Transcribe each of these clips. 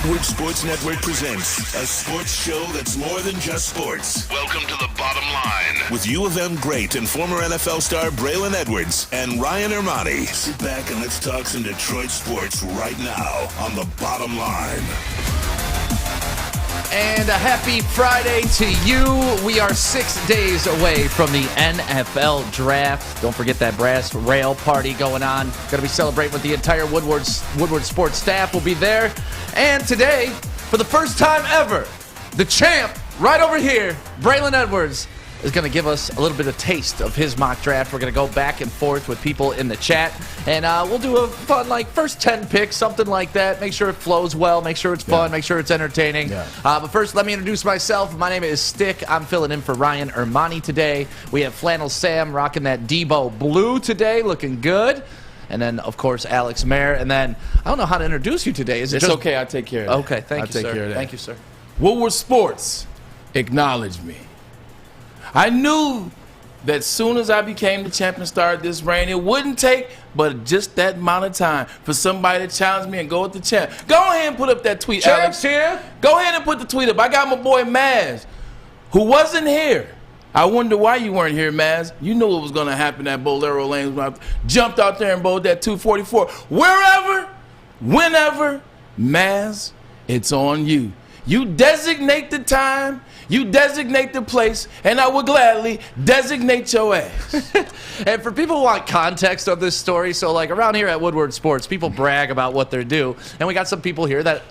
Woodward Sports Network presents a sports show that's more than just sports. Welcome to The Bottom Line with U of M great and former NFL star Braylon Edwards and Ryan Ermani. Sit back and let's talk some Detroit sports right now on The Bottom Line. And a happy Friday to you. We are 6 days away from the NFL draft. Don't forget that brass rail party going on. Going to be celebrating with the entire Woodward Sports staff will be there. And today, for the first time ever, the champ right over here, Braylon Edwards, is going to give us a little bit of taste of his mock draft. We're going to go back and forth with people in the chat. And we'll do a fun, first 10 picks, something like that. Make sure it flows well. Make sure it's fun. Make sure it's entertaining. But first, let me introduce myself. My name is Stick. I'm filling in for Ryan Ermani today. We have Flannel Sam rocking that Debo blue today, looking good. And then, of course, Alex Mayer. And then, I don't know how to introduce you today. Is it It's just... okay. I'll take care of that. Okay, thank you, sir. Take care of that. Thank you, sir. Woodward Sports acknowledged me. I knew that soon as I became the champion star of this reign, it wouldn't take but just that amount of time for somebody to challenge me and go with the champ. Go ahead and put up that tweet, Alex. Here. Go ahead and put the tweet up. I got my boy Maz, who wasn't here. I wonder why you weren't here, Maz. You knew what was going to happen at Bolero Lanes when I jumped out there and bowled that 244. Wherever, whenever, Maz, it's on you. You designate the time, you designate the place, and I will gladly designate your ass. And for people who want context of this story, so around here at Woodward Sports, people brag about what they do, and we got some people here that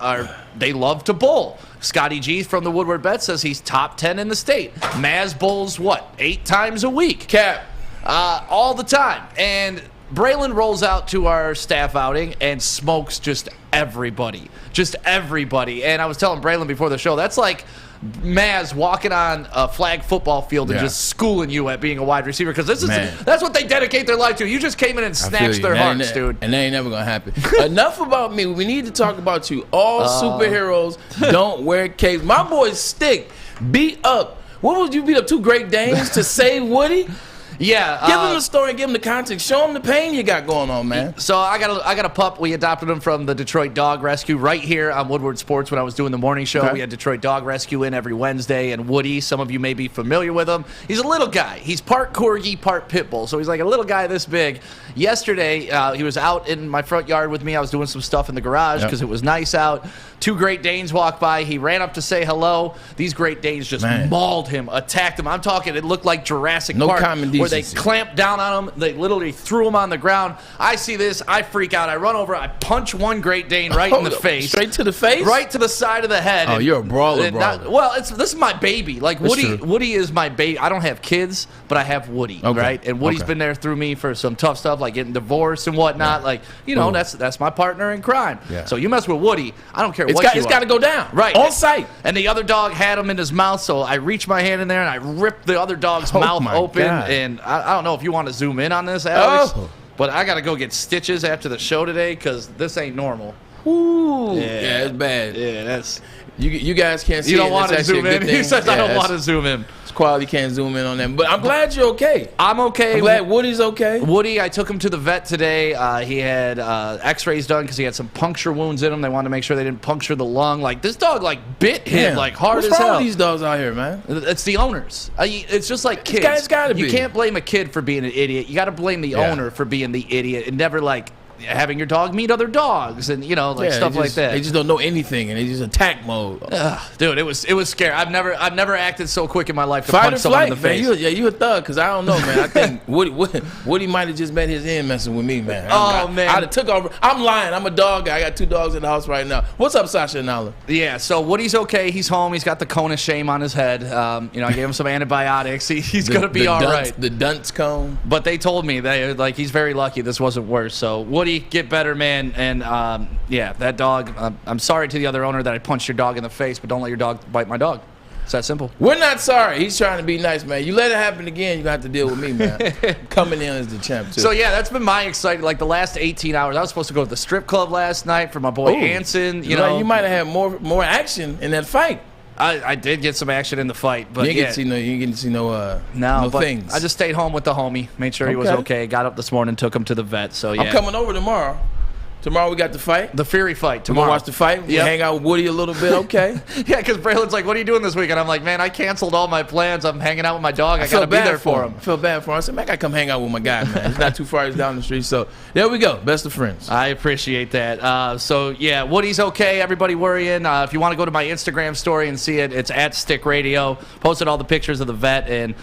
they love to bowl. Scotty G from the Woodward Bet says he's top 10 in the state. Maz bowls, 8 times a week? Cap. All the time. And Braylon rolls out to our staff outing and smokes just everybody. Just everybody. And I was telling Braylon before the show, that's like Maz walking on a flag football field and just schooling you at being a wide receiver, because that's what they dedicate their life to. You just came in and snatched their hearts, dude. And that ain't never going to happen. Enough about me. We need to talk about you. All superheroes don't wear capes. My boy Stick beat up. What would you beat up? 2 Great Danes to save Woody? Yeah, give him the story, give him the context, show him the pain you got going on, man. So I got a pup. We adopted him from the Detroit Dog Rescue right here on Woodward Sports when I was doing the morning show. Okay. We had Detroit Dog Rescue in every Wednesday, and Woody, some of you may be familiar with him. He's a little guy. He's part corgi, part pit bull, so he's like a little guy this big. Yesterday, he was out in my front yard with me. I was doing some stuff in the garage because it was nice out. 2 Great Danes walked by. He ran up to say hello. These Great Danes just mauled him, attacked him. I'm talking, it looked like Jurassic Park, where they clamped down on him. They literally threw him on the ground. I see this. I freak out. I run over. I punch one Great Dane right in the face. Straight to the face? Right to the side of the head. Oh, you're a brawler. This is my baby. Woody is my baby. I don't have kids, but I have Woody, right? And Woody's been there through me for some tough stuff, like getting divorced and whatnot. That's my partner in crime. Yeah. So you mess with Woody, I don't care what you are. It's got to go down. Right. On sight. And the other dog had him in his mouth, so I reached my hand in there and I ripped the other dog's mouth open. God. And I don't know if you want to zoom in on this, Alex, but I got to go get stitches after the show today because this ain't normal. Ooh. Yeah, it's bad. Yeah, that's... You guys can't see it. You don't want to zoom in? He says I don't want to zoom in. It's quality, can't zoom in on them. But I'm glad you're okay. I'm okay. I'm glad Woody's okay. Woody, I took him to the vet today. He had x-rays done because he had some puncture wounds in him. They wanted to make sure they didn't puncture the lung. This dog bit him hard as hell. What's wrong with these dogs out here, man? It's the owners. It's just like kids. It's gotta be. You can't blame a kid for being an idiot. You got to blame the owner for being the idiot and never having your dog meet other dogs and stuff like that. They just don't know anything and they just attack mode. Dude, it was scary. I've never acted so quick in my life to Fight punch someone in the face. Man, you a thug, because I don't know, man. I think Woody might have just met his end messing with me, man. Man. I'd have took over. I'm lying. I'm a dog guy. I got 2 dogs in the house right now. What's up, Sasha and Nala? Yeah, so Woody's okay. He's home. He's got the cone of shame on his head. I gave him some antibiotics. He's going to be all right. The dunce cone. But they told me he's very lucky this wasn't worse. So Woody, get better, man. And that dog, I'm sorry to the other owner that I punched your dog in the face, but don't let your dog bite my dog. It's that simple. We're not sorry. He's trying to be nice, man. You let it happen again, you're going to have to deal with me, man. Coming in as the champ, too. So, that's been my excitement. The last 18 hours, I was supposed to go to the strip club last night for my boy Anson. You might have had more action in that fight. I did get some action in the fight, but you didn't get to see no things. I just stayed home with the homie, made sure he was okay. Got up this morning, took him to the vet. So I'm coming over tomorrow. Tomorrow we got the fight. The Fury fight Tomorrow. tomorrow. Watch the fight. We hang out with Woody a little bit. Okay. Yeah, because Braylon's like, what are you doing this week? And I'm like, man, I canceled all my plans. I'm hanging out with my dog. I got to be there for him. I feel bad for him. I said, man, I got to come hang out with my guy, man. It's not too far. He's down the street. So there we go. Best of friends. I appreciate that. So, yeah, Woody's okay. Everybody worrying. If you want to go to my Instagram story and see it, it's at Stick Radio. Posted all the pictures of the vet. And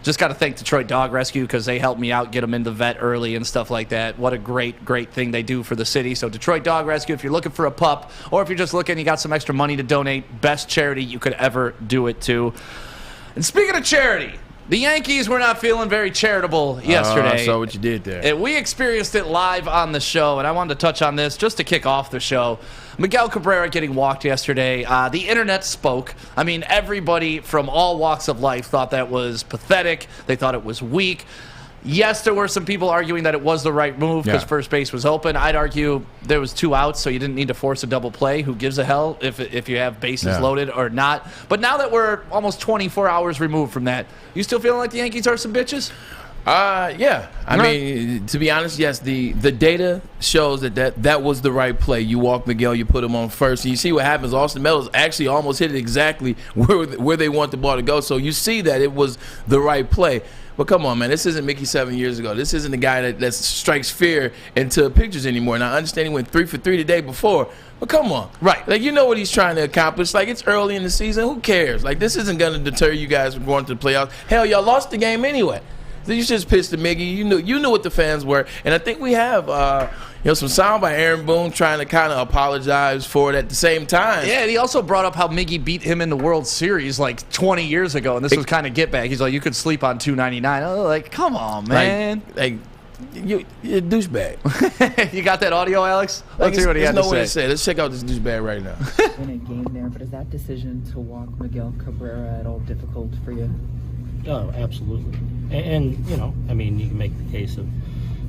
just got to thank Detroit Dog Rescue because they helped me out, get them in the vet early and stuff like that. What a great, great thing they do for the city. So Detroit Dog Rescue, if you're looking for a pup or if you're just looking, you got some extra money to donate, best charity you could ever do it to. And speaking of charity, the Yankees were not feeling very charitable yesterday. I saw what you did there. And we experienced it live on the show, and I wanted to touch on this just to kick off the show. Miguel Cabrera getting walked yesterday. The internet spoke. I mean, everybody from all walks of life thought that was pathetic. They thought it was weak. Yes, there were some people arguing that it was the right move because first base was open. I'd argue there was 2 outs, so you didn't need to force a double play. Who gives a hell if you have bases loaded or not? But now that we're almost 24 hours removed from that, you still feeling like the Yankees are some bitches? Yeah. I mean, to be honest, yes, the data shows that was the right play. You walk Miguel, you put him on first, and you see what happens. Austin Meadows actually almost hit it exactly where they want the ball to go. So you see that it was the right play. But come on, man, this isn't Mickey 7 years ago. This isn't the guy that strikes fear into pictures anymore. Now, I understand he went 3 for 3 the day before, but come on. Right. Like, you know what he's trying to accomplish. Like, it's early in the season. Who cares? Like, this isn't going to deter you guys from going to the playoffs. Hell, y'all lost the game anyway. So you just pissed at Miggy. You knew what the fans were. And I think we have some sound by Aaron Boone trying to kind of apologize for it at the same time. Yeah, and he also brought up how Miggy beat him in the World Series like 20 years ago, and this was kind of get back. He's like, you could sleep on $2.99. Oh, like, come on, man. Like you're a douchebag. You got that audio, Alex? Let's hear what he had to say. There's no way to say it. Let's check out this douchebag right now. In a game there, but is that decision to walk Miguel Cabrera at all difficult for you? Oh, absolutely. And you know, I mean, you can make the case of,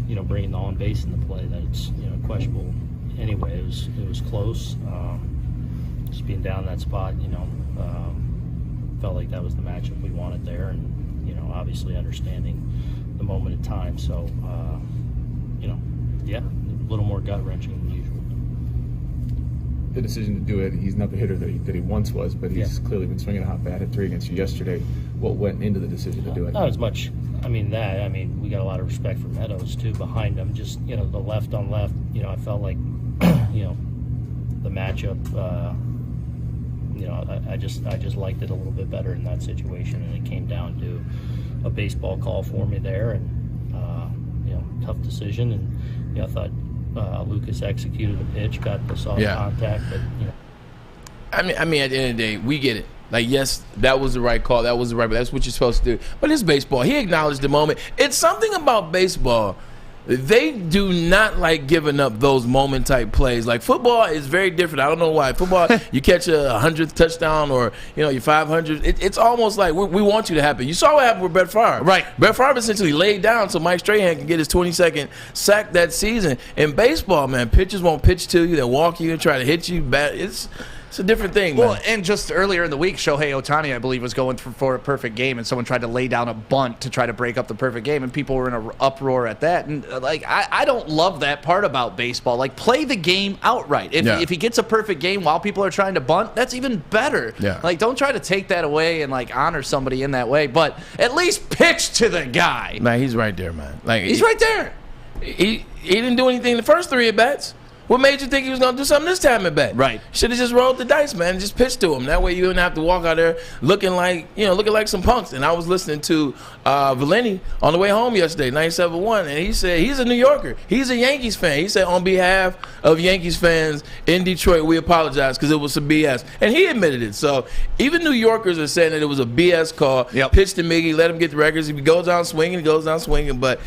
you know, bringing the on base into play that it's, you know, questionable. Anyway, it was close. Just being down that spot, you know, felt like that was the matchup we wanted there, and you know, obviously understanding the moment in time. So, you know, yeah, a little more gut wrenching than usual. The decision to do it, he's not the hitter that he once was, but he's clearly been swinging a hot bat. Hit 3 against you yesterday. What went into the decision to do it? Not as much. I mean, we got a lot of respect for Meadows too behind him. Just, you know, the left on left. You know, I felt like, you know, the matchup. You know, I just liked it a little bit better in that situation, and it came down to a baseball call for me there, and you know, tough decision. And you know, I thought Lucas executed the pitch, got the soft contact, but you know. I mean, at the end of the day, we get it. Like, yes, that was the right call. That was the right, but that's what you're supposed to do. But it's baseball. He acknowledged the moment. It's something about baseball. They do not like giving up those moment-type plays. Like, football is very different. I don't know why. Football, you catch a 100th touchdown or, you know, your 500th. It's almost like we want you to happen. You saw what happened with Brett Favre. Right. Brett Favre essentially laid down so Mike Strahan can get his 22nd sack that season. In baseball, man, pitchers won't pitch to you. They'll walk you and try to hit you back. It's a different thing, man. Well, and just earlier in the week, Shohei Ohtani, I believe, was going for a perfect game, and someone tried to lay down a bunt to try to break up the perfect game, and people were in an uproar at that. And, like, I don't love that part about baseball. Like, play the game outright. If he gets a perfect game while people are trying to bunt, that's even better. Yeah. Like, don't try to take that away and, like, honor somebody in that way. But at least pitch to the guy. Man, he's right there, man. Like, He's right there. He didn't do anything the first 3 at-bats. What made you think he was going to do something this time at bat? Right. Should have just rolled the dice, man, and just pitched to him. That way you wouldn't have to walk out there looking like some punks. And I was listening to Valenti on the way home yesterday, 97.1, and he said he's a New Yorker. He's a Yankees fan. He said on behalf of Yankees fans in Detroit, we apologize because it was some BS. And he admitted it. So even New Yorkers are saying that it was a BS call. Yep. Pitch to Miggy, let him get the records. If he goes down swinging, he goes down swinging. But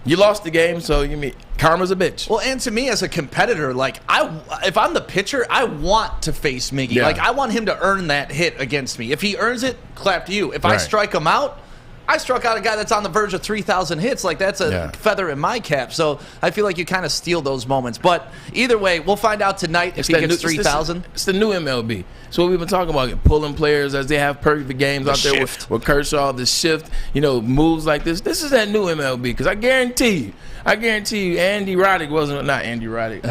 you lost the game, so you mean karma's a bitch. Well, and to me as a competitor, like if I'm the pitcher, I want to face Miggy. Yeah. Like I want him to earn that hit against me. If he earns it, clap to you. If I Right. strike him out, I struck out a guy that's on the verge of 3,000 hits. Like, that's a feather in my cap. So I feel like you kind of steal those moments. But either way, we'll find out tonight if he gets 3,000. It's the new MLB. It's what we've been talking about, pulling players as they have perfect games out there with Kershaw, the shift, moves like this. This is that new MLB, because I guarantee you, Andy Roddick wasn't, not Andy Roddick,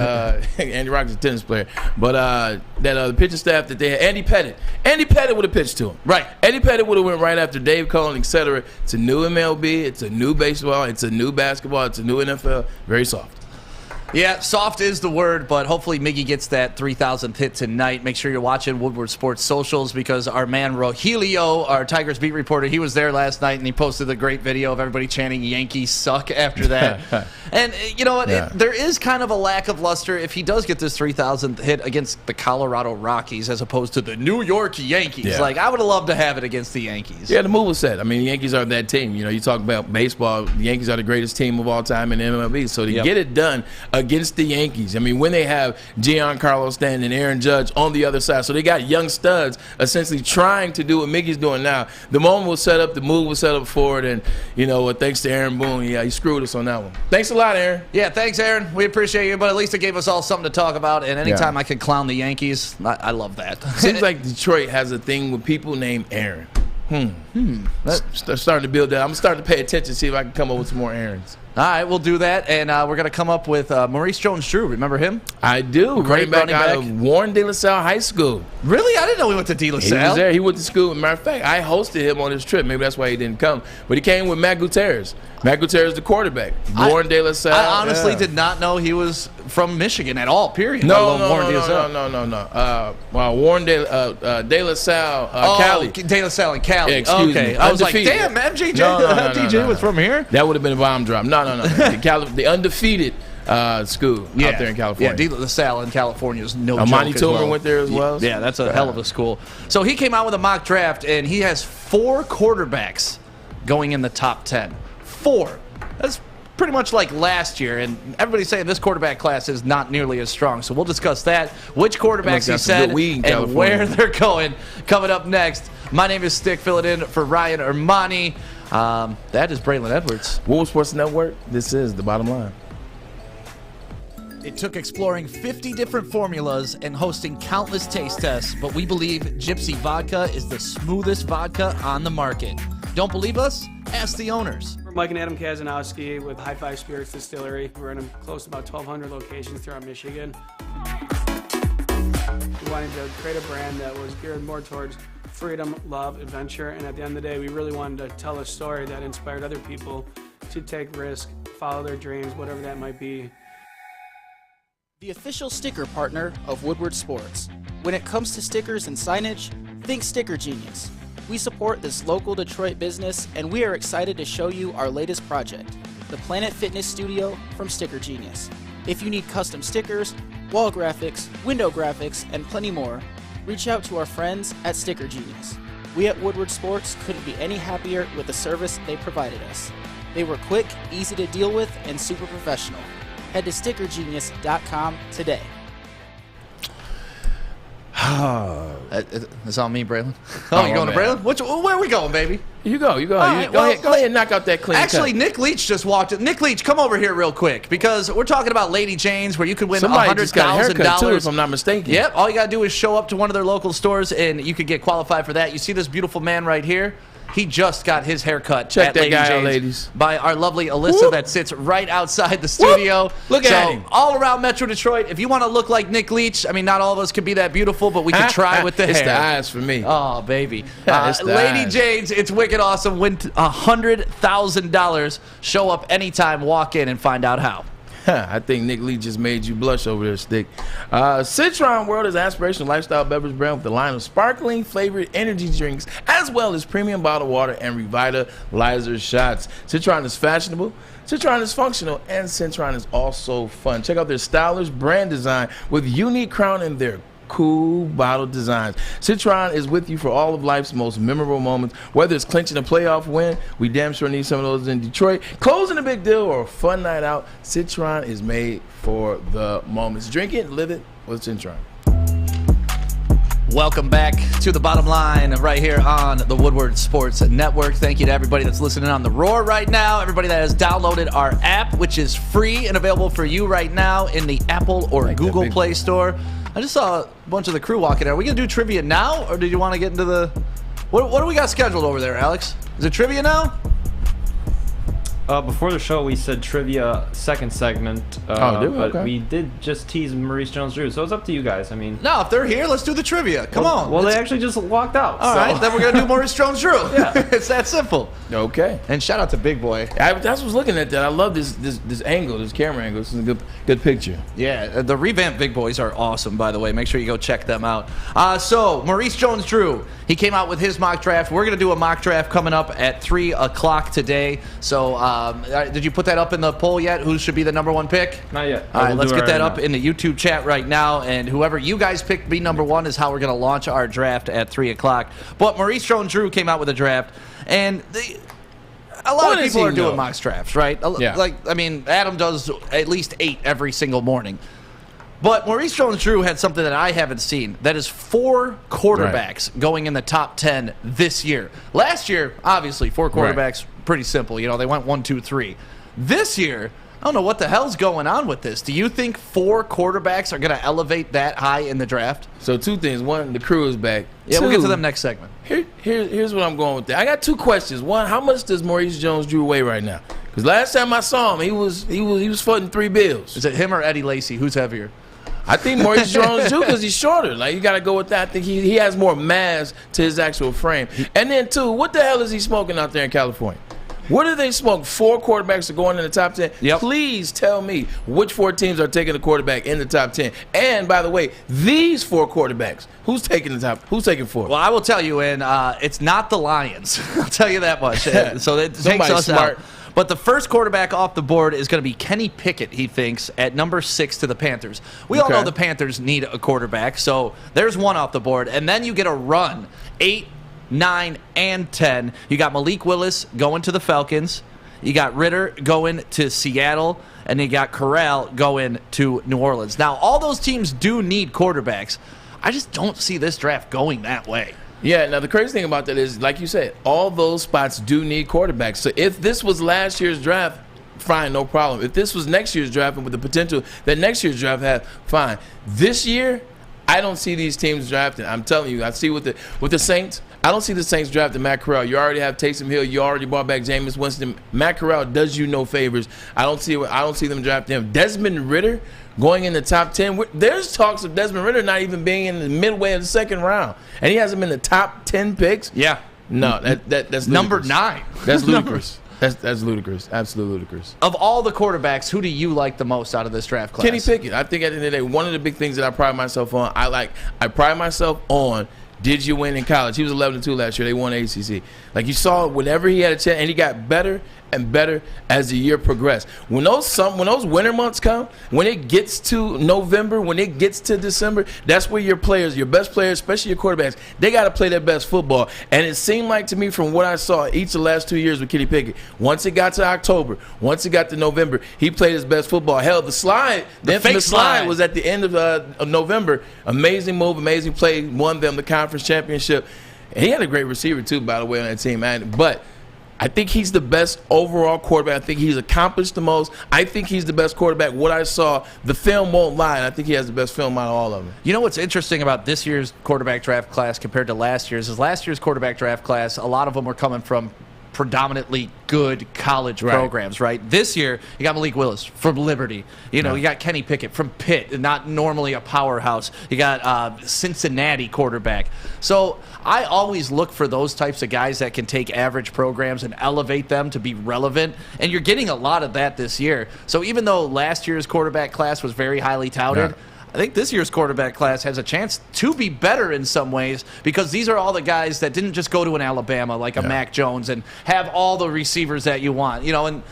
Andy Roddick's a tennis player, but the pitching staff that they had, Andy Pettitte would have pitched to him. Right. Andy Pettitte would have went right after Dave Cohen, etc. It's a new MLB, it's a new baseball, it's a new basketball, it's a new NFL, very soft. Yeah, soft is the word, but hopefully Miggy gets that 3,000th hit tonight. Make sure you're watching Woodward Sports socials, because our man Rogelio, our Tigers beat reporter, he was there last night, and he posted a great video of everybody chanting Yankees suck after that. And you know what? There is kind of a lack of luster if he does get this 3,000th hit against the Colorado Rockies as opposed to the New York Yankees. Yeah. Like, I would have loved to have it against the Yankees. Yeah, the move was set. I mean, the Yankees are that team. You talk about baseball, the Yankees are the greatest team of all time in MLB. So to get it done against the Yankees, I mean, when they have Giancarlo Stanton and Aaron Judge on the other side, so they got young studs essentially trying to do what Miggy's doing now. The moment was set up, the move was set up for it, and thanks to Aaron Boone, he screwed us on that one. Thanks a lot, Aaron. Yeah, thanks, Aaron. We appreciate you, but at least it gave us all something to talk about, and anytime I can clown the Yankees, I love that. Seems like Detroit has a thing with people named Aaron. Starting to build that. I'm starting to pay attention, see if I can come up with some more Aarons. All right, we'll do that, and we're going to come up with Maurice Jones-Drew. Remember him? I do. Great running back out of Warren De La Salle High School. Really? I didn't know he went to De La Salle. He was there. He went to school. Matter of fact, I hosted him on his trip. Maybe that's why he didn't come. But he came with Matt Gutierrez. Matt Gutierrez, the quarterback. Warren De La Salle. I honestly did not know he was from Michigan at all, period. No. Warren De La Salle, Cali. De La Salle and Cali. Yeah, excuse me. I was like, damn, MJ was from here? That would have been a bomb drop. No. The undefeated school out there in California. Yeah, De La Salle in California is no joke. Monty Toomer went there as well. Yeah, that's a hell of a school. So he came out with a mock draft, and he has 4 quarterbacks going in the top 10. 4. That's pretty much like last year, and everybody's saying this quarterback class is not nearly as strong. So we'll discuss that, which quarterbacks he said, and where they're going, coming up next. My name is Stick, filling in for Ryan Armani. That is Braylon Edwards. Woodward Sports Network, this is The Bottom Line. It took exploring 50 different formulas and hosting countless taste tests, but we believe Gypsy Vodka is the smoothest vodka on the market. Don't believe us? Ask the owners. We're Mike and Adam Kazanowski with High Five Spirits Distillery. We're in close to about 1,200 locations throughout Michigan. We wanted to create a brand that was geared more towards freedom, love, adventure, and at the end of the day, we really wanted to tell a story that inspired other people to take risks, follow their dreams, whatever that might be. The official sticker partner of Woodward Sports. When it comes to stickers and signage, think Sticker Genius. We support this local Detroit business, and we are excited to show you our latest project, the Planet Fitness Studio from Sticker Genius. If you need custom stickers, wall graphics, window graphics, and plenty more, reach out to our friends at Sticker Genius. We at Woodward Sports couldn't be any happier with the service they provided us. They were quick, easy to deal with, and super professional. Head to stickergenius.com today. It's on me, Braylon. Oh, you going to Braylon? Where are we going, baby? You go. Go ahead and knock out that clean Actually, cut. Nick Leach just walked in. Nick Leach, come over here real quick, because we're talking about Lady Jane's, where you could win $100,000. If I'm not mistaken. Yep. All you got to do is show up to one of their local stores, and you could get qualified for that. You see this beautiful man right here? He just got his haircut Check at that guy Jane's out, ladies. By our lovely Alyssa that sits right outside the studio. Look at him. All around Metro Detroit, if you want to look like Nick Leach, I mean, not all of us can be that beautiful, but we can try with the hair. It's the eyes for me. Oh, baby. Lady Jane's, it's wicked awesome. Win $100,000. Show up anytime, walk in, and find out how. I think Nick Lee just made you blush over there, Stick. Citron World is aspirational lifestyle beverage brand with a line of sparkling flavored energy drinks, as well as premium bottled water and revitalizer shots. Citron is fashionable, Citron is functional, and Citron is also fun. Check out their stylish brand design with unique crown in their cool bottle designs. Citron is with you for all of life's most memorable moments. Whether it's clinching a playoff win, we damn sure need some of those in Detroit, closing a big deal, or a fun night out, Citron is made for the moments. Drink it, live it with Citron. Welcome back to the Bottom Line right here on the Woodward Sports Network. Thank you to everybody that's listening on the Roar right now, everybody that has downloaded our app, which is free and available for you right now in the Apple or Google Play Store. I just saw a bunch of the crew walking out. Are we going to do trivia now, or did you want to get into the... What do we got scheduled over there, Alex? Is it trivia now? Before the show, we said trivia second segment, but we did just tease Maurice Jones-Drew, so it's up to you guys. I mean, no, if they're here, let's do the trivia. Come on. Well, they actually just walked out. All right, then we're gonna do Maurice Jones-Drew. Yeah, it's that simple. Okay. And shout out to Big Boy. I was looking at that. I love this angle, this camera angle. This is a good picture. Yeah, the revamped Big Boys are awesome, by the way. Make sure you go check them out. So Maurice Jones-Drew, he came out with his mock draft. We're gonna do a mock draft coming up at 3 o'clock today. So. Did you put that up in the poll yet? Who should be the number one pick? Not yet. All right, let's get that up in the YouTube chat right now. And whoever you guys pick be number one is how we're going to launch our draft at 3 o'clock. But Maurice Jones-Drew came out with a draft, and a lot of people are doing mock drafts, right? Yeah. Like, I mean, Adam does at least 8 every single morning. But Maurice Jones-Drew had something that I haven't seen. That is 4 quarterbacks going in the top 10 this year. Last year, obviously, 4 quarterbacks, pretty simple. You know, they went 1, 2, 3. This year, I don't know what the hell's going on with this. Do you think 4 quarterbacks are going to elevate that high in the draft? So 2 things. 1, the crew is back. Yeah, 2, we'll get to them next segment. Here's what I'm going with that. I got 2 questions. 1, how much does Maurice Jones-Drew weigh right now? Because last time I saw him, he was footing 3 bills. Is it him or Eddie Lacy? Who's heavier? I think Maurice Jones-Drew because he's shorter. Like, you got to go with that. I think he has more mass to his actual frame. And then 2, what the hell is he smoking out there in California? What do they smoke? 4 quarterbacks are going in the top 10. Yep. Please tell me which 4 teams are taking a quarterback in the top 10. And by the way, these 4 quarterbacks, who's taking 4? Well, I will tell you, and it's not the Lions. I'll tell you that much. So it takes us smart. out. But the first quarterback off the board is going to be Kenny Pickett, he thinks, at number 6 to the Panthers. We all know the Panthers need a quarterback, so there's 1 off the board. And then you get a run, 8, 9, and 10. You got Malik Willis going to the Falcons. You got Ritter going to Seattle. And you got Corral going to New Orleans. Now, all those teams do need quarterbacks. I just don't see this draft going that way. Yeah, now the crazy thing about that is, like you said, all those spots do need quarterbacks. So if this was last year's draft, fine, no problem. If this was next year's draft and with the potential that next year's draft had, fine. This year, I don't see these teams drafting. I'm telling you, I see with the Saints, I don't see the Saints drafting Matt Corral. You already have Taysom Hill. You already brought back Jameis Winston. Matt Corral does you no favors. I don't see them drafting him. Desmond Ridder going in the top 10. There's talks of Desmond Ridder not even being in the midway of the second round, and he hasn't been in the top 10 picks. Yeah, no, that's ludicrous. Number 9. That's ludicrous. That's ludicrous. Absolutely ludicrous. Of all the quarterbacks, who do you like the most out of this draft class? Kenny Pickett. I think at the end of the day, one of the big things that I pride myself on, I pride myself on, did you win in college? He was 11-2 last year. They won ACC. Like, you saw whenever he had a chance, and he got better and better as the year progressed. When those winter months come, when it gets to November, when it gets to December, that's where your players, your best players, especially your quarterbacks, they got to play their best football. And it seemed like to me from what I saw each of the last 2 years with Kenny Pickett, once it got to October, once it got to November, he played his best football. Hell, the infamous slide was at the end of November. Amazing move, amazing play, won them the conference championship. And he had a great receiver too, by the way, on that team, man. But I think he's the best overall quarterback. I think he's accomplished the most. I think he's the best quarterback. What I saw, the film won't lie, and I think he has the best film out of all of them. You know what's interesting about this year's quarterback draft class compared to last year's is last year's quarterback draft class, a lot of them were coming from predominantly good college programs, right? This year, you got Malik Willis from Liberty. You got Kenny Pickett from Pitt, not normally a powerhouse. You got Cincinnati quarterback. So I always look for those types of guys that can take average programs and elevate them to be relevant, and you're getting a lot of that this year. So even though last year's quarterback class was very highly touted, I think this year's quarterback class has a chance to be better in some ways because these are all the guys that didn't just go to an Alabama like a Mac Jones and have all the receivers that you want. And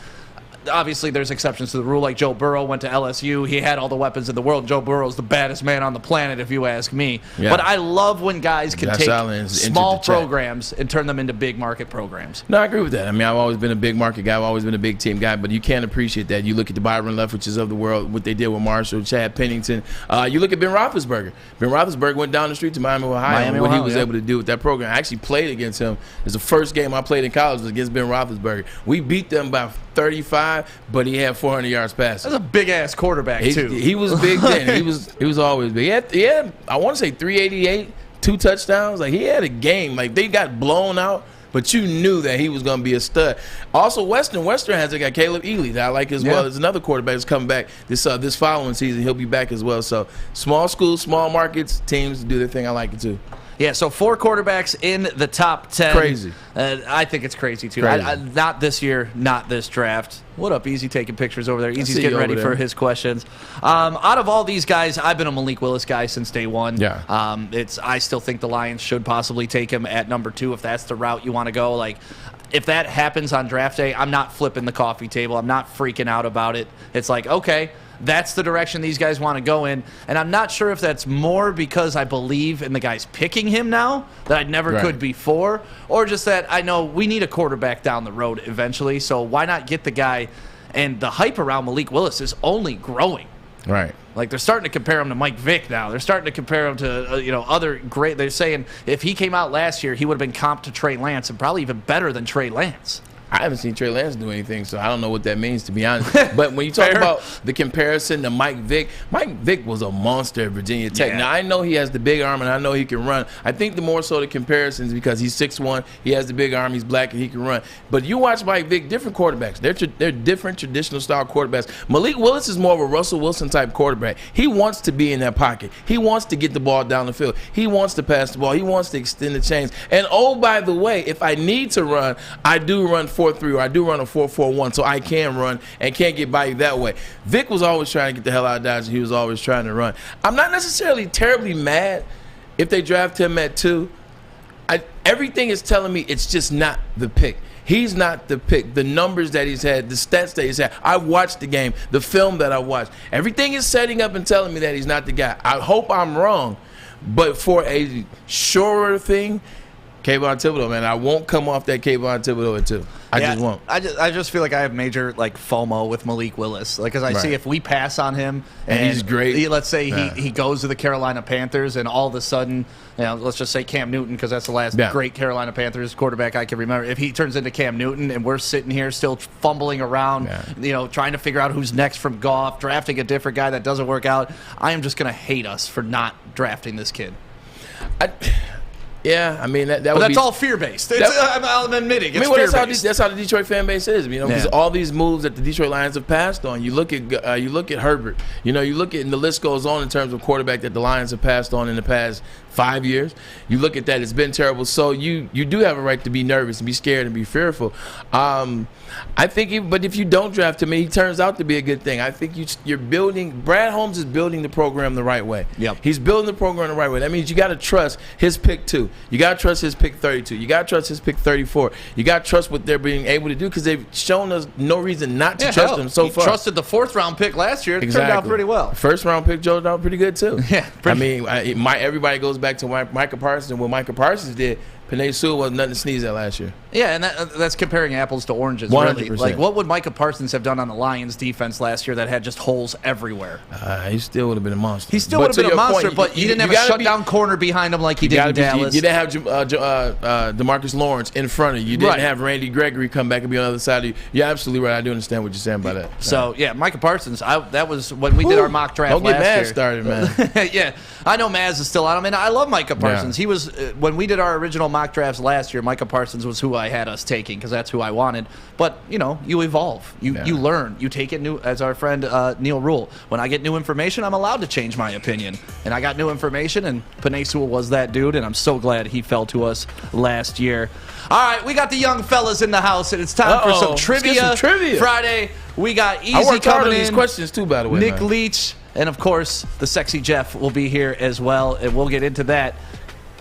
obviously there's exceptions to the rule. Like Joe Burrow went to LSU. He had all the weapons in the world. Joe Burrow's the baddest man on the planet, if you ask me. Yeah. But I love when guys can take small programs and turn them into big market programs. No, I agree with that. I mean, I've always been a big market guy. I've always been a big team guy. But you can't appreciate that. You look at the Byron Leftwiches of the world, what they did with Marshall, Chad Pennington. You look at Ben Roethlisberger. Ben Roethlisberger went down the street to Miami, Ohio, and what he was able to do with that program. I actually played against him. It was the first game I played in college was against Ben Roethlisberger. We beat them by 35, but he had 400 yards passing. That's a big-ass quarterback, too. He was big then. He was always big. He had I want to say 388, 2 touchdowns. Like, he had a game. Like, they got blown out, but you knew that he was going to be a stud. Also, Western has got Caleb Ely that I like as well. There's another quarterback that's coming back this following season. He'll be back as well. So, small schools, small markets, teams do their thing. I like it, too. Yeah, so 4 quarterbacks in the top 10. Crazy. I think it's crazy, too. Crazy. Not this year, not this draft. What up, Easy, taking pictures over there? Easy's getting ready for his questions. Out of all these guys, I've been a Malik Willis guy since day one. Yeah. I still think the Lions should possibly take him at number 2 if that's the route you want to go. Like, if that happens on draft day, I'm not flipping the coffee table. I'm not freaking out about it. It's like, okay, that's the direction these guys want to go in. And I'm not sure if that's more because I believe in the guys picking him now that I never could before, or just that I know we need a quarterback down the road eventually, so why not get the guy? And the hype around Malik Willis is only growing. Right. Like, they're starting to compare him to Mike Vick now. They're starting to compare him to other great. They're saying if he came out last year, he would have been comped to Trey Lance and probably even better than Trey Lance. I haven't seen Trey Lance do anything, so I don't know what that means, to be honest. But when you talk about the comparison to Mike Vick was a monster at Virginia Tech. Yeah. Now, I know he has the big arm, and I know he can run. I think the more so the comparison is because he's 6'1", he has the big arm, he's black, and he can run. But you watch Mike Vick, different quarterbacks. They're different traditional style quarterbacks. Malik Willis is more of a Russell Wilson type quarterback. He wants to be in that pocket. He wants to get the ball down the field. He wants to pass the ball. He wants to extend the chains. And, oh, by the way, if I need to run, I do run 4-3 or I do run a 4-4-1, so I can run and can't get by you that way. Vic was always trying to get the hell out of Dodge, and he was always trying to run. I'm not necessarily terribly mad if they draft him at 2. Everything is telling me it's just not the pick. He's not the pick. The numbers that he's had, the stats that he's had, I watched the game, the film that I watched. Everything is setting up and telling me that he's not the guy. I hope I'm wrong, but for a surer thing, Kayvon Thibodeau, man, I won't come off that Kayvon Thibodeau at 2. I just won't. I just feel like I have major FOMO with Malik Willis, because I see if we pass on him and he's great. Let's say he goes to the Carolina Panthers, and all of a sudden, let's just say Cam Newton, because that's the last great Carolina Panthers quarterback I can remember. If he turns into Cam Newton and we're sitting here still fumbling around, trying to figure out who's next from Goff, drafting a different guy that doesn't work out, I am just going to hate us for not drafting this kid. Yeah, I mean that. But that's all fear-based. I'm admitting it's fear-based. That's how the Detroit fan base is. Because all these moves that the Detroit Lions have passed on. You look at Herbert. You look at, and the list goes on in terms of quarterback that the Lions have passed on in the past 5 years. You look at that; it's been terrible. So you do have a right to be nervous and be scared and be fearful. I think, but if you don't draft him, he turns out to be a good thing. I think you're building. Brad Holmes is building the program the right way. Yep. He's building the program the right way. That means you got to trust his pick 2. You got to trust his pick 32. You got to trust his pick 34. You got to trust what they're being able to do, because they've shown us no reason not to trust them so far. Trusted the 4th-round pick last year. It turned out pretty well. First-round pick turned out pretty good, too. Yeah. Everybody goes back to Micah Parsons, and what Micah Parsons did. Penei Sewell was nothing to sneeze at last year. Yeah, and that's comparing apples to oranges, 100%. really. Like, what would Micah Parsons have done on the Lions defense last year that had just holes everywhere? He still would have been a monster. He still would have been a monster, but you didn't have a shutdown corner behind him like he did in Dallas. You didn't have DeMarcus Lawrence in front of you. You didn't have Randy Gregory come back and be on the other side of you. You're absolutely right. I do understand what you're saying by that. So, Micah Parsons, that was when we did our mock draft last year. Don't get Maz started, man. Yeah, I know Maz is still on him, and I love Micah Parsons. He was, when we did our original mock drafts last year, Micah Parsons was who I had us taking, because that's who I wanted. But, you evolve. You learn. You take it new, as our friend Neil Rule. When I get new information, I'm allowed to change my opinion. And I got new information, and Penei Sewell was that dude, and I'm so glad he fell to us last year. All right, we got the young fellas in the house, and it's time for some trivia. Friday. We got Easy coming in. These questions too, by the way. Nick Leach, and of course, the sexy Jeff will be here as well, and we'll get into that.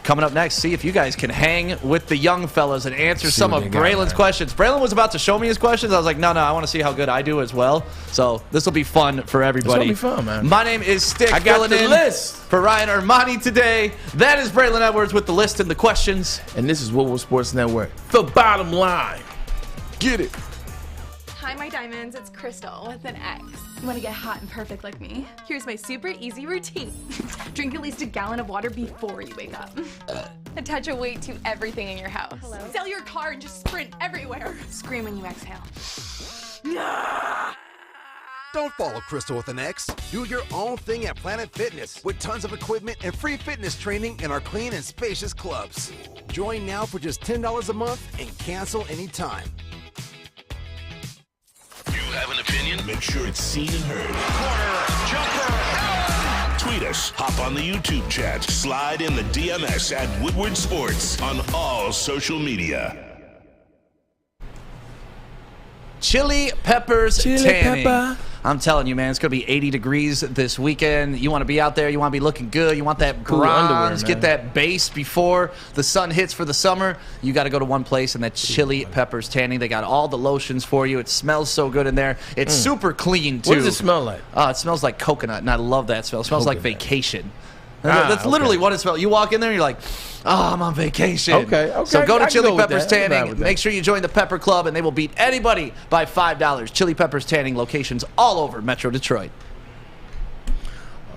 coming up next, see if you guys can hang with the young fellas and answer some of Braylon's questions. Braylon was about to show me his questions. I was like, no, I want to see how good I do as well. So this will be fun for everybody. It's going to be fun, man. My name is Stick. I got the list. For Ryan Armani today. That is Braylon Edwards with the list and the questions. And this is Woodward Sports Network. The bottom line. Get it. Hi, my diamonds. It's Crystal with an X. You want to get hot and perfect like me? Here's my super easy routine. Drink at least a gallon of water before you wake up. Attach a weight to everything in your house. Hello? Sell your car and just sprint everywhere. Scream when you exhale. Don't follow Crystal with an X. Do your own thing at Planet Fitness with tons of equipment and free fitness training in our clean and spacious clubs. Join now for just $10 a month and cancel anytime. You have an opinion? Make sure it's seen and heard. Corner, jumper. Tweet us, hop on the YouTube chat, slide in the DMS at Woodward Sports on all social media. Chili peppers tanning. Pepper. I'm telling you, man, it's going to be 80 degrees this weekend. You want to be out there. You want to be looking good. You want that Cool underwear, bronze, man. get that base before the sun hits for the summer. You got to go to one place, and that's Chili Peppers Tanning. They got all the lotions for you. It smells so good in there. It's super clean, too. What does it smell like? It smells like coconut, and I love that smell. It smells like vacation. Ah, That's literally okay. what it smells. You walk in there, and you're like, oh, I'm on vacation. Okay. So go to I can Chili go with Peppers that. I'm bad Tanning. with that. Make sure you join the Pepper Club, and they will beat anybody by $5. Chili Peppers Tanning locations all over Metro Detroit.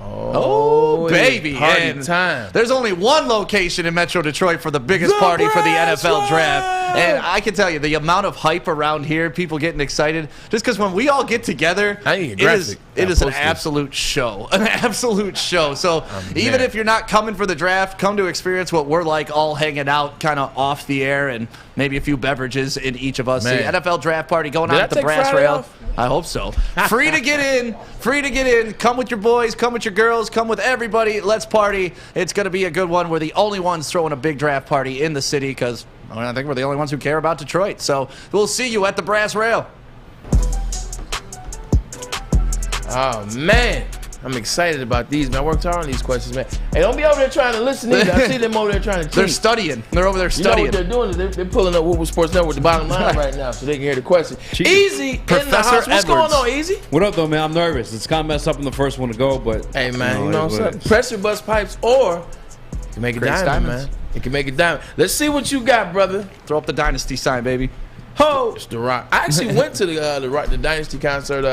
Oh, baby. Party And time. There's only one location in Metro Detroit for the biggest party for the NFL draft. And I can tell you, the amount of hype around here, people getting excited, just because when we all get together, it is an absolute show. An absolute show. So even if you're not coming for the draft, come to experience what we're like all hanging out kind of off the air and maybe a few beverages in each of us. Man. The NFL draft party going on Did I at the take Brass Friday Rail. off? I hope so. Free to get in. Free to get in. Come with your boys. Come with your girls. Come with everybody. Let's party. It's going to be a good one. We're the only ones throwing a big draft party in the city because I think we're the only ones who care about Detroit. So we'll see you at the Brass Rail. Oh, man. I'm excited about these, man. I worked hard on these questions, man. Hey, don't be over there trying to listen either. I see them over there trying to cheat. They're studying. They're over there studying. You know what they're doing? They're pulling up Woodward Sports Network, the bottom line right now, so they can hear the question. Easy in the house. What's going on, Easy? What up, though, man? I'm nervous. It's kind of messed up in the first one to go, but... Hey, man, you know what I'm saying? Pressure bust pipes, or you can make a diamond, man. It can make a diamond. Let's see what you got, brother. Throw up the Dynasty sign, baby. Ho! It's the Rock. I actually went to the Dynasty concert,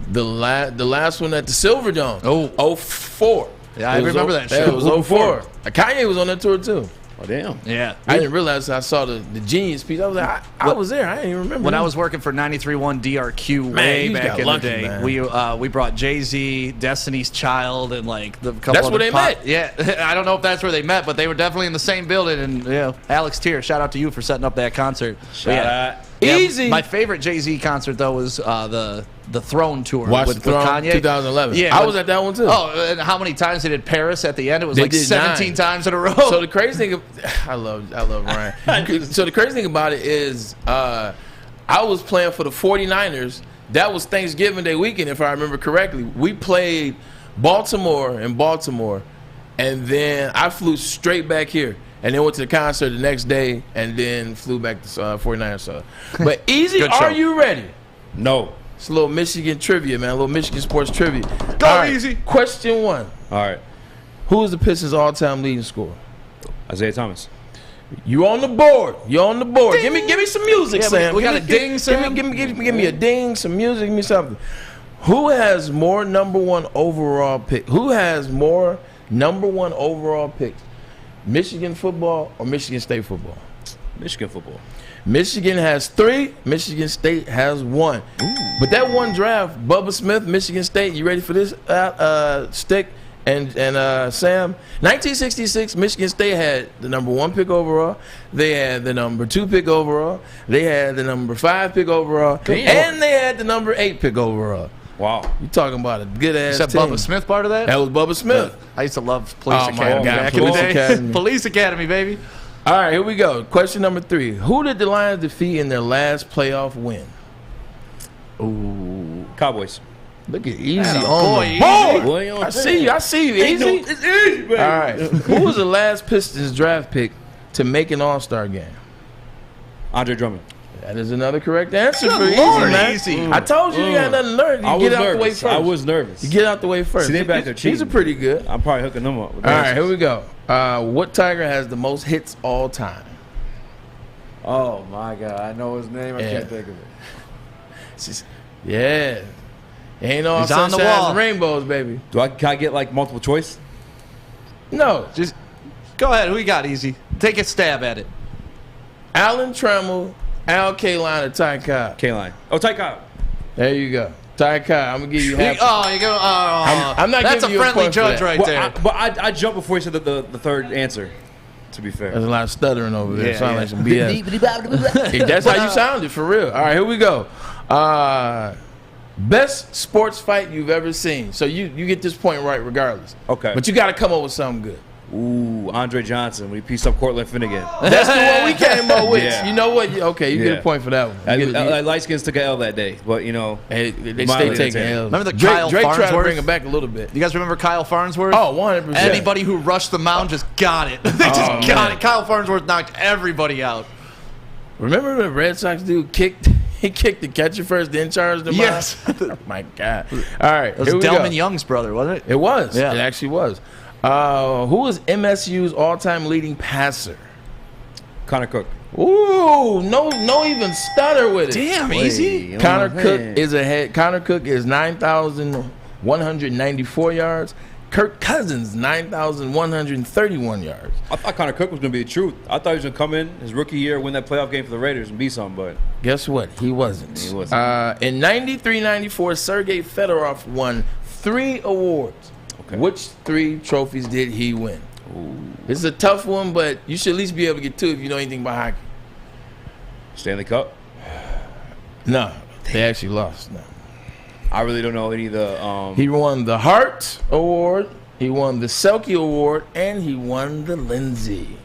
the last one at the Silverdome. 04. Yeah, I remember that show. It was 04. Kanye was on that tour, too. Oh, damn. Yeah. I didn't realize I saw the Genius piece. I was like, I was there. I didn't even remember. When I was working for 93.1 DRQ way back in the day, man. we brought Jay-Z, Destiny's Child, and like the couple That's of where they met. Yeah, I don't know if that's where they met, but they were definitely in the same building. And Alex Tier, shout out to you for setting up that concert. Shout out. Easy. My favorite Jay-Z concert though was the Throne tour with Kanye. 2011. Yeah, I was at that one too. Oh, and how many times they did Paris at the end? It was like 17 times in a row. So the crazy thing, I love Ryan. So the crazy thing about it is, I was playing for the 49ers. That was Thanksgiving Day weekend, if I remember correctly. We played Baltimore, and then I flew straight back here. And then went to the concert the next day, and then flew back to 49ers. So. But Easy, are you ready? No. It's a little Michigan trivia, man. A little Michigan sports trivia. Go Easy. Question 1. All right. Who is the Pistons' all-time leading scorer? Isaiah Thomas. You on the board. You're on the board. Give me some music, Sam. We got a ding, Sam. Give me a ding, some music, give me something. Who has more number 1 overall pick? Who has more number 1 overall picks? Michigan football or Michigan State football? Michigan football. Michigan has 3. Michigan State has 1. But that one draft, Bubba Smith, Michigan State. You ready for this, Stick and Sam? 1966, Michigan State had the number 1 pick overall. They had the number 2 pick overall. They had the number 5 pick overall. And they had the number 8 pick overall. Wow. You talking about a good-ass Is that team. Bubba Smith part of that? That was Bubba Smith. I used to love Police Oh, my Academy God. back in the Police day. Academy. Police Academy, baby. All right, here we go. Question number 3. Who did the Lions defeat in their last playoff win? Cowboys. Look at Easy Man, on boy, the board. Boy, I see you, Easy. It's easy, baby. All right. Who was the last Pistons draft pick to make an All-Star game? Andre Drummond. That is another correct answer for Easy, Lord, man. Easy. I told you got nothing to learn. You get out the way first. I was nervous. You get out the way first. See, they back there These cheating. are pretty good. I'm probably hooking them up. With All right, answers. here we go. What Tiger has the most hits all time? Oh my God, I know his name. I can't think of it. Yeah. Ain't all He's on the sunshine wall. and rainbows, baby. Can I get like multiple choice? No. Just go ahead. Who you got, Easy? Take a stab at it. Alan Trammell, Al Kaline, or Ty Cobb? K-Line. Oh, Ty Cobb. There you go. Ty Cobb. I'm going to give you half. You go. I'm not That's a giving you a friendly point for judge that. right Well, there. I jumped before you said the third answer, to be fair. There's a lot of stuttering over there. Yeah, Sound yeah. like some BS. Hey, that's how you sounded, for real. All right, here we go. Best sports fight you've ever seen. So you get this point right regardless. Okay. But you got to come up with something good. Ooh, Andre Johnson. We pieced up Cortland Finnegan. That's the one we came up with. Yeah. You know what? Okay, you get Yeah. a point for that one. You get it. Light skins took an L that day, but you know. Hey, they Mildly stay taking entertaining. L's. Remember the Drake, Kyle Drake tried to Farnsworth? bring it back a little bit. You guys remember Kyle Farnsworth? Oh, 100%. Anybody who rushed the mound just got it. They just got it. Kyle Farnsworth knocked everybody out. Remember the Red Sox dude kicked? He kicked the catcher first, then charged the mound? Yes. Oh, my God. All right, It was here we Delman go. Young's brother, wasn't it? It was. Yeah. It actually was. Who is MSU's all-time leading passer? Connor Cook. Ooh, no, even stutter with it. Damn, Easy. Connor Cook is ahead. Connor Cook is 9,194 yards. Kirk Cousins 9,131 yards. I thought Connor Cook was going to be the truth. I thought he was going to come in his rookie year, win that playoff game for the Raiders, and be something. But Guess what? He wasn't. He wasn't. In 93-94, Sergei Fedorov won 3 awards. Okay. Which 3 trophies did he win? This is a tough one, but you should at least be able to get 2 if you know anything about hockey. Stanley Cup. No, they actually lost. No. I really don't know any of the. He won the Hart Award, he won the Selke Award, and he won the Lindsay.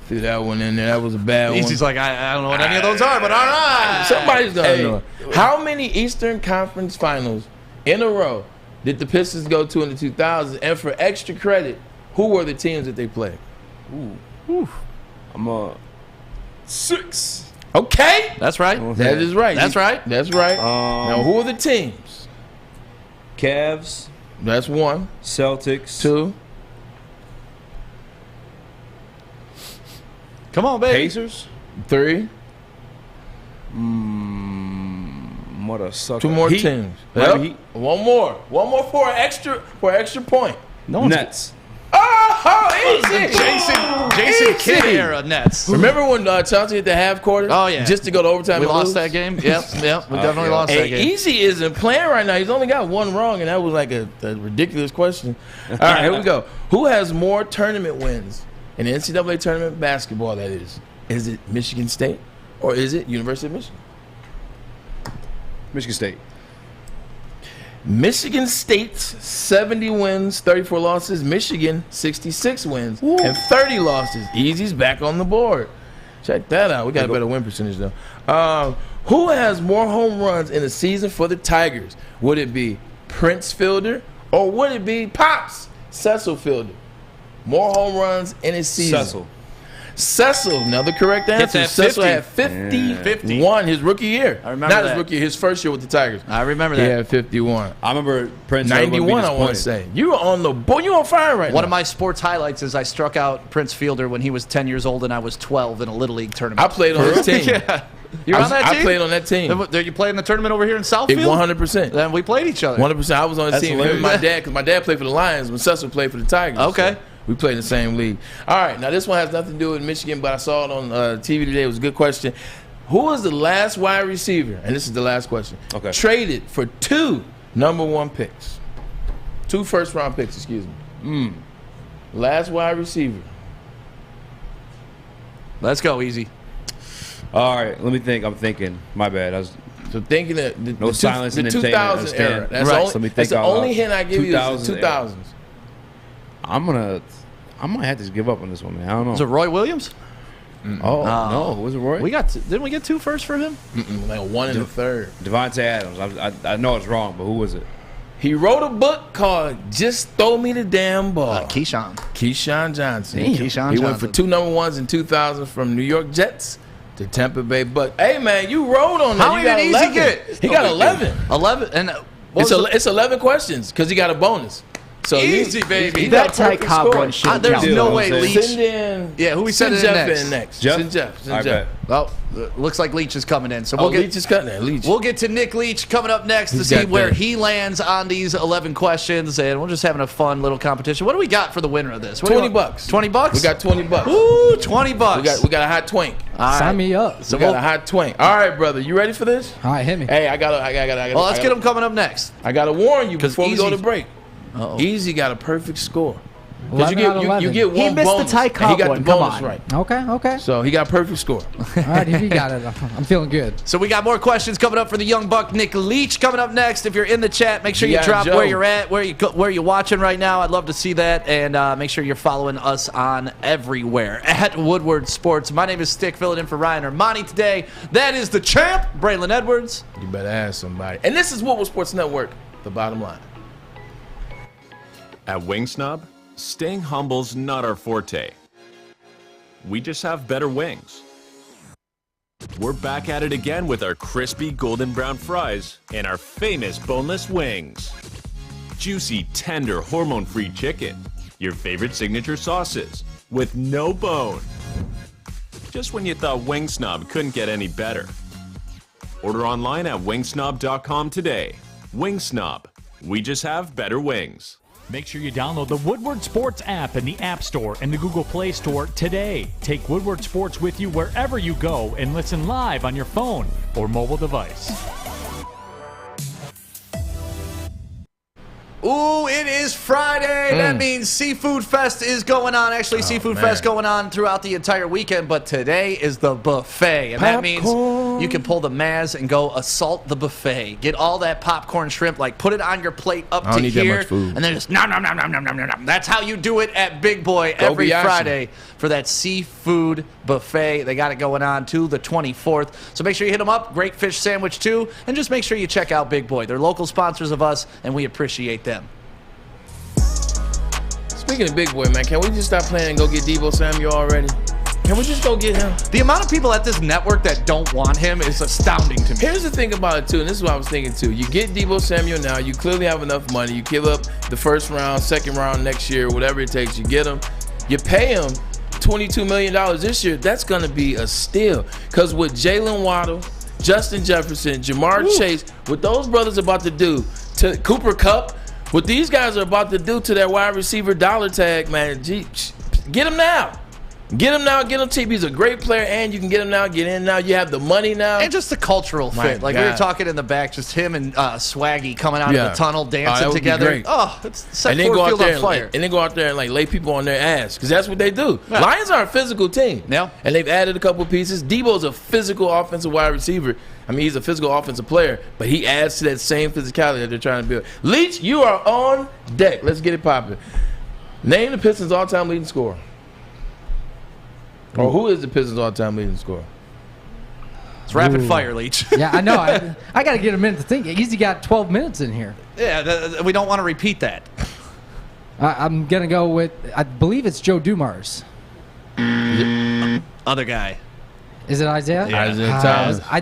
Threw that one in there. That was a bad one. Easy's like, I don't know what any of those are, but all right. Somebody's going to know. How many Eastern Conference Finals in a row did the Pistons go to in the 2000s? And for extra credit, who were the teams that they played? I'm 6. Okay. That's right. That is right. That's right. That's right. Now, who are the teams? Cavs. That's 1. Celtics. 2. Come on, baby. Pacers. 3. What a sucker. 2 more Heat. teams. Miami Heat. One more for an extra point. Nets. Oh, easy. Jason Kidd era Nets. Remember when Chelsea hit the half quarter? Oh, yeah. Just to go to overtime. We and lost lose? that game. Yep. We definitely lost that Hey, game. Easy isn't playing right now. He's only got 1 wrong, and that was like a ridiculous question. All right, here we go. Who has more tournament wins in the NCAA tournament basketball, that is? Is it Michigan State or is it University of Michigan? Michigan State. Michigan State's 70 wins, 34 losses. Michigan, 66 wins and 30 losses. Easy's back on the board. Check that out. We got a better win percentage, though. Who has more home runs in a season for the Tigers? Would it be Prince Fielder or would it be Pops Cecil Fielder? More home runs in a season. Cecil, another correct answer. that Cecil 50. had 51 his rookie year. I remember Not that. his rookie year, his first year with the Tigers. I remember He that. had 51. I remember Prince. 91, I want to say. You were on the boy. You on fire right now. One of my sports highlights is I struck out Prince Fielder when he was 10 years old and I was 12 in a Little League tournament. I played on his team. Yeah. You're on that team? I played on that team. Then you played in the tournament over here in Southfield? 100%. Then we played each other. 100%. I was on his That's team hilarious. with my dad because my dad played for the Lions when Cecil played for the Tigers. Okay. So we played in the same league. All right. Now, this one has nothing to do with Michigan, but I saw it on TV today. It was a good question. Who was the last wide receiver? And this is the last question. Okay. Traded for 2 number 1 picks. 2 first-round picks, excuse me. Last wide receiver. Let's go, Easy. All right, let me think. I'm thinking. My bad. I was So thinking that No silence in the entertainment, 2000 understand. era. That's, Right. the So let me only, think that's the out only loud. hint I give you is the 2000s era. 2000s. I might have to give up on this one, man. I don't know. Was it Roy Williams? Oh, no. Was it Roy? Didn't we get 2 first for him? Like 1 and a third. Devontae Adams. I know it's wrong, but who was it? He wrote a book called "Just Throw Me the Damn Ball." Keyshawn Johnson. Damn. Keyshawn He Johnson. went for 2 number ones in 2000 from New York Jets to Tampa Bay Bucks. Hey man, you rolled on that. How You did got Easy 11. get? He got 11. 11 and It's 11 questions because he got a bonus. So Easy, baby. He That got a Ty perfect Cobb score. one should there's count. no way Leach. Send in. Yeah, who we send sending in Jeff next? in next. Jeff? Send Jeff. Send I Jeff. bet. Well, looks like Leach is coming in. So Oh, Leach is cutting it. Leach. We'll get to Nick Leach coming up next to He's see got where that. he lands on these 11 questions, and we're just having a fun little competition. What do we got for the winner of this? What do you $20 want? bucks. 20 bucks? We got $20. Ooh, 20 bucks. We got a hot twink. All right. Sign me up. So We got a hot twink. All right, brother. You ready for this? All right, hit me. Hey, I got. Well, let's get him coming up next. I got to warn you 'Cause before we go Easy- to break. Uh-oh. Easy got a perfect score. 'Cause 11 out of you 11. get one He missed bonus. the Ty and Cobb He got one. the Come bonus on. right. Okay. So he got perfect score. All right, if you got it, I'm feeling good. So we got more questions coming up for the young buck Nick Leach coming up next. If you're in the chat, make sure you Yeah, drop Joe. where you're at, where you're watching right now. I'd love to see that, and make sure you're following us on everywhere at Woodward Sports. My name is Stick, filling in for Ryan Armani today. That is the champ, Braylon Edwards. You better ask somebody. And this is Woodward Sports Network. The bottom line. At Wing Snob, staying humble's not our forte. We just have better wings. We're back at it again with our crispy golden brown fries and our famous boneless wings. Juicy, tender, hormone-free chicken. Your favorite signature sauces with no bone. Just when you thought Wing Snob couldn't get any better. Order online at wingsnob.com today. Wing Snob. We just have better wings. Make sure you download the Woodward Sports app in the App Store and the Google Play Store today. Take Woodward Sports with you wherever you go and listen live on your phone or mobile device. Ooh, it is Friday. That means Seafood Fest is going on. Actually, Seafood Fest going on throughout the entire weekend, but today is the buffet. And that means you can pull the Maz and go assault the buffet. Get all that popcorn shrimp, like put it on your plate up I don't to need that here. much food. And then just nom, nom, nom, nom, nom, nom, nom, nom. That's how you do it at Big Boy Go every be action. Friday for that seafood buffet. They got it going on to the 24th. So make sure you hit them up. Great fish sandwich, too. And just make sure you check out Big Boy. They're local sponsors of us, and we appreciate them. Speaking of Big Boy, man, can we just stop playing and go get Deebo Samuel already? Can we just go get him? The amount of people at this network that don't want him is astounding to me. Here's the thing about it, too, and this is what I was thinking, too. You get Deebo Samuel now. You clearly have enough money. You give up the first round, second round next year, whatever it takes. You get him. You pay him $22 million this year. That's going to be a steal. Because with Jalen Waddle, Justin Jefferson, Jamar Chase, what those brothers are about to do to Cooper Kupp, what these guys are about to do to that wide receiver dollar tag, man, get him now. Get him now, get him cheap. He's a great player, and you can get him now, get in now. You have the money now. And just the cultural My fit. Like we were God. talking in the back, just him and Swaggy coming out of Yeah. the tunnel, that dancing would be together. great. Oh, it's set and then Ford go out Field there on and, fire. and then go out there and like lay people on their ass because that's what they do. Yeah. Lions are a physical team. Yeah. And they've added a couple pieces. Debo's a physical offensive wide receiver. I mean, he's a physical offensive player, but he adds to that same physicality that they're trying to build. Leach, you are on deck. Let's get it popping. Name the Pistons' all-time leading scorer. Or who is the Pistons' all-time leading scorer? It's rapid fire, Leach. Yeah, I know. I got to get a minute to think. Easy got 12 minutes in here. Yeah, we don't want to repeat that. I'm going to go with, I believe it's Joe Dumars. Other guy. Is it Isaiah? Yeah. Isaiah Thomas. I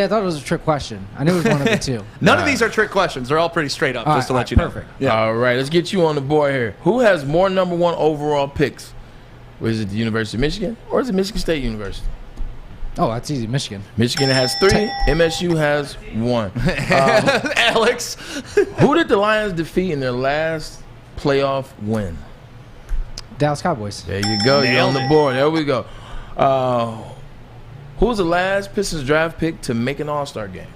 thought it was a trick question. I knew it was one of the two. None of these are trick questions. They're all pretty straight up, just to let you know. Perfect. Yeah. All right, let's get you on the board here. Who has more number one overall picks? Was it the University of Michigan or is it Michigan State University? Oh, that's easy. Michigan. Michigan has 3. MSU has 1. Alex. Who did the Lions defeat in their last playoff win? Dallas Cowboys. There you go. You're on the board. There we go. Who was the last Pistons draft pick to make an All-Star game?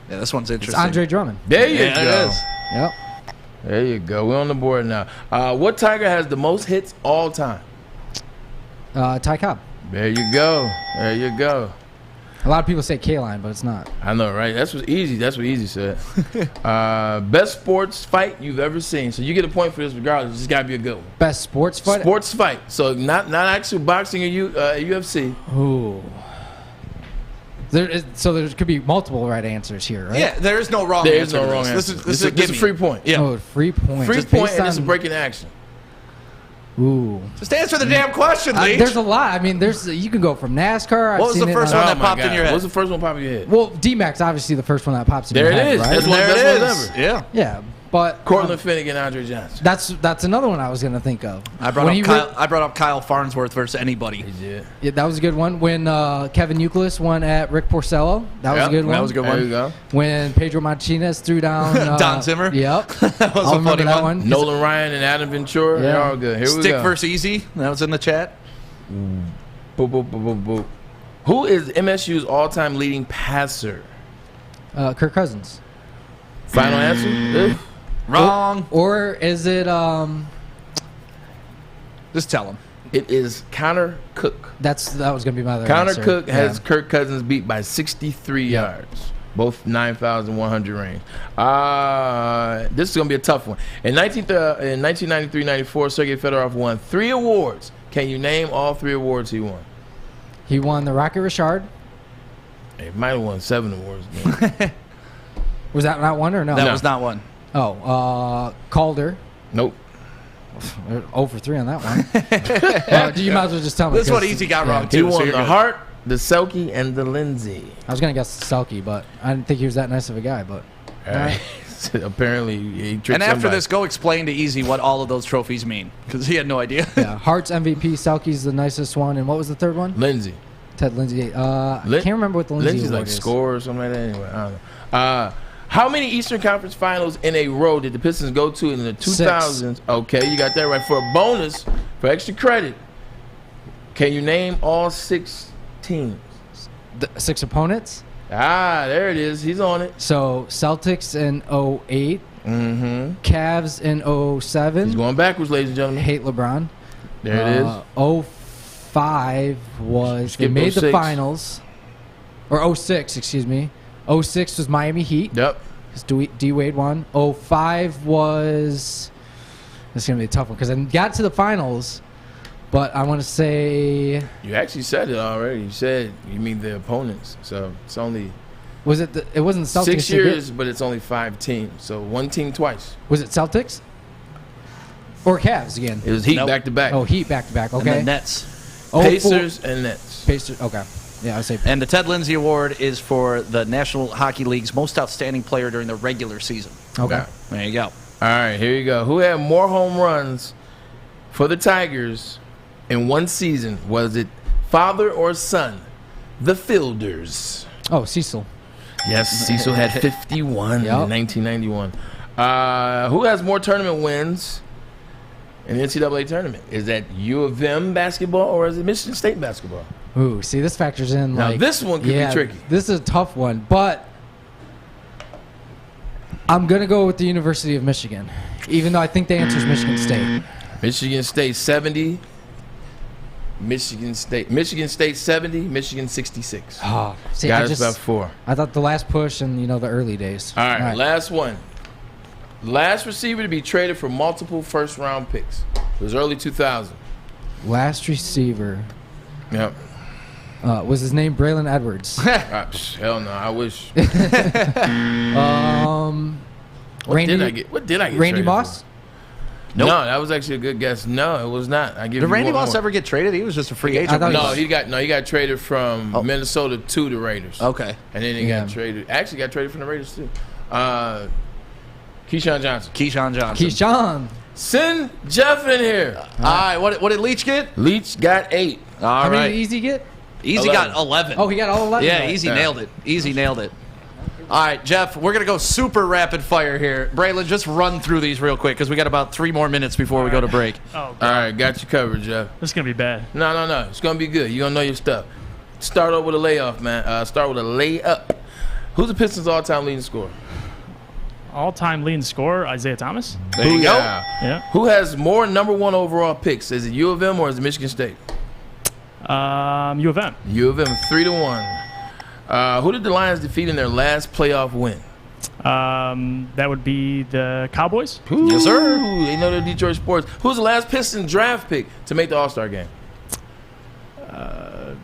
Yeah, this one's It's interesting. Andre Drummond. There you Yeah, go. it is. Yep. There you go. We're on the board now. What Tiger has the most hits all time? Ty Cobb. There you go. There you go. A lot of people say K-Line, but it's not. I know, right? That's what Easy. That's what Easy said. Best sports fight you've ever seen. So you get a point for this regardless. It's just got to be a good one. Best sports fight? Sports fight. So not actual boxing or UFC. Ooh. So there could be multiple right answers here, right? Yeah, there is no wrong There answer. is no wrong answer. This is a free point. Yeah. Oh, free point. Free Just point, based and it's a on- breaking action. Ooh. Just answer the damn question, Leach. There's a lot. I mean, you can go from NASCAR. I've What was seen the it first on- one that popped in your head? What was the first one popping in your head? Well, D-Max, obviously the first one that pops in There your it head, is. right? That's one There of the it best ones is. ever. Yeah. Yeah, but Cortland Finnegan, Andre Johnson. that's another one I was going to think of. I brought When up Kyle Farnsworth versus anybody. Yeah, that was a good one. When Kevin Youkilis won at Rick Porcello, that was a good one. That was a good one. There you go. When Pedro Martinez threw down Don Zimmer. Yep, That was I'll a remember funny that one. Nolan Ryan and Adam Ventura. They're all good. Here we Stick go. versus Easy. That was in the chat. Boop, boop, boop, boop, boop. Who is MSU's all-time leading passer? Kirk Cousins. Final answer? Wrong. Or is it? Just tell him. It is Connor Cook. That was going to be my other Connor answer. Cook has Yeah. Kirk Cousins beat by 63 yards. Both 9,100 range. This is going to be a tough one. In 1993-94, Sergei Fedorov won 3 awards. Can you name all 3 awards he won? He won the Rocket Richard. He might have won 7 awards. Was that not one or no? That was not one. Oh, Calder. Nope. 0 for 3 on that one. You might as well just tell me. This is what Easy got wrong, He too. so won you're the good. Hart, the Selke, and the Lindsay. I was going to guess Selke, but I didn't think he was that nice of a guy. But All right. Apparently, he tricked And after somebody. this, go explain to Easy what all of those trophies mean, because he had no idea. yeah, Hart's MVP, Selke's the nicest one, and what was the third one? Lindsay. Ted Lindsay. I can't remember what the Lindsay Lindsay's award like is. score or something like that. Anyway, I don't know. How many Eastern Conference Finals in a row did the Pistons go to in the 2000s? Okay, you got that right. For a bonus, for extra credit, can you name all 6 teams? The 6 opponents. There it is. He's on it. So Celtics in 08. Mm-hmm. Cavs in 07. He's going backwards, ladies and gentlemen. Hate LeBron. There it is. 05 was Skip they made 06. the finals. Or 06, excuse me. 06 was Miami Heat. Yep. D Wade won. 05 was. This is gonna be a tough one because I got to the finals, but I want to say. You actually said it already. You said you mean the opponents. So it's only. Was it? It wasn't Celtics. 6 years, but it's only 5 teams. So 1 team twice. Was it Celtics? Or Cavs again? It was Heat back to back. Oh, Heat back to back. And Okay. the Nets. Pacers and Nets. Pacers. Okay. Yeah, I say. And the Ted Lindsay Award is for the National Hockey League's most outstanding player during the regular season. Okay. There you go. All right, here you go. Who had more home runs for the Tigers in one season? Was it father or son? The Fielders. Oh, Cecil. Yes, Cecil had 51 Yep. in 1991. Who has more tournament wins in the NCAA tournament? Is that U of M basketball or is it Michigan State basketball? Ooh, see, this factors in. Now, like, this one could be tricky. This is a tough one, but I'm gonna go with the University of Michigan, even though I think the answer is Michigan State. Michigan State 70. Michigan State 70. Michigan 66. Oh, see, Got I us just about 4. I thought the last push and the early days. All right, last one. Last receiver to be traded for multiple first-round picks. It was early 2000. Last receiver. Yep. Was his name Braylon Edwards? Hell no, I wish. What did I get? Randy traded Moss? for? No, that was actually a good guess. No, it was not. I give Did you Randy one Moss more. ever get traded? He was just a free agent. He got traded from Minnesota to the Raiders. Okay. And then he got traded. Actually got traded from the Raiders too. Keyshawn Johnson. Keyshawn. Send Jeff in here. All right. What did Leach get? Leach got 8. All How right. many did Easy get? Easy 11. got 11. Oh, he got all 11. Yeah, right. Easy nailed it. Easy nailed it. All right, Jeff, we're going to go super rapid fire here. Braylon, just run through these real quick because we got about 3 more minutes before we go to break. All right, got you covered, Jeff. This is going to be bad. No. It's going to be good. You're going to know your stuff. Start off with a layoff, man. Start with a layup. Who's the Pistons' all-time leading scorer? All-time leading scorer, Isaiah Thomas. There you go. Yeah. Who has more number 1 overall picks? Is it U of M or is it Michigan State? U of M. U of M, 3-1. Who did the Lions defeat in their last playoff win? That would be the Cowboys. Yes, sir. They know their Detroit sports. Who's the last Piston draft pick to make the All-Star game?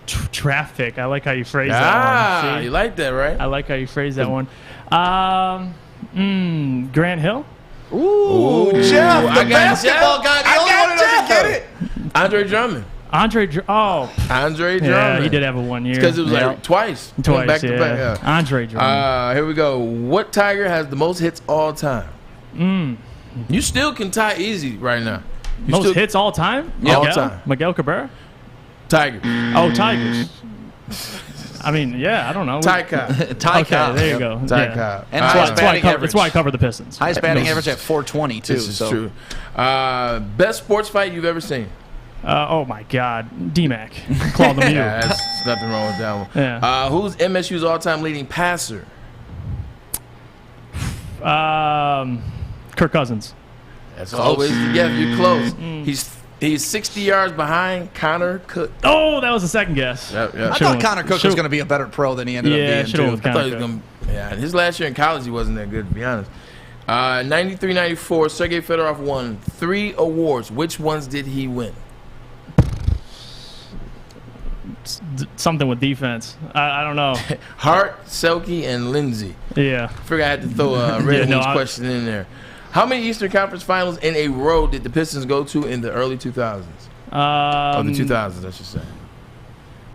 Traffic. I like how you phrase that one. You like that, right? I like how you phrase that one. Grant Hill. Ooh, Jeff, the basketball guy. The only one who doesn't get it. Andre Drummond. Andre Drummond. Yeah, he did have a 1 year. Because it was like twice. Back to back. Yeah. Andre Drummond. Here we go. What Tiger has the most hits all time? You still can tie easy right now. Most hits all time? Yeah, all time. Miguel Cabrera? Tiger. Oh, Tigers. I mean, yeah, I don't know. Ty Cobb. Okay, there you go. Ty Cobb. And that's why I cover the Pistons. Highest batting average at 420 too. This is true. Best sports fight you've ever seen? Oh my God, D-Mac, Claude Lemieux. Yeah, that's nothing wrong with that one. Yeah. Who's MSU's all-time leading passer? Kirk Cousins. That's always the guess. You're close. He's 60 yards behind Connor Cook. Oh, that was the second guess. I thought Connor Cook was going to be a better pro than he ended up being. Too. I thought he was going to. Yeah, his last year in college he wasn't that good, to be honest. 93-94, Sergei Fedorov won 3 awards. Which ones did he win? Something with defense. I don't know. Hart, Selke, and Lindsey. Yeah. I figured I had to throw a Red Wings question in there. How many Eastern Conference Finals in a row did the Pistons go to in the early 2000s? Or the 2000s, I should say.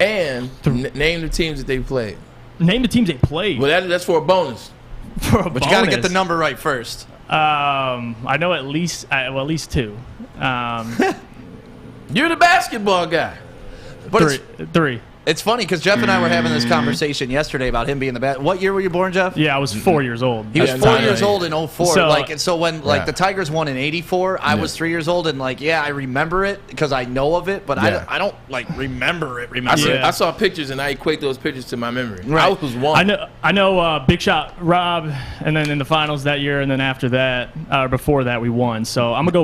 And name the teams that they played. Name the teams they played. Well, that's for a bonus. But you got to get the number right first. I know at least 2. You're the basketball guy. But 3. It's funny because Jeff and I were having this conversation yesterday about him being the best. What year were you born, Jeff? Yeah, I was 4 years old. He was 4 years old in 04. So, So when the Tigers won in 84, I was 3 years old, and I remember it because I know of it, but I don't remember it. I saw pictures and I equate those pictures to my memory. Right. I was one. I know Big Shot Rob, and then in the finals that year, and then after that, before that, we won. So I'm gonna go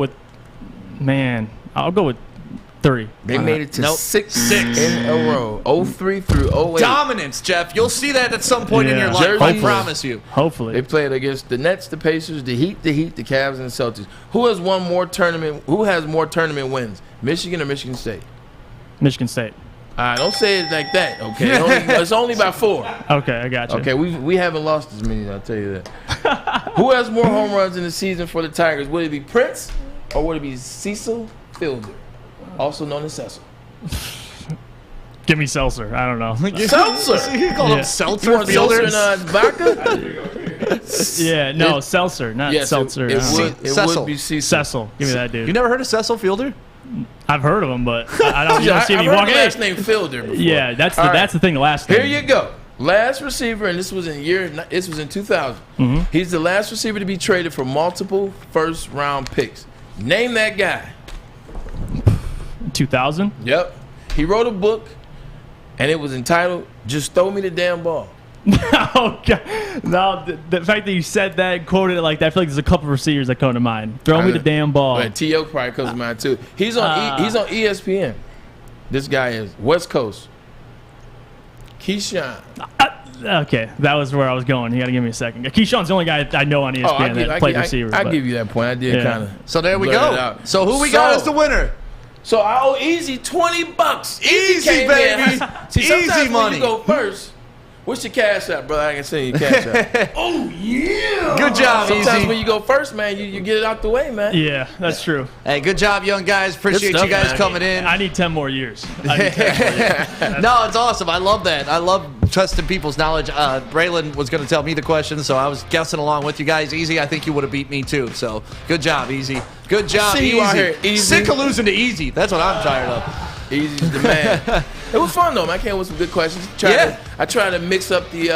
with 3. They made it to 6 in a row. 03 through 08. Dominance, Jeff. You'll see that at some point in your life. I promise you. Hopefully. They played against the Nets, the Pacers, the Heat, the Cavs, and the Celtics. Who has more tournament wins? Michigan or Michigan State? Michigan State. Don't say it like that, okay? It's only by 4. Okay, I got you. Okay, we haven't lost as many, I'll tell you that. Who has more home runs in the season for the Tigers? Would it be Prince or would it be Cecil Fielder, also known as Cecil? Give me Seltzer. I don't know. Seltzer? You call him Seltzer? You want Seltzer and vodka? Seltzer, not Seltzer. It would be Cecil. Cecil. Give me that dude. You never heard of Cecil Fielder? I've heard of him, but I don't see me walking. Last name Fielder before. Yeah, that's the thing. The last name. Here you go. Last receiver, and this was in 2000. Mm-hmm. He's the last receiver to be traded for multiple first-round picks. Name that guy. 2000. Yep. He wrote a book, and it was entitled "Just Throw Me the Damn Ball." Oh God! No, the fact that you said that, and quoted it like that, I feel like there's a couple of receivers that come to mind. Throw me the damn ball. But T.O. probably comes to mind too. He's on ESPN. This guy is West Coast. Keyshawn. Okay, that was where I was going. You got to give me a second. Keyshawn's the only guy I know on ESPN that played receiver. I give you that point. I did kind of. So there we go. So who we got as the winner? So I owe Easy $20. Easy, baby. See, Easy money. When you go first, what's your cash app, brother? I can send you cash app. Oh, yeah. Good job, Sometimes Easy. when you go first, man, you get it out the way, man. Yeah, that's true. Hey, good job, young guys. Appreciate you guys coming in. I need 10 more years. No, it's awesome. I love that. I love trusting people's knowledge. Braylon was going to tell me the questions, so I was guessing along with you guys. Easy, I think you would have beat me too. So good job, Easy. Good job, See Easy. you out here, Easy. Sick of losing to Easy. That's what I'm tired of. Easy's the man. It was fun though, man. I came with some good questions. I try to mix up the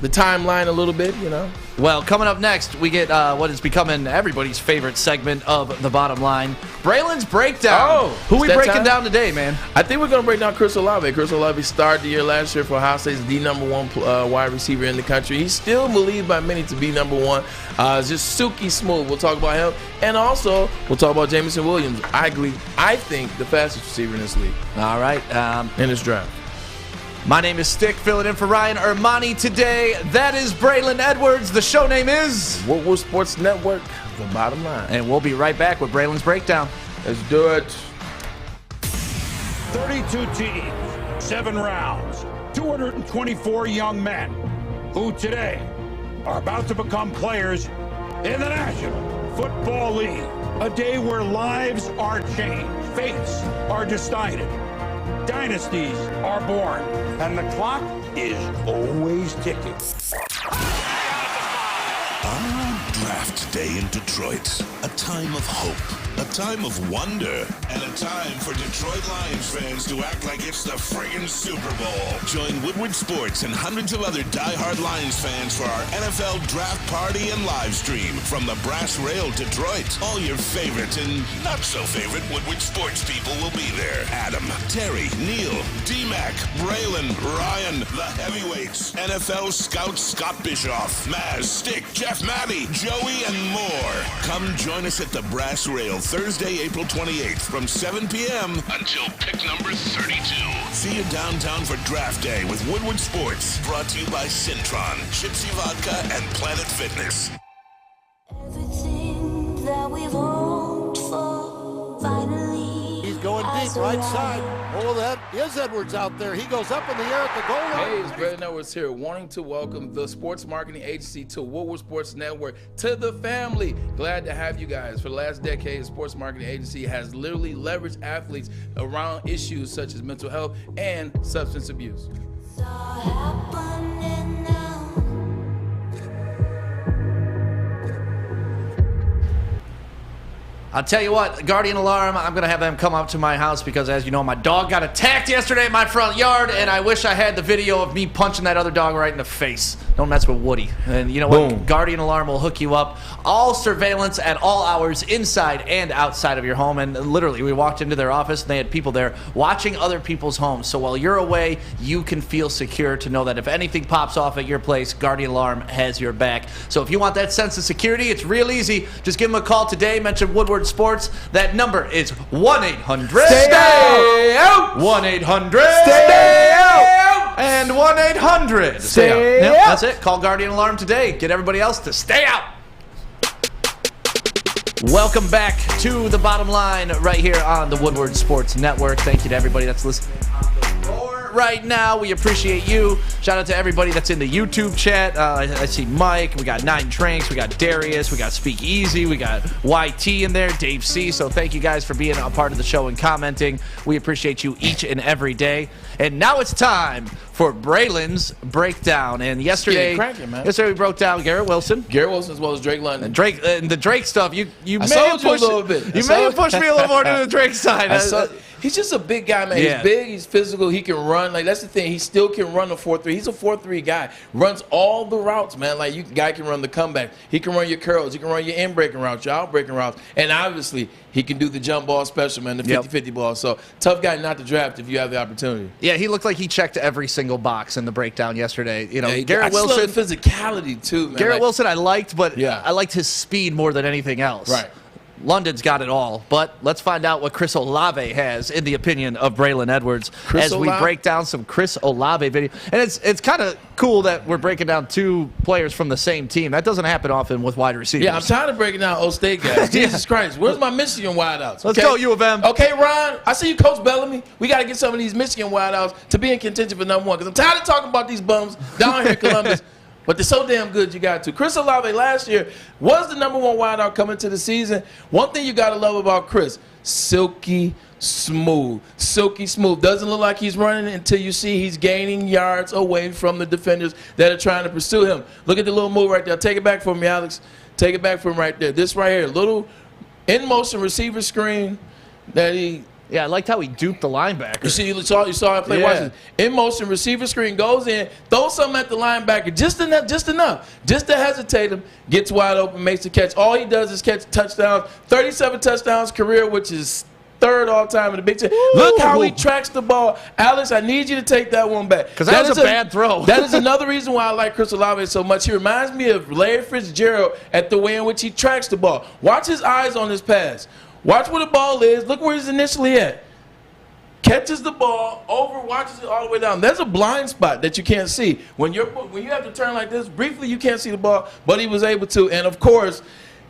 timeline a little bit, you know. Well, coming up next, we get what is becoming everybody's favorite segment of The Bottom Line, Braylon's Breakdown. Who we breaking down today, man? I think we're going to break down Chris Olave. Chris Olave started the year last year for Ohio State's the #1 wide receiver in the country. He's still believed by many to be #1. It's just silky smooth. We'll talk about him. And also, we'll talk about Jameson Williams. I think the fastest receiver in this league. All right. In this draft. My name is Stick, filling in for Ryan Ermani today. That is Braylon Edwards. The show name is Woodward Sports Network, The Bottom Line. And we'll be right back with Braylon's Breakdown. Let's do it. 32 teams, 7 rounds, 224 young men who today are about to become players in the National Football League. A day where lives are changed, fates are decided, dynasties are born, and the clock is always ticking. Draft day in Detroit. A time of hope, a time of wonder, and a time for Detroit Lions fans to act like it's the friggin' Super Bowl. Join Woodward Sports and hundreds of other diehard Lions fans for our NFL draft party and live stream from the Brass Rail Detroit. All your favorite and not so favorite Woodward Sports people will be there. Adam, Terry, Neil, D-Mac, Braylon, Ryan, the heavyweights, NFL scout Scott Bischoff, Maz, Stick, Jeff Maddie, Joey, and more. Come join us at the Brass Rail Thursday, April 28th from 7 p.m. until pick number 32. See you downtown for Draft Day with Woodward Sports. Brought to you by Syntron, Gypsy Vodka, and Planet Fitness. Everything that we've hoped for, finally. He's going deep, right side. Oh, that is Edwards out there. He goes up in the air at the goal line. Hey, it's Braylon Edwards here, wanting to welcome the sports marketing agency to Woodward Sports Network, to the family. Glad to have you guys. For the last decade, the sports marketing agency has literally leveraged athletes around issues such as mental health and substance abuse. I'll tell you what, Guardian Alarm, I'm going to have them come up to my house because, as you know, my dog got attacked yesterday in my front yard, and I wish I had the video of me punching that other dog right in the face. Don't mess with Woody. And you know what? Guardian Alarm will hook you up. All surveillance at all hours inside and outside of your home. And literally, we walked into their office, and they had people there watching other people's homes. So while you're away, you can feel secure to know that if anything pops off at your place, Guardian Alarm has your back. So if you want that sense of security, it's real easy. Just give them a call today. Mention Woodward Sports. That number is 1-800-STAY-OUT! 1-800-STAY-OUT! And 1-800-STAY-OUT. Yep, that's it. Call Guardian Alarm today. Get everybody else to stay out. Welcome back to the bottom line right here on the Woodward Sports Network. Thank you to everybody that's listening on the floor right now. We appreciate you. Shout out to everybody that's in the YouTube chat. I see Mike. We got Nine Drinks. We got Darius. We got Speak Easy. We got YT in there. Dave C. So thank you guys for being a part of the show and commenting. We appreciate you each and every day. And now it's time for Braylon's Breakdown. And yesterday we broke down Garrett Wilson. Garrett Wilson as well as Drake London. And the Drake stuff, you may have pushed me a little more to the Drake side. He's just a big guy, man. Yeah. He's big, he's physical, he can run. Like, that's the thing. He still can run a 4-3. He's a 4-3 guy. Runs all the routes, man. Like, guy can run the comeback. He can run your curls. He can run your in-breaking routes, your out-breaking routes. And obviously, he can do the jump ball special, man, the 50-50 ball. So, tough guy not to draft if you have the opportunity. Yeah, he looked like he checked every single box in the breakdown yesterday. You know, Garrett I Wilson. Love the physicality, too, man. Garrett Wilson I liked, but I liked his speed more than anything else. Right. London's got it all, but let's find out what Chris Olave has in the opinion of Braylon Edwards as we break down some Chris Olave video. And it's kind of cool that we're breaking down two players from the same team. That doesn't happen often with wide receivers. Yeah, I'm tired of breaking down Old State guys. Jesus Christ, where's my Michigan wideouts? Let's go, U of M. Okay, Ron, I see you, Coach Bellamy. We got to get some of these Michigan wideouts to be in contention for number one because I'm tired of talking about these bums down here in Columbus. But they're so damn good you got to. Chris Olave last year was the number one wideout coming to the season. One thing you got to love about Chris, silky smooth. Silky smooth. Doesn't look like he's running until you see he's gaining yards away from the defenders that are trying to pursue him. Look at the little move right there. Take it back from me, Alex. Take it back from right there. This right here, little in-motion receiver screen that he... Yeah, I liked how he duped the linebacker. You saw him play Washington. In motion, receiver screen goes in, throws something at the linebacker just enough, just to hesitate him, gets wide open, makes the catch. All he does is catch touchdowns, 37 touchdowns career, which is third all-time in the Big Ten. Look how he tracks the ball. Alex, I need you to take that one back. Because that was a bad throw. That is another reason why I like Chris Olave so much. He reminds me of Larry Fitzgerald at the way in which he tracks the ball. Watch his eyes on his pass. Watch where the ball is. Look where he's initially at. Catches the ball, over, watches it all the way down. There's a blind spot that you can't see. When you have to turn like this, briefly you can't see the ball, but he was able to. And, of course,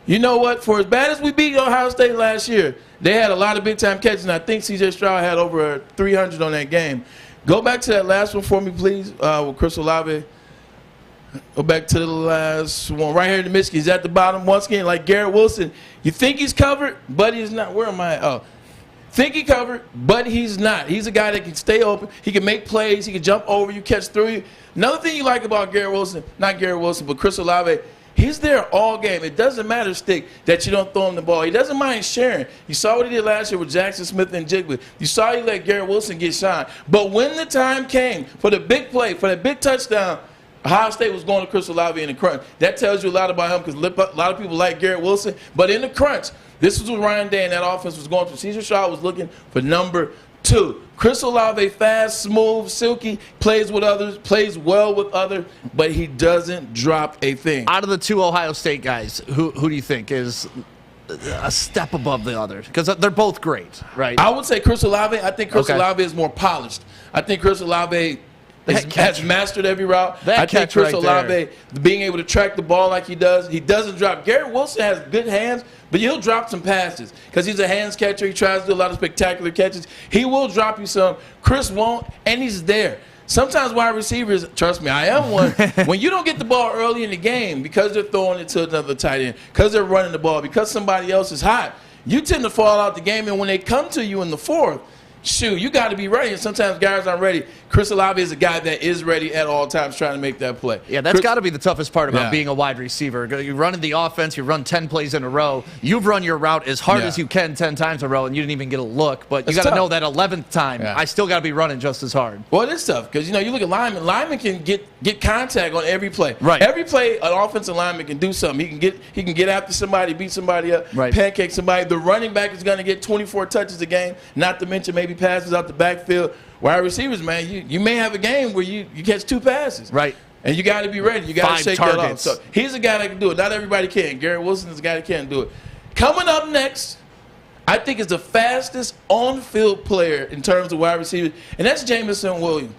you know what? For as bad as we beat Ohio State last year, they had a lot of big-time catches, and I think C.J. Stroud had over 300 on that game. Go back to that last one for me, please, with Chris Olave. Go back to the last one right here in the Michigan. He's at the bottom once again, like Garrett Wilson. You think he's covered, but he's not. Where am I? Oh, think he covered, but he's not. He's a guy that can stay open. He can make plays. He can jump over you, catch through you. Another thing you like about Garrett Wilson, not Garrett Wilson, but Chris Olave, he's there all game. It doesn't matter, Stick, that you don't throw him the ball. He doesn't mind sharing. You saw what he did last year with Jackson Smith and Jigba. You saw he let Garrett Wilson get shine. But when the time came for the big play, for that big touchdown, Ohio State was going to Chris Olave in the crunch. That tells you a lot about him because a lot of people like Garrett Wilson. But in the crunch, this was what Ryan Day and that offense was going through. Cesar Shaw was looking for number 2. Chris Olave, fast, smooth, silky, plays with others, plays well with others, but he doesn't drop a thing. Out of the 2 Ohio State guys, who do you think is a step above the other? Because they're both great, right? I would say Chris Olave. I think Chris Olave is more polished. I think Chris Olave has mastered every route. I think Chris Olave, being able to track the ball like he doesn't drop. Garrett Wilson has good hands, but he'll drop some passes because he's a hands catcher. He tries to do a lot of spectacular catches. He will drop you some. Chris won't, and he's there. Sometimes wide receivers, trust me, I am one, when you don't get the ball early in the game because they're throwing it to another tight end, because they're running the ball, because somebody else is hot, you tend to fall out the game, and when they come to you in the 4th, shoot, you got to be ready. And sometimes guys aren't ready. Chris Olave is a guy that is ready at all times trying to make that play. Yeah, that's got to be the toughest part about being a wide receiver. You're running the offense. You run 10 plays in a row. You've run your route as hard as you can 10 times in a row, and you didn't even get a look. But you got to know that 11th time, I still got to be running just as hard. Well, it is tough because, you look at linemen. Linemen can get contact on every play. Right. Every play, an offensive lineman can do something. He can get after somebody, beat somebody up, pancake somebody. The running back is going to get 24 touches a game, not to mention maybe passes out the backfield. Wide receivers, man, you may have a game where you catch 2 passes. Right. And you got to be ready. You got to shake targets. that off. So he's a guy that can do it. Not everybody can. Garrett Wilson is a guy that can do it. Coming up next, I think is the fastest on-field player in terms of wide receivers, and that's Jamison Williams.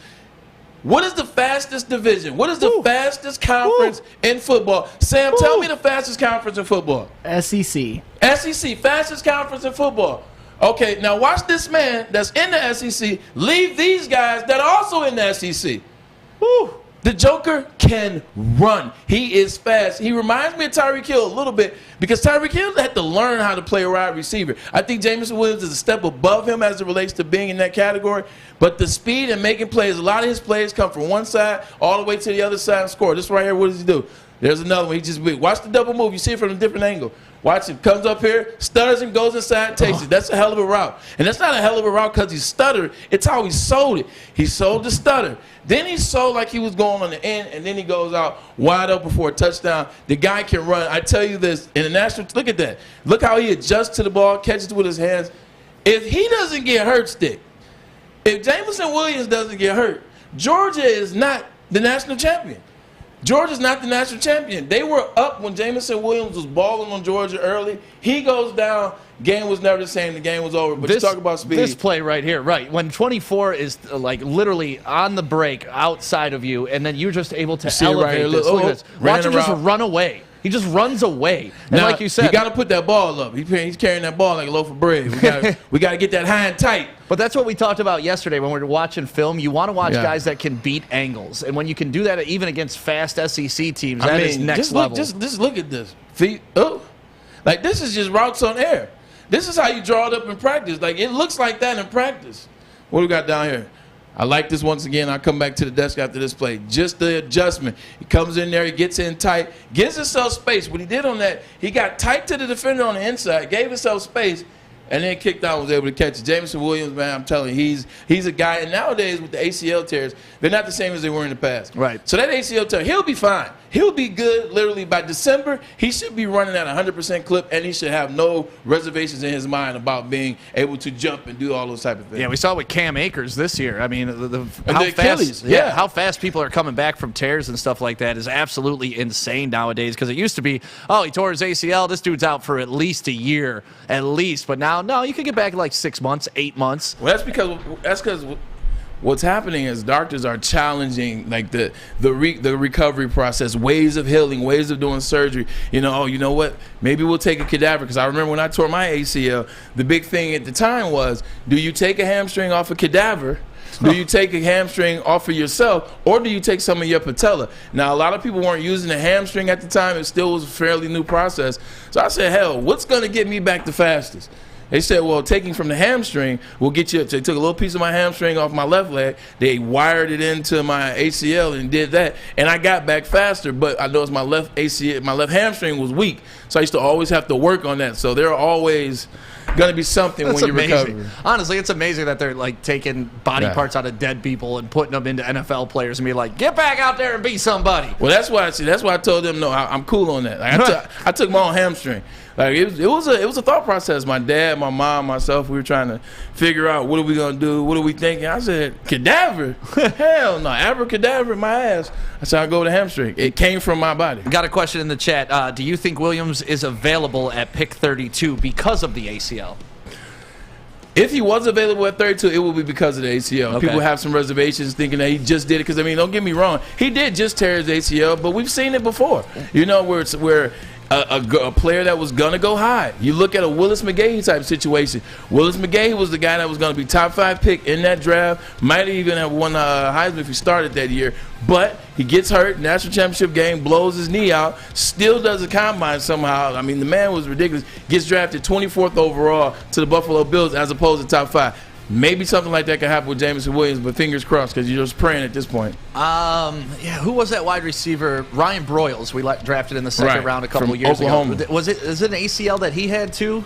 What is the fastest division? What is the fastest conference in football? Sam, tell me the fastest conference in football. SEC. SEC, fastest conference in football. Okay, now watch this man that's in the SEC leave these guys that are also in the SEC. Woo. The Joker can run. He is fast. He reminds me of Tyreek Hill a little bit because Tyreek Hill had to learn how to play a wide receiver. I think Jamison Williams is a step above him as it relates to being in that category. But the speed and making plays, a lot of his plays come from one side all the way to the other side and score. This right here, what does he do? There's another one. He just watch the double move. You see it from a different angle. Watch him. Comes up here, stutters him, goes inside, takes it. That's a hell of a route. And that's not a hell of a route because he stuttered. It's how he sold it. He sold the stutter. Then he sold like he was going on the end, and then he goes out wide open for a touchdown. The guy can run. I tell you this, in the national, look at that. Look how he adjusts to the ball, catches it with his hands. If he doesn't get hurt, Stick, if Jamison Williams doesn't get hurt, Georgia is not the national champion. Georgia's not the national champion. They were up when Jamison Williams was balling on Georgia early. He goes down. Game was never the same. The game was over. But you talk about speed. This play right here, right. When 24 is like literally on the break outside of you, and then you're just able to elevate this. Look at this. Watch him just run away. He just runs away. And now, like you said, you got to put that ball up. He's carrying that ball like a loaf of bread. We got to get that high and tight. But that's what we talked about yesterday when we were watching film. You want to watch guys that can beat angles. And when you can do that even against fast SEC teams, that is next level. Just look at this. Feet, like this is just routes on air. This is how you draw it up in practice. Like it looks like that in practice. What do we got down here? I like this once again. I'll come back to the desk after this play. Just the adjustment. He comes in there, he gets in tight, gives himself space. What he did on that, he got tight to the defender on the inside, gave himself space, and then kicked out and was able to catch it. Jamison Williams, man, I'm telling you, he's a guy. And nowadays with the ACL tears, they're not the same as they were in the past. Right. So that ACL tear, he'll be fine. He'll be good literally by December. He should be running at 100% clip, and he should have no reservations in his mind about being able to jump and do all those type of things. Yeah, we saw it with Cam Akers this year. I mean, how fast people are coming back from tears and stuff like that is absolutely insane nowadays because it used to be, oh, he tore his ACL. This dude's out for at least a year, at least. But now, no, you could get back in like 6 months, 8 months. Well, that's because what's happening is doctors are challenging like the recovery process, ways of healing, ways of doing surgery. You know what? Maybe we'll take a cadaver because I remember when I tore my ACL, the big thing at the time was, do you take a hamstring off a cadaver Do you take a hamstring off of yourself, or do you take some of your patella? Now, a lot of people weren't using the hamstring at the time. It still was a fairly new process. So I said, hell, what's going to get me back the fastest? They said, well, taking from the hamstring will get you. They took a little piece of my hamstring off my left leg. They wired it into my ACL and did that, and I got back faster. But I noticed my left ACL, my left hamstring was weak, so I used to always have to work on that. So there are always going to be something when you recover. Honestly, it's amazing that they're like taking body parts out of dead people and putting them into NFL players and be like, get back out there and be somebody. Well, that's why I told them no. I'm cool on that. Like, I took my own hamstring. Like it was a thought process. My dad, my mom, myself, we were trying to figure out what are we gonna do, what are we thinking. I said, cadaver, hell no, abracadabra, my ass. I said, I go with a hamstring. It came from my body. Got a question in the chat. Do you think Williams is available at pick 32 because of the ACL? If he was available at 32, it would be because of the ACL. Okay. People have some reservations thinking that he just did it because, I mean, don't get me wrong, he did just tear his ACL, but we've seen it before. You know, where a player that was going to go high. You look at a Willis McGahee type situation. Willis McGahee was the guy that was going to be top 5 pick in that draft. Might even have won Heisman if he started that year. But he gets hurt, national championship game, blows his knee out, still does a combine somehow. I mean, the man was ridiculous. Gets drafted 24th overall to the Buffalo Bills as opposed to top 5. Maybe something like that could happen with Jameson Williams, but fingers crossed because you're just praying at this point. Who was that wide receiver? Ryan Broyles. We drafted in the second round a couple years Oklahoma. ago. Is it an ACL that he had too?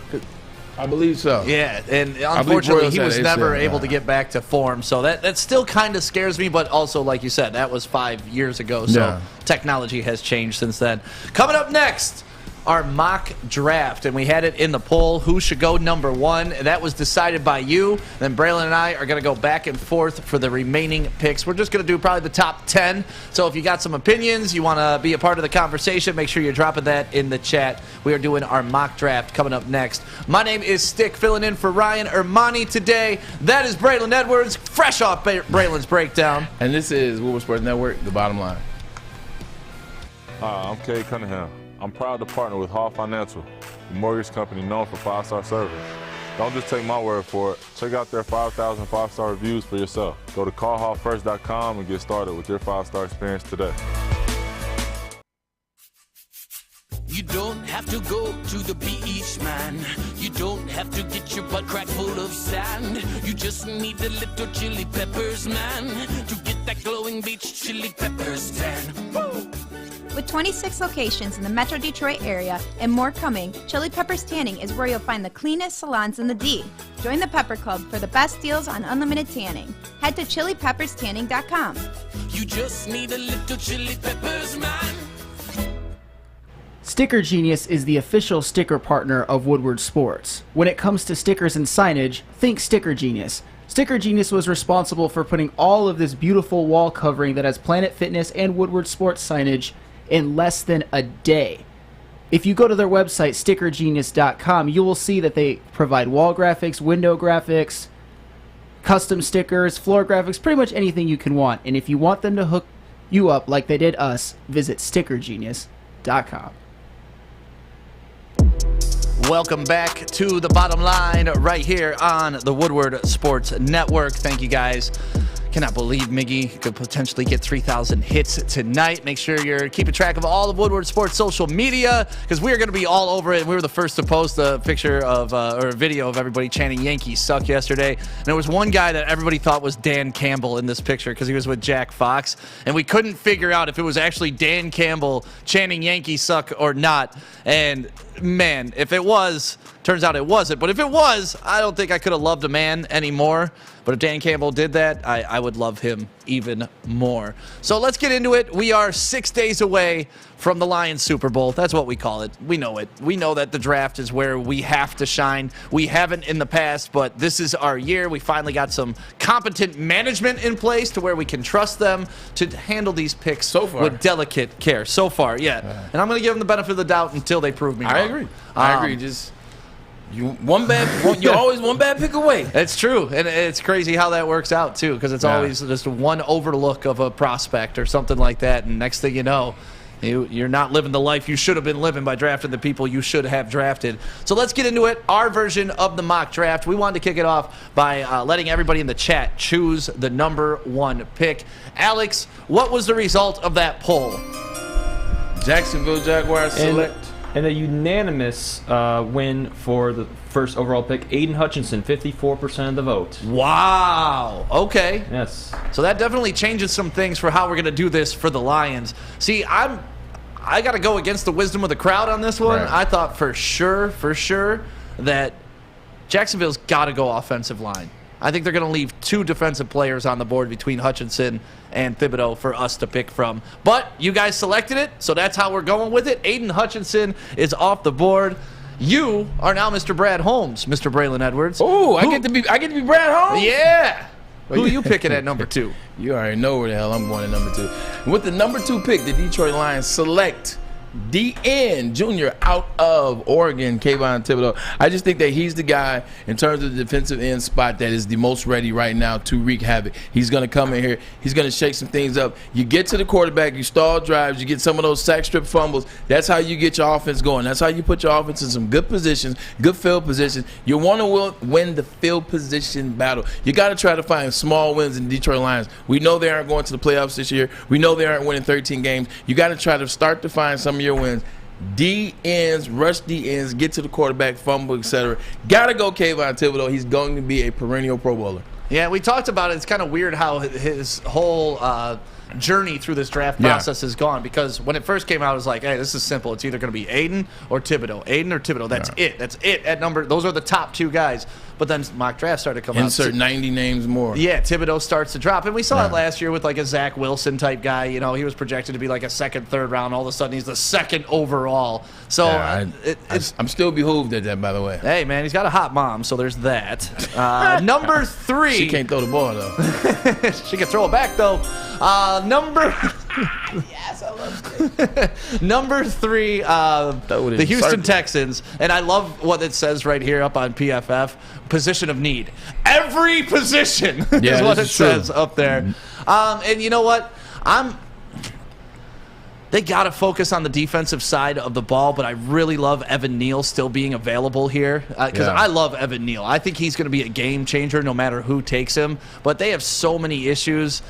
I believe so. Yeah, and unfortunately he was never able to get back to form. So that still kind of scares me, but also, like you said, that was 5 years ago. So technology has changed since then. Coming up next, our mock draft, and we had it in the poll, who should go number 1. That was decided by you. Then Braylon and I are going to go back and forth for the remaining picks. We're just going to do probably the top 10. So if you got some opinions, you want to be a part of the conversation, make sure you're dropping that in the chat. We are doing our mock draft coming up next. My name is Stick, filling in for Ryan Ermani today. That is Braylon Edwards, fresh off Braylon's breakdown. And this is Woodward Sports Network, The Bottom Line. I'm Kay Cunningham. I'm proud to partner with Hall Financial, the mortgage company known for 5-star service. Don't just take my word for it. Check out their 5,000 5-star reviews for yourself. Go to callhallfirst.com and get started with your 5-star experience today. You don't have to go to the beach, man. You don't have to get your butt crack full of sand. You just need a little chili peppers, man, to get that glowing beach chili peppers tan. Woo! With 26 locations in the Metro Detroit area and more coming, Chili Peppers Tanning is where you'll find the cleanest salons in the D. Join the Pepper Club for the best deals on unlimited tanning. Head to chilipepperstanning.com. You just need a little chili peppers, man. Sticker Genius is the official sticker partner of Woodward Sports. When it comes to stickers and signage, think Sticker Genius. Sticker Genius was responsible for putting all of this beautiful wall covering that has Planet Fitness and Woodward Sports signage in less than a day. If you go to their website, stickergenius.com, you will see that they provide wall graphics, window graphics, custom stickers, floor graphics, pretty much anything you can want. And if you want them to hook you up like they did us, visit stickergenius.com. Welcome back to The Bottom Line right here on the Woodward Sports Network. Thank you, guys. Cannot believe Miggy could potentially get 3,000 hits tonight. Make sure you're keeping track of all of Woodward Sports social media because we're going to be all over it. We were the first to post a picture of or a video of everybody chanting Yankees suck yesterday. And there was one guy that everybody thought was Dan Campbell in this picture because he was with Jack Fox. And we couldn't figure out if it was actually Dan Campbell chanting Yankees suck or not. And man, if it was, turns out it wasn't. But if it was, I don't think I could have loved a man anymore. But if Dan Campbell did that, I would love him even more. So let's get into it. We are 6 days away from the Lions Super Bowl. That's what we call it. We know it. We know that the draft is where we have to shine. We haven't in the past, but this is our year. We finally got some competent management in place to where we can trust them to handle these picks with delicate care. So far, yeah. And I'm going to give them the benefit of the doubt until they prove me wrong. I agree. Just you're always one bad pick away. It's true, and it's crazy how that works out too, because it's always just one overlook of a prospect or something like that, and next thing you know, You're not living the life you should have been living by drafting the people you should have drafted. So let's get into it. Our version of the mock draft. We wanted to kick it off by letting everybody in the chat choose the number 1 pick. Alex, what was the result of that poll? Jacksonville Jaguars select. And a unanimous win for the first overall pick, Aiden Hutchinson, 54% of the vote. Wow. Okay. Yes. So that definitely changes some things for how we're going to do this for the Lions. See, I got to go against the wisdom of the crowd on this one. Right. I thought for sure that Jacksonville's got to go offensive line. I think they're going to leave 2 defensive players on the board between Hutchinson and Thibodeau for us to pick from. But you guys selected it, so that's how we're going with it. Aiden Hutchinson is off the board. You are now Mr. Brad Holmes, Mr. Braylon Edwards. Oh, I get to be Brad Holmes? Yeah. Who are you picking at number 2? You already know where the hell I'm going at number 2. With the number 2 pick, the Detroit Lions select DN Jr. out of Oregon, Kayvon Thibodeau. I just think that he's the guy in terms of the defensive end spot that is the most ready right now to wreak havoc. He's going to come in here. He's going to shake some things up. You get to the quarterback, you stall drives, you get some of those sack strip fumbles. That's how you get your offense going. That's how you put your offense in some good positions, good field positions. You want to win the field position battle. You got to try to find small wins in the Detroit Lions. We know they aren't going to the playoffs this year. We know they aren't winning 13 games. You got to try to start to find some of your wins. D ends, rush D ends, get to the quarterback, fumble, etc. Gotta go Kayvon Thibodeau. He's going to be a perennial Pro Bowler. Yeah, we talked about it. It's kind of weird how his whole journey through this draft process has gone, because when it first came out, it was like, hey, this is simple. It's either going to be Aiden or Thibodeau. That's it. That's it at number. Those are the top 2 guys. But then mock draft started coming out. Insert 90 names more. Yeah, Thibodeau starts to drop. And we saw it last year with like a Zach Wilson type guy. You know, he was projected to be like a 2nd, 3rd round. All of a sudden, he's the 2nd overall. So I'm still behooved at that, by the way. Hey, man, he's got a hot mom, so there's that. Number 3. She can't throw the ball, though. She can throw it back, though. Yes, I love it. Number 3, the Houston Texans. And I love what it says right here up on PFF. Position of need. Every position is what it says up there. And you know what? They got to focus on the defensive side of the ball, but I really love Evan Neal still being available here, because I love Evan Neal. I think he's going to be a game changer no matter who takes him, but they have so many issues.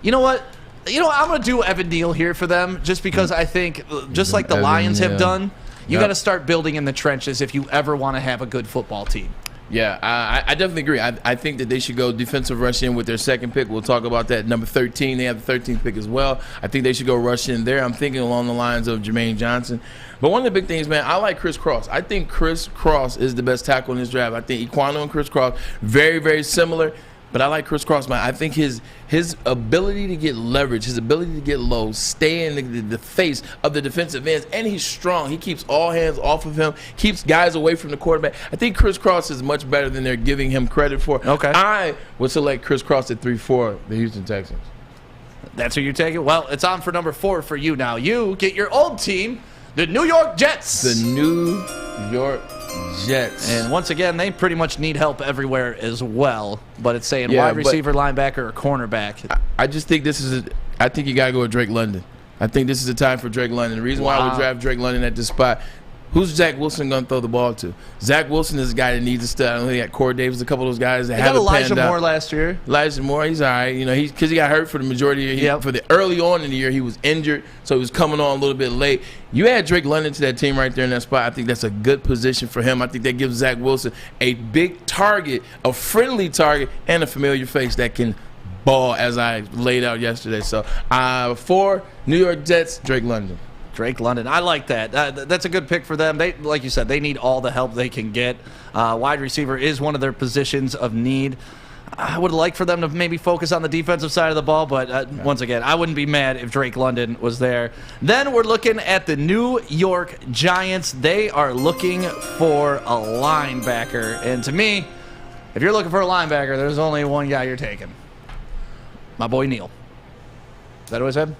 You know what? I'm going to do Evan Neal here for them, just because I think, just like the Lions have done, you got to start building in the trenches if you ever want to have a good football team. Yeah, I definitely agree. I think that they should go defensive rush in with their 2nd pick. We'll talk about that. Number 13, they have the 13th pick as well. I think they should go rush in there. I'm thinking along the lines of Jermaine Johnson. But one of the big things, man, I like Chris Cross. I think Chris Cross is the best tackle in this draft. I think Equano and Chris Cross, very, very similar. But I like Chris Cross, man. I think his ability to get leverage, his ability to get low, stay in the face of the defensive ends, and he's strong. He keeps all hands off of him, keeps guys away from the quarterback. I think Chris Cross is much better than they're giving him credit for. Okay. I would select Chris Cross at 3 for the Houston Texans. That's who you take it? Well, it's on for number 4 for you now. You get your old team, the New York Jets. The New York Jets. And once again, they pretty much need help everywhere as well. But it's saying wide receiver, linebacker, or cornerback. I just think I think you got to go with Drake London. I think this is the time for Drake London. The reason why I would draft Drake London at this spot, who's Zach Wilson going to throw the ball to? Zach Wilson is a guy that needs to start. I know they got Corey Davis, a couple of those guys that haven't panned out. Elijah Moore last year. Elijah Moore, he's all right. You know, because he got hurt for the majority of the year. For the early on in the year, he was injured, so he was coming on a little bit late. You add Drake London to that team right there in that spot, I think that's a good position for him. I think that gives Zach Wilson a big target, a friendly target, and a familiar face that can ball, as I laid out yesterday. So, for New York Jets, Drake London. Drake London. I like that. That's a good pick for them. They, like you said, they need all the help they can get. Wide receiver is one of their positions of need. I would like for them to maybe focus on the defensive side of the ball, but once again, I wouldn't be mad if Drake London was there. Then we're looking at the New York Giants. They are looking for a linebacker. And to me, if you're looking for a linebacker, there's only one guy you're taking. My boy Neal. Is that what I said?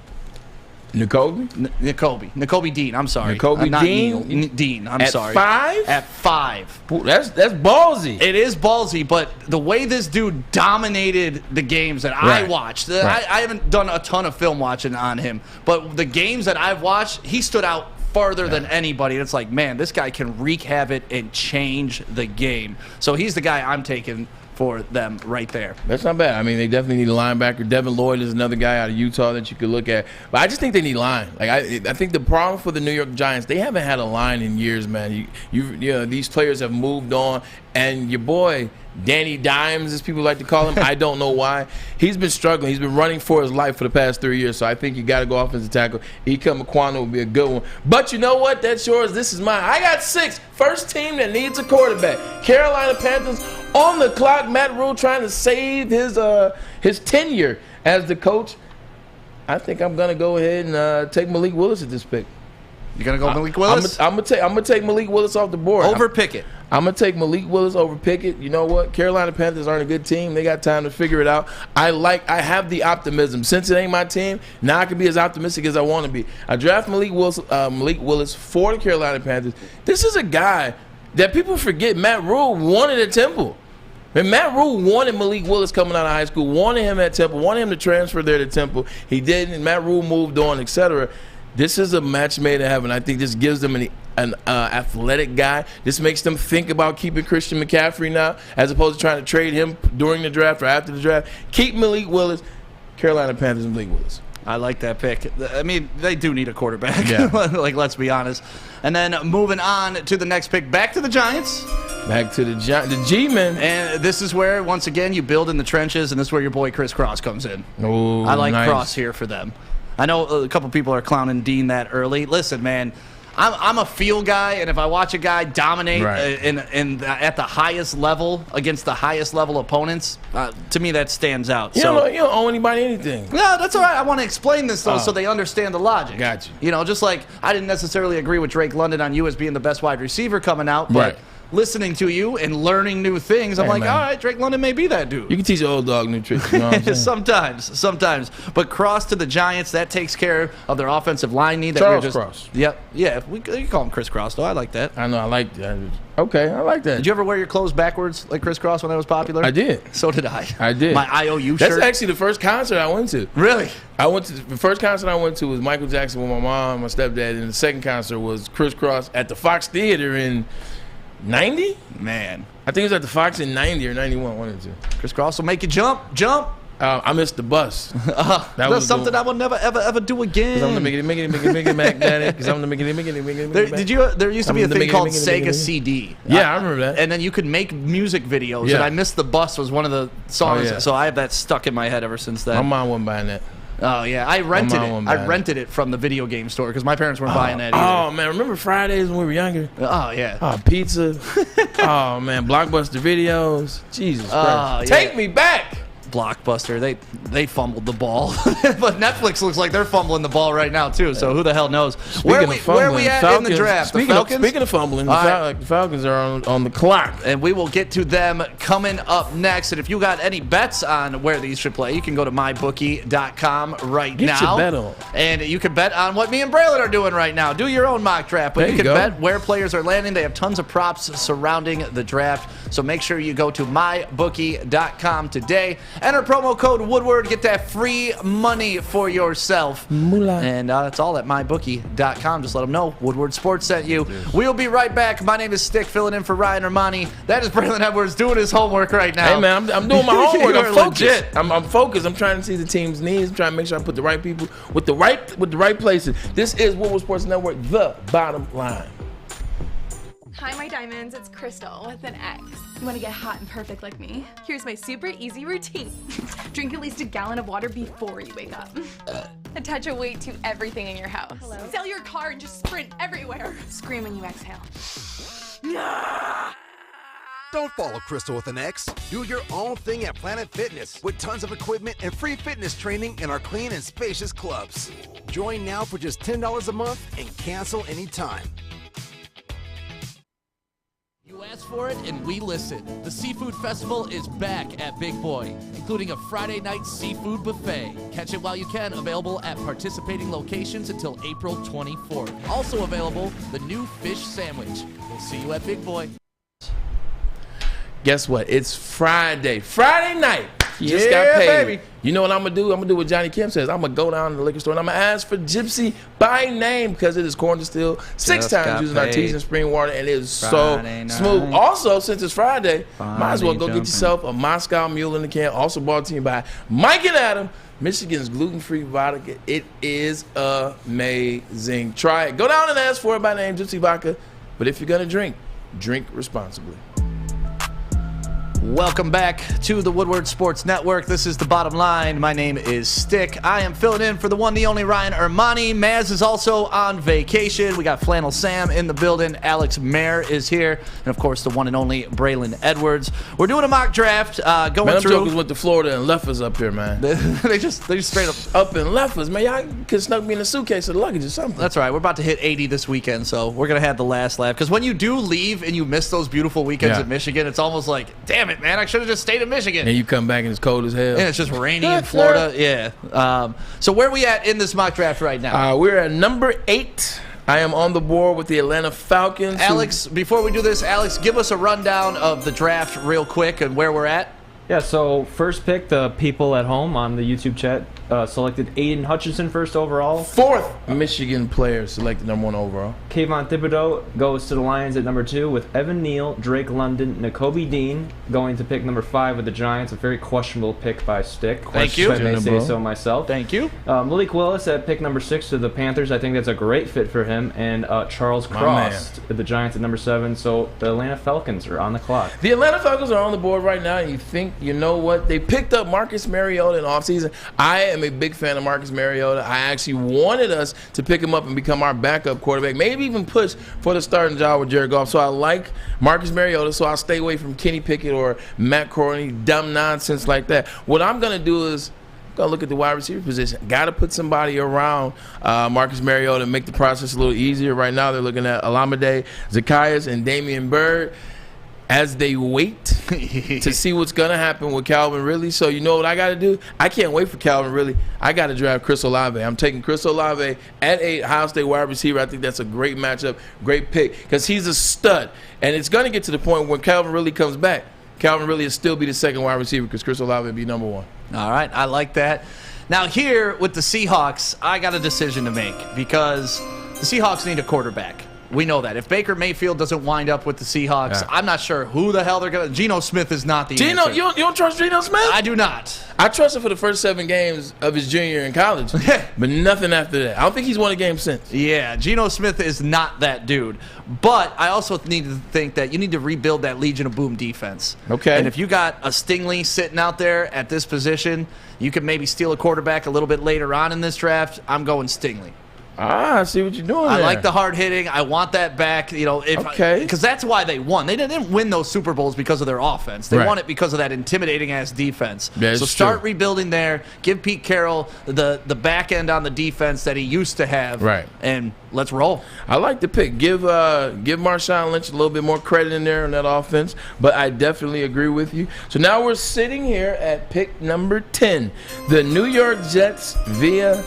Nakobe Dean. I'm sorry. Nakobe not Dean? Neil. Dean. I'm sorry. At 5? Ooh, that's ballsy. It is ballsy, but the way this dude dominated the games that I watched, I haven't done a ton of film watching on him, but the games that I've watched, he stood out farther than anybody. It's like, man, this guy can wreak havoc and change the game. So he's the guy I'm taking for them right there. That's not bad. I mean, they definitely need a linebacker. Devin Lloyd is another guy out of Utah that you could look at. But I just think they need line. Like I think the problem for the New York Giants, they haven't had a line in years, man. You know, these players have moved on, and your boy Danny Dimes, as people like to call him, I don't know why. He's been struggling. He's been running for his life for the past 3 years, so I think you got to go offensive tackle. Ikem Ekwonu would be a good one. But you know what? That's yours. This is mine. I got 6. First team that needs a quarterback. Carolina Panthers on the clock. Matt Rule trying to save his tenure as the coach. I think I'm going to go ahead and take Malik Willis at this pick. You're going to go Malik Willis? I'm gonna take Malik Willis off the board. Over Pickett. I'm going to take Malik Willis over Pickett. You know what? Carolina Panthers aren't a good team. They got time to figure it out. I have the optimism. Since it ain't my team, now I can be as optimistic as I want to be. I draft Malik Willis for the Carolina Panthers. This is a guy that people forget Matt Rule wanted at Temple. And Matt Rule wanted Malik Willis coming out of high school, wanted him at Temple, wanted him to transfer there to Temple. He didn't, and Matt Rule moved on, etc. This is a match made in heaven. I think this gives them an athletic guy. This makes them think about keeping Christian McCaffrey now, as opposed to trying to trade him during the draft or after the draft. Keep Malik Willis, Carolina Panthers, and Malik Willis. I like that pick. I mean, they do need a quarterback. Yeah. Like, let's be honest. And then moving on to the next pick, back to the Giants. Back to the G-men. And this is where, once again, you build in the trenches, and this is where your boy Chris Cross comes in. Ooh, I like nice. Cross here for them. I know a couple people are clowning Dean that early. Listen, man, I'm a feel guy, and if I watch a guy dominate at the highest level against the highest level opponents, to me that stands out. You don't owe anybody anything. No, that's all right. I want to explain this, though, so they understand the logic. Got you. You know, just like I didn't necessarily agree with Drake London on you as being the best wide receiver coming out, but listening to you and learning new things, I'm like, man. all right, Drake London may be that dude. You can teach an old dog new tricks. You know what I'm saying? Sometimes. But Cross to the Giants, that takes care of their offensive line need. Charles Cross. Yep. Yeah, you call him Chris Cross, though. I like that. I know. I like that. Okay, I like that. Did you ever wear your clothes backwards like Chris Cross when that was popular? I did. So did I. I did. My IOU shirt. That's actually the first concert I went to. Really? The first concert I went to was Michael Jackson with my mom and my stepdad, and the second concert was Chris Cross at the Fox Theater in 90? Man. I think it was at the Fox in 90 or 91, one or two. Chris Cross will make you jump. I missed the bus. That's something I will never, ever do again. Because I'm the Mickey Mac Daddy. Because I'm the Mickey There used to be a thing called Sega CD. Yeah, I remember that. And then you could make music videos. Yeah. And I Missed the Bus was one of the songs. Oh, yeah. So I have that stuck in my head ever since then. My mom wasn't buying that. Oh, yeah. I rented it from the video game store because my parents weren't buying that either. Oh, man. Remember Fridays when we were younger? Oh, yeah. Oh, pizza. Oh, man. Blockbuster videos. Jesus Christ. Take me back. Blockbuster, they fumbled the ball. But Netflix looks like they're fumbling the ball right now, too. So who the hell knows? Where are we at in the draft? Speaking of fumbling, the Falcons are on the clock. And we will get to them coming up next. And if you got any bets on where these should play, you can go to mybookie.com right now. Get your bet on. And you can bet on what me and Braylon are doing right now. Do your own mock draft. But you can bet where players are landing. They have tons of props surrounding the draft. So make sure you go to mybookie.com today. Enter promo code Woodward. Get that free money for yourself. Moolah. And that's all at mybookie.com. Just let them know Woodward Sports sent you. We'll be right back. My name is Stick, filling in for Ryan Armani. That is Braylon Edwards doing his homework right now. Hey, man, I'm doing my homework. I'm focused. Legit. I'm focused. I'm trying to see the team's needs. I'm trying to make sure I put the right people with the right places. This is Woodward Sports Network, the bottom line. Hi, my diamonds. It's Crystal with an X. You want to get hot and perfect like me? Here's my super easy routine. Drink at least a gallon of water before you wake up. Attach a weight to everything in your house. Hello? Sell your car and just sprint everywhere. Scream when you exhale. Don't follow Crystal with an X. Do your own thing at Planet Fitness with tons of equipment and free fitness training in our clean and spacious clubs. Join now for just $10 a month and cancel anytime. asked for it, and we listened. The Seafood Festival is back at Big Boy, including a Friday night seafood buffet. Catch it while you can, available at participating locations until April 24th. Also available, the new fish sandwich. We'll see you at Big Boy. Guess what? It's Friday. Friday night. Just got paid. Baby. You know what I'm going to do? I'm going to do what Johnny Kim says. I'm going to go down to the liquor store and I'm going to ask for Gypsy by name because it is corn distilled 6 times using our teas and spring water, and it is Friday so smooth. Also, since it's Friday, might as well go get yourself a Moscow Mule in the can. Also brought to you by Mike and Adam, Michigan's gluten-free vodka. It is amazing. Try it. Go down and ask for it by name, Gypsy Vodka. But if you're going to drink responsibly. Welcome back to the Woodward Sports Network. This is The Bottom Line. My name is Stick. I am filling in for the one, the only Ryan Ermani. Maz is also on vacation. We got Flannel Sam in the building. Alex Mayer is here. And, of course, the one and only Braylon Edwards. We're doing a mock draft. Going man, through. Jokers went to Florida and left us up here, man. they just straight up and left us, man. Y'all could snuck me in a suitcase of the luggage or something. That's right. We're about to hit 80 this weekend, so we're going to have the last laugh. Because when you do leave and you miss those beautiful weekends in Michigan, it's almost like, damn it, man, I should have just stayed in Michigan. And you come back and it's cold as hell. And it's just rainy in Florida. Yeah. So where are we at in this mock draft right now? We're at number 8. I am on the board with the Atlanta Falcons. Alex, before we do this, Alex, give us a rundown of the draft real quick and where we're at. Yeah, so first pick, the people at home on the YouTube chat selected Aiden Hutchinson first overall. 4th Michigan player selected number 1 overall. Kayvon Thibodeau goes to the Lions at number 2 with Evan Neal, Drake London, Nakobe Dean going to pick number 5 with the Giants. A very questionable pick by Stick. Thank you. If I may say so myself. Thank you. Malik Willis at pick number 6 to the Panthers. I think that's a great fit for him. And Charles Cross at the Giants at number 7. So the Atlanta Falcons are on the clock. The Atlanta Falcons are on the board right now, and you think, you know what? They picked up Marcus Mariota in offseason. I am a big fan of Marcus Mariota. I actually wanted us to pick him up and become our backup quarterback, maybe even push for the starting job with Jared Goff. So I like Marcus Mariota, so I'll stay away from Kenny Pickett or Matt Corey, dumb nonsense like that. What I'm going to do is going to look at the wide receiver position. Got to put somebody around Marcus Mariota and make the process a little easier. Right now they're looking at Olamide Zacchaeus and Damian Byrd as they wait to see what's going to happen with Calvin Ridley. So you know what I got to do? I can't wait for Calvin Ridley. I got to draft Chris Olave. I'm taking Chris Olave at 8, Ohio State wide receiver. I think that's a great matchup, great pick, because he's a stud. And it's going to get to the point when Calvin Ridley comes back. Calvin Ridley will still be the second wide receiver because Chris Olave will be number 1. All right, I like that. Now here with the Seahawks, I got a decision to make because the Seahawks need a quarterback. We know that. If Baker Mayfield doesn't wind up with the Seahawks, I'm not sure who the hell they're going to. Geno Smith is not the answer. You don't trust Geno Smith? I do not. I trust him for the first 7 games of his junior year in college, but nothing after that. I don't think he's won a game since. Yeah, Geno Smith is not that dude. But I also need to think that you need to rebuild that Legion of Boom defense. Okay. And if you got a Stingley sitting out there at this position, you could maybe steal a quarterback a little bit later on in this draft. I'm going Stingley. I see what you're doing. I like the hard hitting. I want that back. You know, because that's why they won. They didn't win those Super Bowls because of their offense. They won it because of that intimidating ass defense. Yeah, so start rebuilding there. Give Pete Carroll the back end on the defense that he used to have. Right. And let's roll. I like the pick. Give Marshawn Lynch a little bit more credit in there on that offense. But I definitely agree with you. So now we're sitting here at pick number 10. The New York Jets via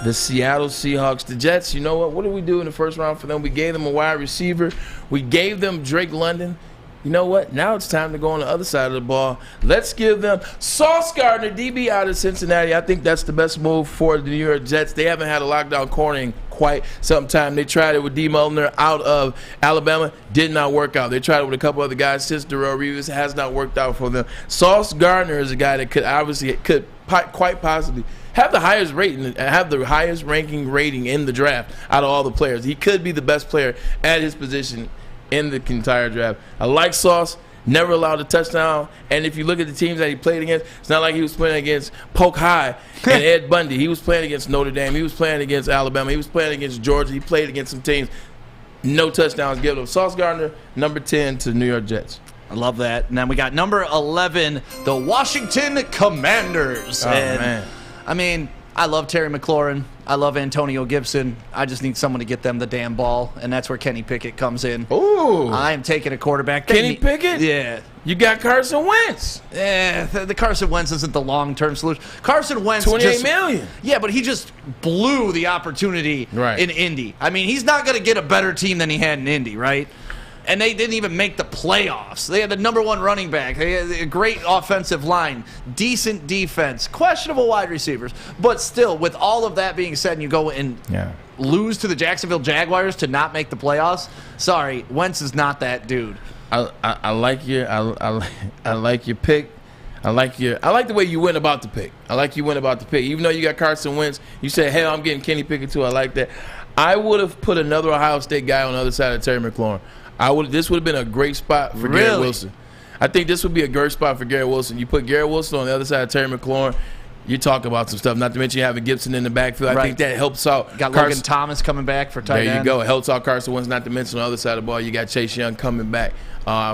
the Seattle Seahawks. The Jets, you know what? What did we do in the first round for them? We gave them a wide receiver. We gave them Drake London. You know what? Now it's time to go on the other side of the ball. Let's give them Sauce Gardner, DB out of Cincinnati. I think that's the best move for the New York Jets. They haven't had a lockdown corner in quite some time. They tried it with D. Mulliner out of Alabama. Did not work out. They tried it with a couple other guys since Darrell Reeves. It has not worked out for them. Sauce Gardner is a guy that could quite possibly have the highest rating, have the highest ranking rating in the draft out of all the players. He could be the best player at his position in the entire draft. I like Sauce. Never allowed a touchdown. And if you look at the teams that he played against, it's not like he was playing against Polk High and Ed Bundy. He was playing against Notre Dame. He was playing against Alabama. He was playing against Georgia. He played against some teams. No touchdowns given up. Sauce Gardner, number 10 to the New York Jets. I love that. And then we got number 11, the Washington Commanders. Oh, man. I mean, I love Terry McLaurin. I love Antonio Gibson. I just need someone to get them the damn ball, and that's where Kenny Pickett comes in. Ooh. I am taking a quarterback. Kenny Pickett? Yeah. You got Carson Wentz. The Carson Wentz isn't the long-term solution. Carson Wentz $28 million. Yeah, but he just blew the opportunity in Indy. I mean, he's not going to get a better team than he had in Indy, right? And they didn't even make the playoffs. They had the number 1 running back. They had a great offensive line, decent defense, questionable wide receivers. But still, with all of that being said, and you go and lose to the Jacksonville Jaguars to not make the playoffs, sorry, Wentz is not that dude. I like your I like your pick. I like the way you went about the pick. I like you went about the pick. Even though you got Carson Wentz, you said, "Hell, I'm getting Kenny Pickett too." I like that. I would have put another Ohio State guy on the other side of Terry McLaurin. This would have been a great spot for Garrett Wilson. I think this would be a great spot for Garrett Wilson. You put Garrett Wilson on the other side of Terry McLaurin, you talk about some stuff. Not to mention you having Gibson in the backfield. I think that helps out. Got Logan Thomas coming back for tight end. There you go. It helps out Carson Wentz. Not to mention on the other side of the ball, you got Chase Young coming back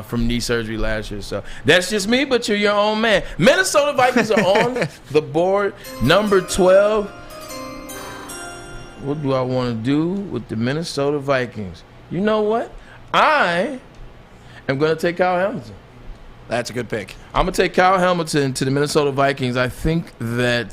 from knee surgery last year. So that's just me, but you're your own man. Minnesota Vikings are on the board, number 12. What do I want to do with the Minnesota Vikings? You know what? I am going to take Kyle Hamilton. That's a good pick. I'm going to take Kyle Hamilton to the Minnesota Vikings. I think the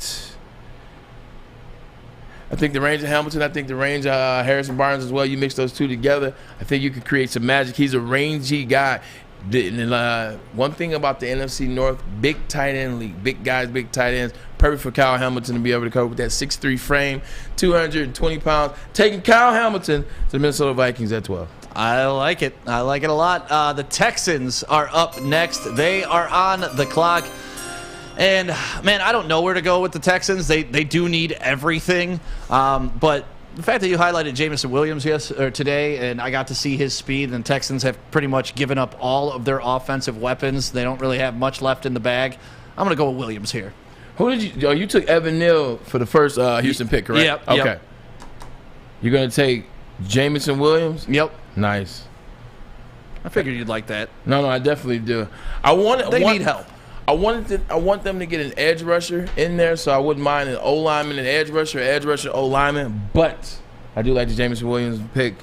range of Hamilton, I think the range of Harrison Barnes as well, you mix those two together, I think you could create some magic. He's a rangy guy. One thing about the NFC North, big tight end league, big guys, big tight ends, perfect for Kyle Hamilton to be able to cope with that 6'3" frame, 220 pounds. Taking Kyle Hamilton to the Minnesota Vikings at 12. I like it. I like it a lot. The Texans are up next. They are on the clock. And, man, I don't know where to go with the Texans. They do need everything. But the fact that you highlighted Jameson Williams today, and I got to see his speed, and the Texans have pretty much given up all of their offensive weapons. They don't really have much left in the bag. I'm going to go with Williams here. Who did you – you took Evan Neal for the first Houston pick, correct? Yep. Okay. Yep. You're going to take Jameson Williams? Yep. Nice. I figured you'd like that. No, I definitely do. They need help. I want them to get an edge rusher in there, so I wouldn't mind an O lineman, an edge rusher, O lineman. But I do like the Jameson Williams pick.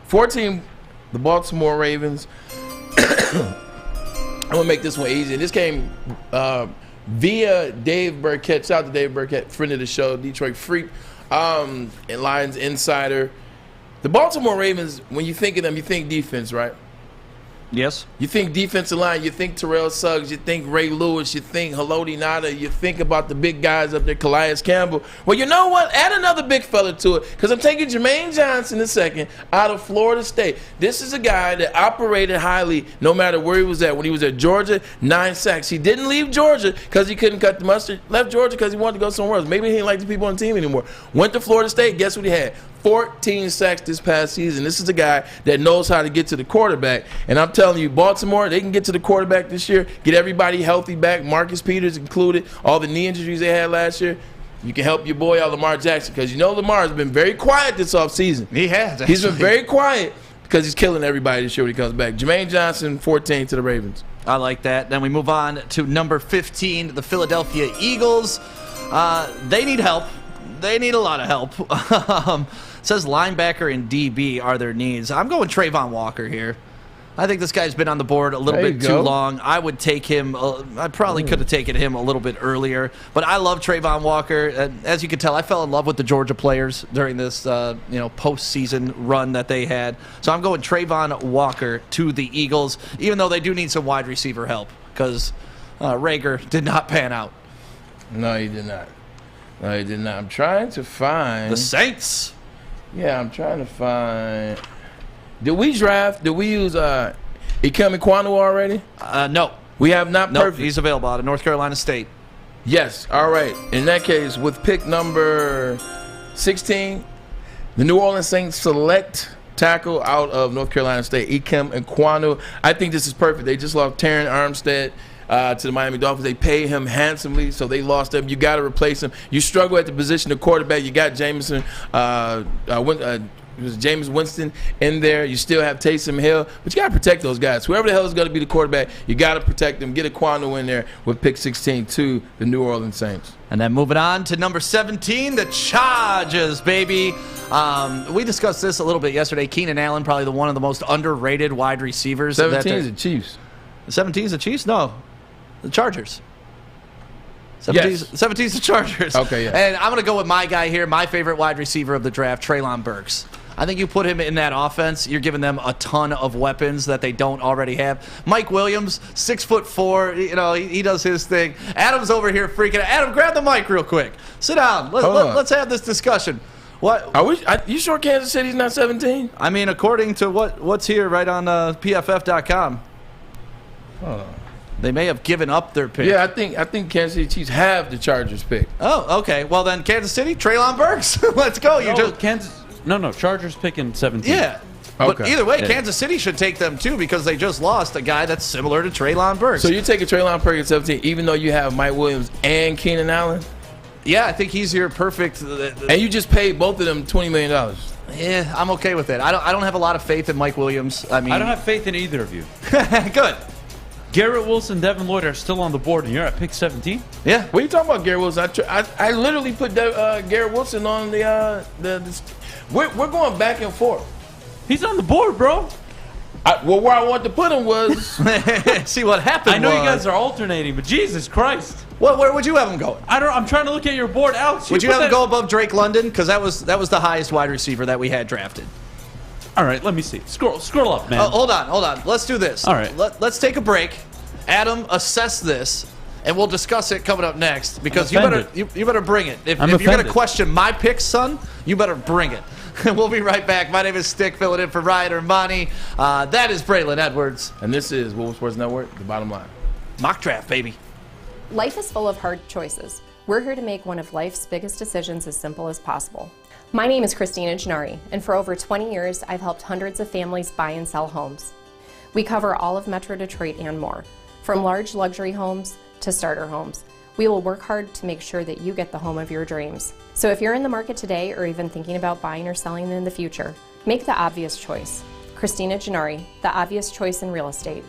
14, the Baltimore Ravens. I'm gonna make this one easy. This came via Dave Burkett. Shout out to Dave Burkett, friend of the show, Detroit Freak, and Lions Insider. The Baltimore Ravens, when you think of them, you think defense, right? Yes. You think defensive line, you think Terrell Suggs, you think Ray Lewis, you think Haloti Ngata, you think about the big guys up there, Calais Campbell. Well, you know what? Add another big fella to it, because I'm taking Jermaine Johnson II out of Florida State. This is a guy that operated highly no matter where he was at. When he was at Georgia, 9 sacks. He didn't leave Georgia because he couldn't cut the mustard. Left Georgia because he wanted to go somewhere else. Maybe he didn't like the people on the team anymore. Went to Florida State. Guess what he had? 14 sacks this past season. This is a guy that knows how to get to the quarterback. And I'm telling you, Baltimore, they can get to the quarterback this year, get everybody healthy back, Marcus Peters included, all the knee injuries they had last year. You can help your boy out, Lamar Jackson, because you know Lamar has been very quiet this offseason. He has. He's been very quiet because he's killing everybody this year when he comes back. Jermaine Johnson, 14 to the Ravens. I like that. Then we move on to number 15, the Philadelphia Eagles. They need help. They need a lot of help. Says linebacker and DB are their needs. I'm going Trayvon Walker here. I think this guy's been on the board a little bit too long. I would take him. I probably could have taken him a little bit earlier, but I love Trayvon Walker. As you can tell, I fell in love with the Georgia players during this postseason run that they had. So I'm going Trayvon Walker to the Eagles, even though they do need some wide receiver help because Rager did not pan out. No, he did not. No, he did not. I'm trying to find the Saints. Yeah, I'm trying to find. Did we use Ikem Ekwonu already? No. We have not. Nope, Perfect. He's available out of North Carolina State. Yes. All right. In that case, with pick number 16, the New Orleans Saints select tackle out of North Carolina State, Ikem Ekwonu. I think this is perfect. They just lost Terron Armstead to the Miami Dolphins. They pay him handsomely, so they lost him. You got to replace him. You struggle at the position of quarterback. You got Jameson was Jameis Winston in there. You still have Taysom Hill, but you got to protect those guys. Whoever the hell is going to be the quarterback, you got to protect them. Get a Quando in there with pick 16 to the New Orleans Saints. And then moving on to number 17, the Chargers, baby. We discussed this a little bit yesterday. Keenan Allen, probably one of the most underrated wide receivers. 17 is the Chiefs. 17 is the Chiefs? No, the Chargers. 17 is the Chargers. Okay, yeah. And I'm going to go with my guy here, my favorite wide receiver of the draft, Treylon Burks. I think you put him in that offense, you're giving them a ton of weapons that they don't already have. Mike Williams, 6'4", you know, he does his thing. Adam's over here freaking out. Adam, grab the mic real quick. Sit down. Let's have this discussion. What? You sure Kansas City's not 17? I mean, according to what's here right on PFF.com. They may have given up their pick. Yeah, I think Kansas City Chiefs have the Chargers pick. Oh, okay. Well, then Kansas City, Treylon Burks. Let's go. Chargers picking 17. Yeah. But Okay. either way, Yeah. Kansas City should take them too because they just lost a guy that's similar to Treylon Burks. So you take a Treylon Burks at 17, even though you have Mike Williams and Keenan Allen? Yeah, I think he's your perfect. And you just paid both of them $20 million. Yeah, I'm okay with it. I don't have a lot of faith in Mike Williams. I mean, I don't have faith in either of you. Good. Garrett Wilson, Devin Lloyd are still on the board, and you're at pick 17? Yeah. What are you talking about, Garrett Wilson? I literally put Garrett Wilson on the we're going back and forth. He's on the board, bro. Well, where I wanted to put him was see what happened. I know you guys are alternating, but Jesus Christ. Where would you have him going? I'm trying to look at your board, Alex. Would you have him go above Drake London? Because that was the highest wide receiver that we had drafted. All right, let me see. Scroll up, man. Hold on. Let's do this. All right. Let's take a break. Adam, assess this, and we'll discuss it coming up next. Because I'm you better bring it. If you're going to offended. question my picks, son, you better bring it. We'll be right back. My name is Stick, filling in for Ryan Armani. That is Braylon Edwards. And this is Woodward Sports Network, The Bottom Line. Mock draft, baby. Life is full of hard choices. We're here to make one of life's biggest decisions as simple as possible. My name is Christina Gennari, and for over 20 years, I've helped hundreds of families buy and sell homes. We cover all of Metro Detroit and more, from large luxury homes to starter homes. We will work hard to make sure that you get the home of your dreams. So if you're in the market today or even thinking about buying or selling in the future, make the obvious choice. Christina Gennari, the obvious choice in real estate.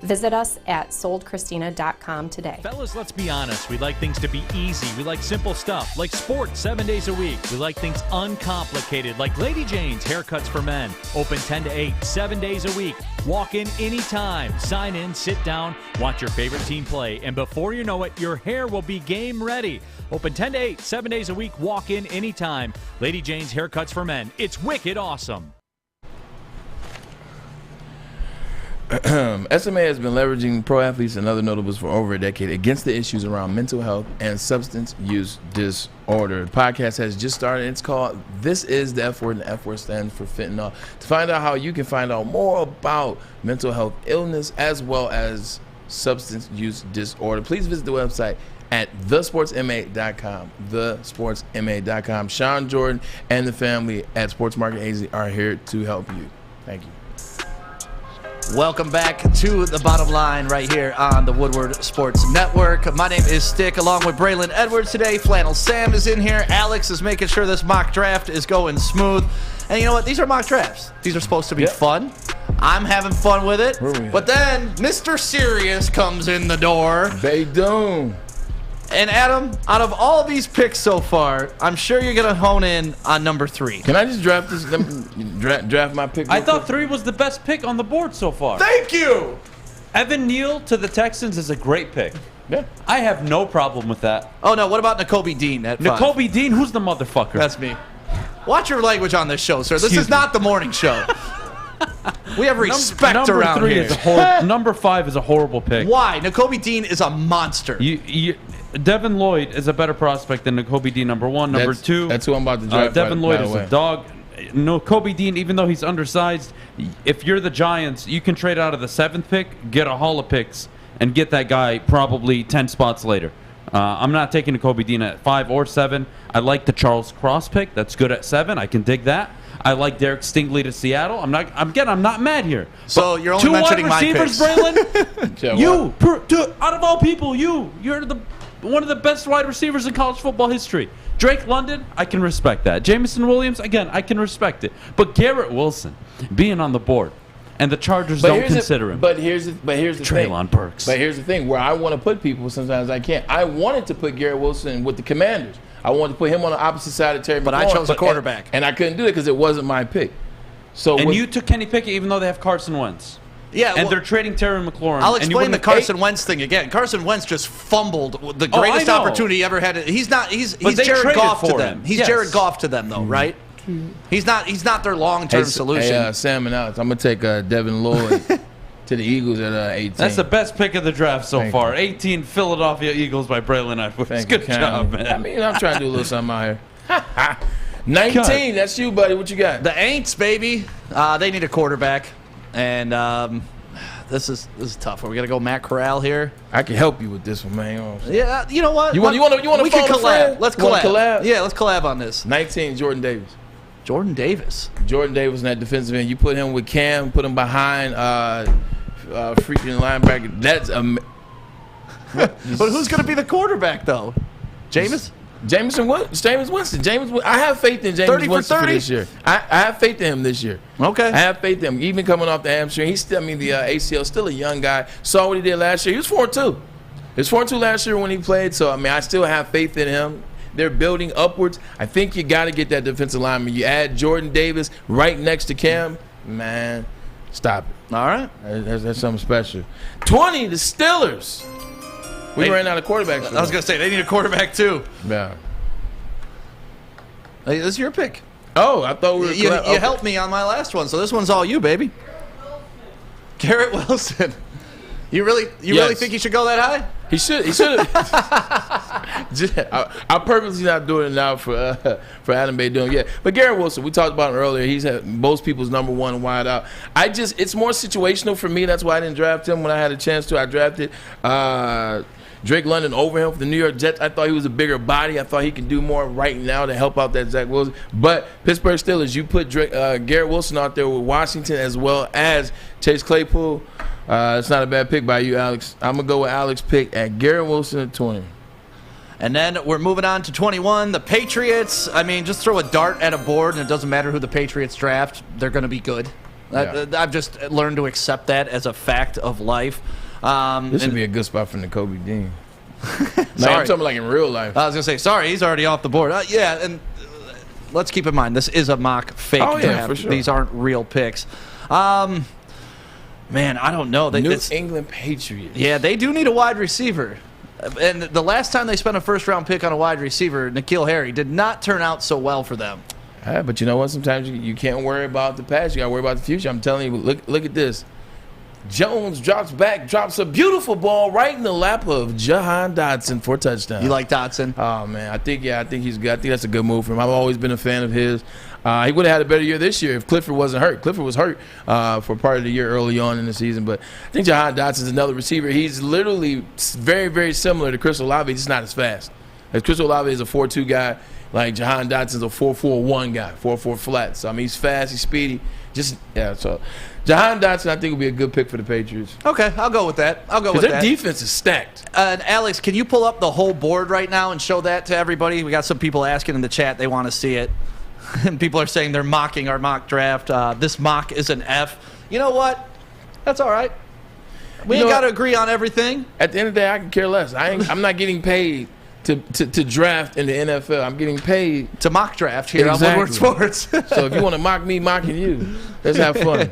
Visit us at soldchristina.com today. Fellas, let's be honest. We like things to be easy. We like simple stuff, like sports 7 days a week. We like things uncomplicated, like Lady Jane's Haircuts for Men. Open 10 to 8, 7 days a week. Walk in anytime. Sign in, sit down, watch your favorite team play, and before you know it, your hair will be game ready. Open 10 to 8, 7 days a week. Walk in anytime. Lady Jane's Haircuts for Men. It's wicked awesome. SMA has been leveraging pro athletes and other notables for over a decade against the issues around mental health and substance use disorder. The podcast has just started. It's called This Is the F Word, and the F Word stands for fentanyl. To find out how you can find out more about mental health illness as well as substance use disorder, please visit the website at thesportsma.com. Thesportsma.com. Sean Jordan and the family at Sports Market AZ are here to help you. Thank you. Welcome back to The Bottom Line right here on the Woodward Sports Network. My name is Stick, along with Braylon Edwards today. Flannel Sam is in here. Alex is making sure this mock draft is going smooth. And you know what? These are mock drafts. These are supposed to be fun. I'm having fun with it. But then Mr. Serious comes in the door. Baydoom. And Adam, out of all these picks so far, I'm sure you're going to hone in on number 3. Can I just draft this? Draft my pick? I thought 3 was the best pick on the board so far. Thank you! Evan Neal to the Texans is a great pick. Yeah. I have no problem with that. Oh, no. What about Nakobe Dean at 5? Nakobe Dean? Who's the motherfucker? That's me. Watch your language on this show, sir. This is not the morning show. We have respect around here. Number 5 is a horrible pick. Why? Nakobe Dean is a monster. Devin Lloyd is a better prospect than Nakobe Dean, number 1. Number 2. That's who I'm about to draft. Devin Lloyd is a dog. Nakobe Dean, even though he's undersized, if you're the Giants, you can trade out of the 7th pick, get a haul of picks, and get that guy probably 10 spots later. I'm not taking Nakobe Dean at 5 or 7. I like the Charles Cross pick. That's good at 7. I can dig that. I like Derek Stingley to Seattle. I'm not mad here. So you're only mentioning my picks. 2 wide receivers, Braylon. Out of all people, you're the one of the best wide receivers in college football history. Drake London, I can respect that. Jameson Williams, again, I can respect it. But Garrett Wilson being on the board, and the Chargers don't consider him. But here's the thing. Treylon Burks. But here's the thing, where I want to put people, sometimes I can't. I wanted to put Garrett Wilson with the Commanders. I wanted to put him on the opposite side of Terry McLaurin. But I chose a quarterback. And I couldn't do it because it wasn't my pick. So And you took Kenny Pickett even though they have Carson Wentz. Yeah, and they're trading Terry McLaurin. I'll and you explain the wouldn't- Carson Wentz thing again. Carson Wentz just fumbled the Oh, I greatest know. opportunity he ever had. He's But they Jared traded Goff to for them. him. He's Yes. Jared Goff to them, though, right? He's not their long-term solution. Hey, Sam and Alex, I'm going to take Devin Lloyd to the Eagles at 18. That's the best pick of the draft so Thank far. 18 Philadelphia Eagles by Braylon Edwards. Thank Good you, Cam. job, man. I mean, I'm trying to do a little something out here. 19, that's you, buddy. What you got? The Aints, baby. They need a quarterback, and this is tough. Are we gonna go Matt Corral here? I can help you with this one, man. Yeah, you know what? You want to We can phone a collab. friend? Let's You wanna collab. Yeah, let's collab on this. 19, Jordan Davis. Jordan Davis. Jordan Davis in that defensive end. You put him with Cam, put him behind freaking linebacker. That's But who's gonna be the quarterback though? Jameis Winston. I have faith in Jameis 30 for Winston for 30? this year. I have faith in him this year. Okay. I have faith in him. Even coming off the hamstring, he's still, the ACL, still a young guy. Saw what he did last year. He was 4-2. He was 4-2 last year when he played. So, I still have faith in him. They're building upwards. I think you got to get that defensive lineman. You add Jordan Davis right next to Cam, man, stop it. All right. That's something special. 20, the Steelers. We ran out of quarterbacks. I was gonna say they need a quarterback too. Yeah. Hey, this is your pick. Oh, I thought we were. You helped me on my last one, so this one's all you, baby. Garrett Wilson. You really think he should go that high? He should. He should. I'm purposely not doing it now for Adam Bay doing. Yeah, but Garrett Wilson, we talked about him earlier. He's had most people's number one wide out. It's more situational for me. That's why I didn't draft him when I had a chance to. I drafted Drake London over him for the New York Jets. I thought he was a bigger body. I thought he could do more right now to help out that Zach Wilson. But Pittsburgh Steelers, you put Garrett Wilson out there with Washington as well as Chase Claypool. It's not a bad pick by you, Alex. I'm going to go with Alex's pick at Garrett Wilson at 20. And then we're moving on to 21. The Patriots. I mean, just throw a dart at a board, and it doesn't matter who the Patriots draft. They're going to be good. Yeah. I've just learned to accept that as a fact of life. This would be a good spot for Nakobe Dean. Sorry. I'm talking like in real life. I was going to say, sorry, he's already off the board. Yeah, and let's keep in mind, this is a mock fake draft. For sure. These aren't real picks. Man, I don't know. New England Patriots. Yeah, they do need a wide receiver. And the last time they spent a first-round pick on a wide receiver, N'Keal Harry, did not turn out so well for them. Yeah, but you know what? Sometimes you can't worry about the past. You got to worry about the future. I'm telling you, look at this. Jones drops a beautiful ball right in the lap of Jahan Dotson for a touchdown. You like Dotson? Oh, man. I think he's good. I think that's a good move for him. I've always been a fan of his. He would have had a better year this year if Clifford wasn't hurt. Clifford was hurt for part of the year early on in the season. But I think Jahan Dotson is another receiver. He's literally very, very similar to Chris Olave. He's just not as fast. As Chris Olave is a 4-2 guy. Like Jahan Dotson's a 4-4-1 guy, 4-4 flat. So, I mean, he's fast, he's speedy. So Jahan Dotson, I think, will be a good pick for the Patriots. Okay, I'll go with that. Because their defense is stacked. And Alex, can you pull up the whole board right now and show that to everybody? We got some people asking in the chat. They want to see it. And people are saying they're mocking our mock draft. This mock is an F. You know what? That's all right. We ain't got to agree on everything. At the end of the day, I can care less. I'm not getting paid to draft in the NFL. I'm getting paid to mock draft here on Woodward Sports. So if you want to mock me, mocking you. Let's have fun.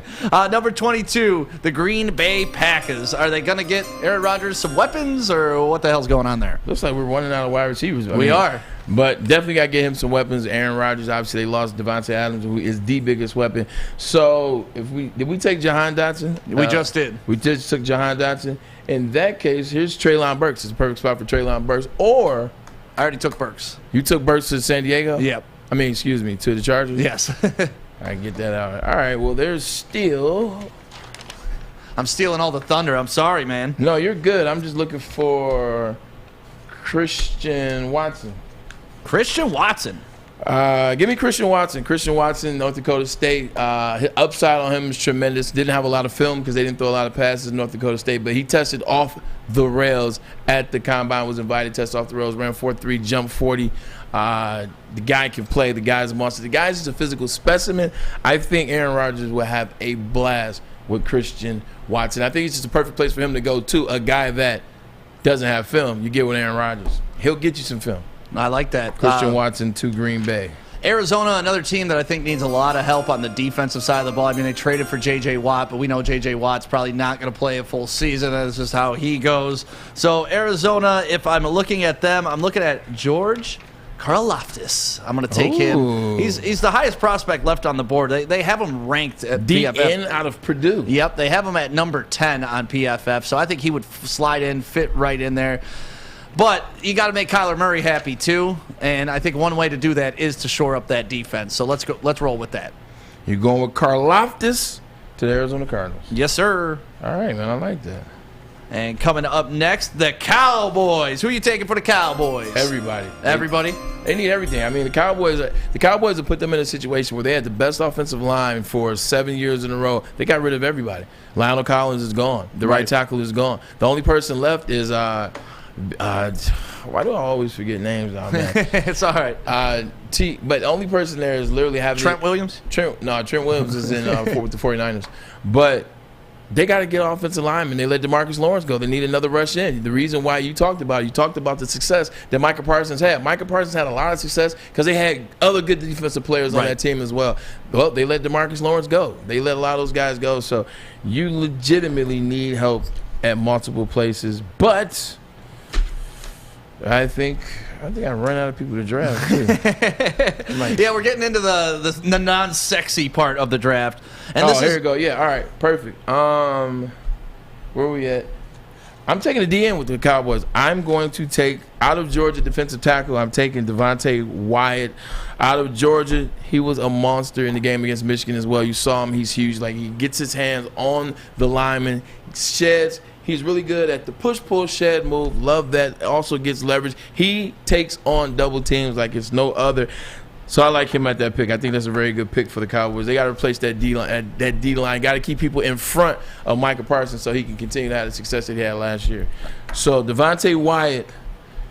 Number 22, the Green Bay Packers. Are they going to get Aaron Rodgers some weapons, or what the hell's going on there? Looks like we're running out of wide receivers. We are. But definitely got to get him some weapons. Aaron Rodgers, obviously, they lost Devontae Adams, who is the biggest weapon. So did we take Jahan Dotson? We just did. We just took Jahan Dotson. In that case, here's Treylon Burks. It's a perfect spot for Treylon Burks. Or I already took Burks. You took Burks to San Diego? Yep. I mean, excuse me, to the Chargers? Yes. I get that out. All right, well, there's still... I'm stealing all the thunder. I'm sorry, man. No, you're good. I'm just looking for Christian Watson. Christian Watson? Give me Christian Watson. Christian Watson, North Dakota State. Upside on him is tremendous. Didn't have a lot of film because they didn't throw a lot of passes in North Dakota State, but he tested off the rails at the combine, was invited, test off the rails, ran 4.3, jumped 40. The guy can play. The guy's a monster. The guy's just a physical specimen. I think Aaron Rodgers will have a blast with Christian Watson. I think it's just a perfect place for him to go to, a guy that doesn't have film. You get with Aaron Rodgers. He'll get you some film. I like that. Christian Watson to Green Bay. Arizona, another team that I think needs a lot of help on the defensive side of the ball. I mean, they traded for J.J. Watt, but we know J.J. Watt's probably not going to play a full season. That's just how he goes. So Arizona, if I'm looking at them, I'm looking at George Karlaftis. I'm going to take him. He's the highest prospect left on the board. They have him ranked at deep PFF. in out of Purdue. Yep, they have him at number 10 on PFF. So I think he would slide in, fit right in there. But you got to make Kyler Murray happy too, and I think one way to do that is to shore up that defense. So let's go. Let's roll with that. You're going with Karlaftis to the Arizona Cardinals. Yes, sir. All right, man. I like that. And coming up next, the Cowboys. Who are you taking for the Cowboys? Everybody. Everybody? They need everything. I mean, the Cowboys have put them in a situation where they had the best offensive line for 7 years in a row. They got rid of everybody. Lionel Collins is gone. The right tackle is gone. The only person left is why do I always forget names now, man? It's all right. But the only person there is literally having Trent Williams? Trent Williams is in with the 49ers. But they got to get offensive linemen. They let DeMarcus Lawrence go. They need another rush in. The reason why you talked about the success that Micah Parsons had. Micah Parsons had a lot of success because they had other good defensive players on that team as well. Well, they let DeMarcus Lawrence go. They let a lot of those guys go. So you legitimately need help at multiple places. But I think I run out of people to draft too. Yeah, we're getting into the non-sexy part of the draft. And here we go. Yeah, all right, perfect. Where are we at? I'm taking the DN with the Cowboys. I'm going to take out of Georgia defensive tackle. I'm taking Devontae Wyatt out of Georgia. He was a monster in the game against Michigan as well. You saw him. He's huge. Like, he gets his hands on the lineman, sheds. He's really good at the push-pull shed move. Love that. Also gets leverage. He takes on double teams like it's no other. So I like him at that pick. I think that's a very good pick for the Cowboys. They got to replace that D-line. That D-line got to keep people in front of Micah Parsons so he can continue to have the success that he had last year. So Devontae Wyatt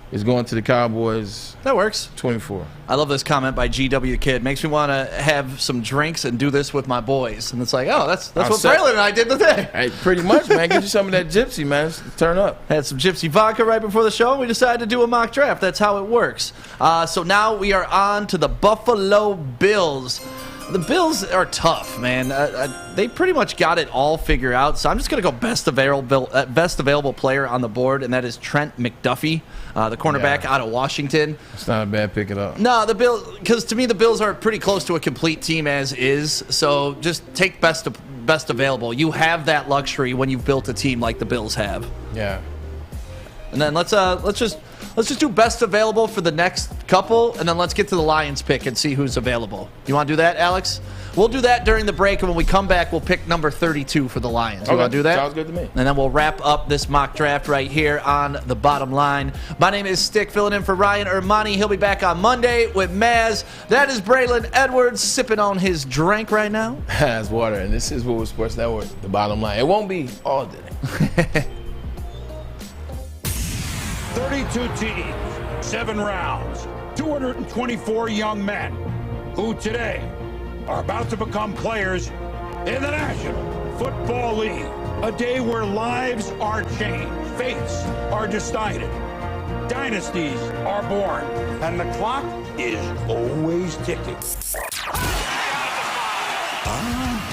is going to the Cowboys. That works. 24. I love this comment by GW Kid. Makes me want to have some drinks and do this with my boys. And it's like, oh, that's what Braylon and I did today. Hey, pretty much, man. Get you some of that gypsy, man. Turn up. Had some gypsy vodka right before the show, and we decided to do a mock draft. That's how it works. So now we are on to the Buffalo Bills. The Bills are tough, man. They pretty much got it all figured out. So I'm just going to go best available player on the board, and that is Trent McDuffie, the cornerback out of Washington. It's not a bad pick at all. No, the Bills, because to me the Bills are pretty close to a complete team as is. So just take best available. You have that luxury when you've built a team like the Bills have. Yeah. And then let's just do best available for the next couple, and then let's get to the Lions pick and see who's available. You want to do that, Alex? We'll do that during the break, and when we come back, we'll pick number 32 for the Lions. You want to do that? Sounds good to me. And then we'll wrap up this mock draft right here on The Bottom Line. My name is Stick, filling in for Ryan Ermani. He'll be back on Monday with Maz. That is Braylon Edwards sipping on his drink right now. That's water, and this is Woodward Sports Network, The Bottom Line. It won't be all day. 32 teams, 7 rounds, 224 young men who today are about to become players in the National Football League. A day where lives are changed, fates are decided, dynasties are born, and the clock is always ticking.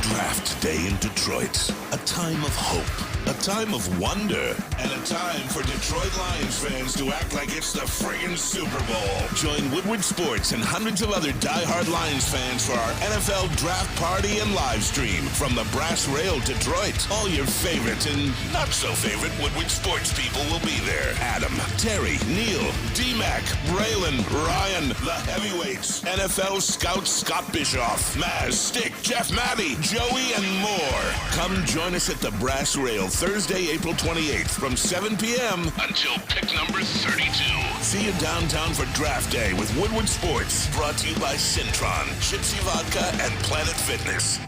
Draft day in Detroit. A time of hope, a time of wonder, and a time for Detroit Lions fans to act like it's the friggin' Super Bowl. Join Woodward Sports and hundreds of other diehard Lions fans for our NFL draft party and live stream from the Brass Rail Detroit. All your favorite and not so favorite Woodward Sports people will be there. Adam, Terry, Neil, D-Mac, Braylon, Ryan, the heavyweights, NFL scout Scott Bischoff, Maz, Stick, Jeff Maddie, Joey, and more. Come join us at the Brass Rail Thursday, April 28th from 7 p.m. until pick number 32. See you downtown for Draft Day with Woodward Sports. Brought to you by Syntron, Gypsy Vodka, and Planet Fitness.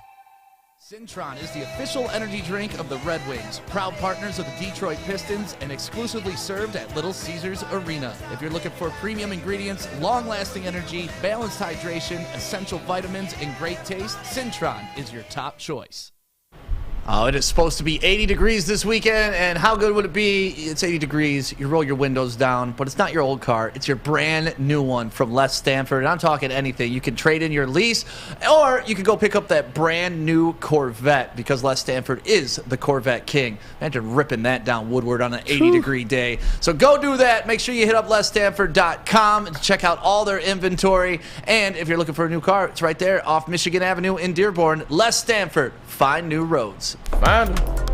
Cintron is the official energy drink of the Red Wings, proud partners of the Detroit Pistons, and exclusively served at Little Caesars Arena. If you're looking for premium ingredients, long-lasting energy, balanced hydration, essential vitamins, and great taste, Cintron is your top choice. Oh, it is supposed to be 80 degrees this weekend, and how good would it be? It's 80 degrees, you roll your windows down, but it's not your old car. It's your brand new one from Les Stanford, and I'm talking anything. You can trade in your lease, or you can go pick up that brand new Corvette, because Les Stanford is the Corvette king. Imagine ripping that down Woodward on an 80-degree day. So go do that. Make sure you hit up LesStanford.com and check out all their inventory, and if you're looking for a new car, it's right there off Michigan Avenue in Dearborn. Les Stanford, find new roads. Find them.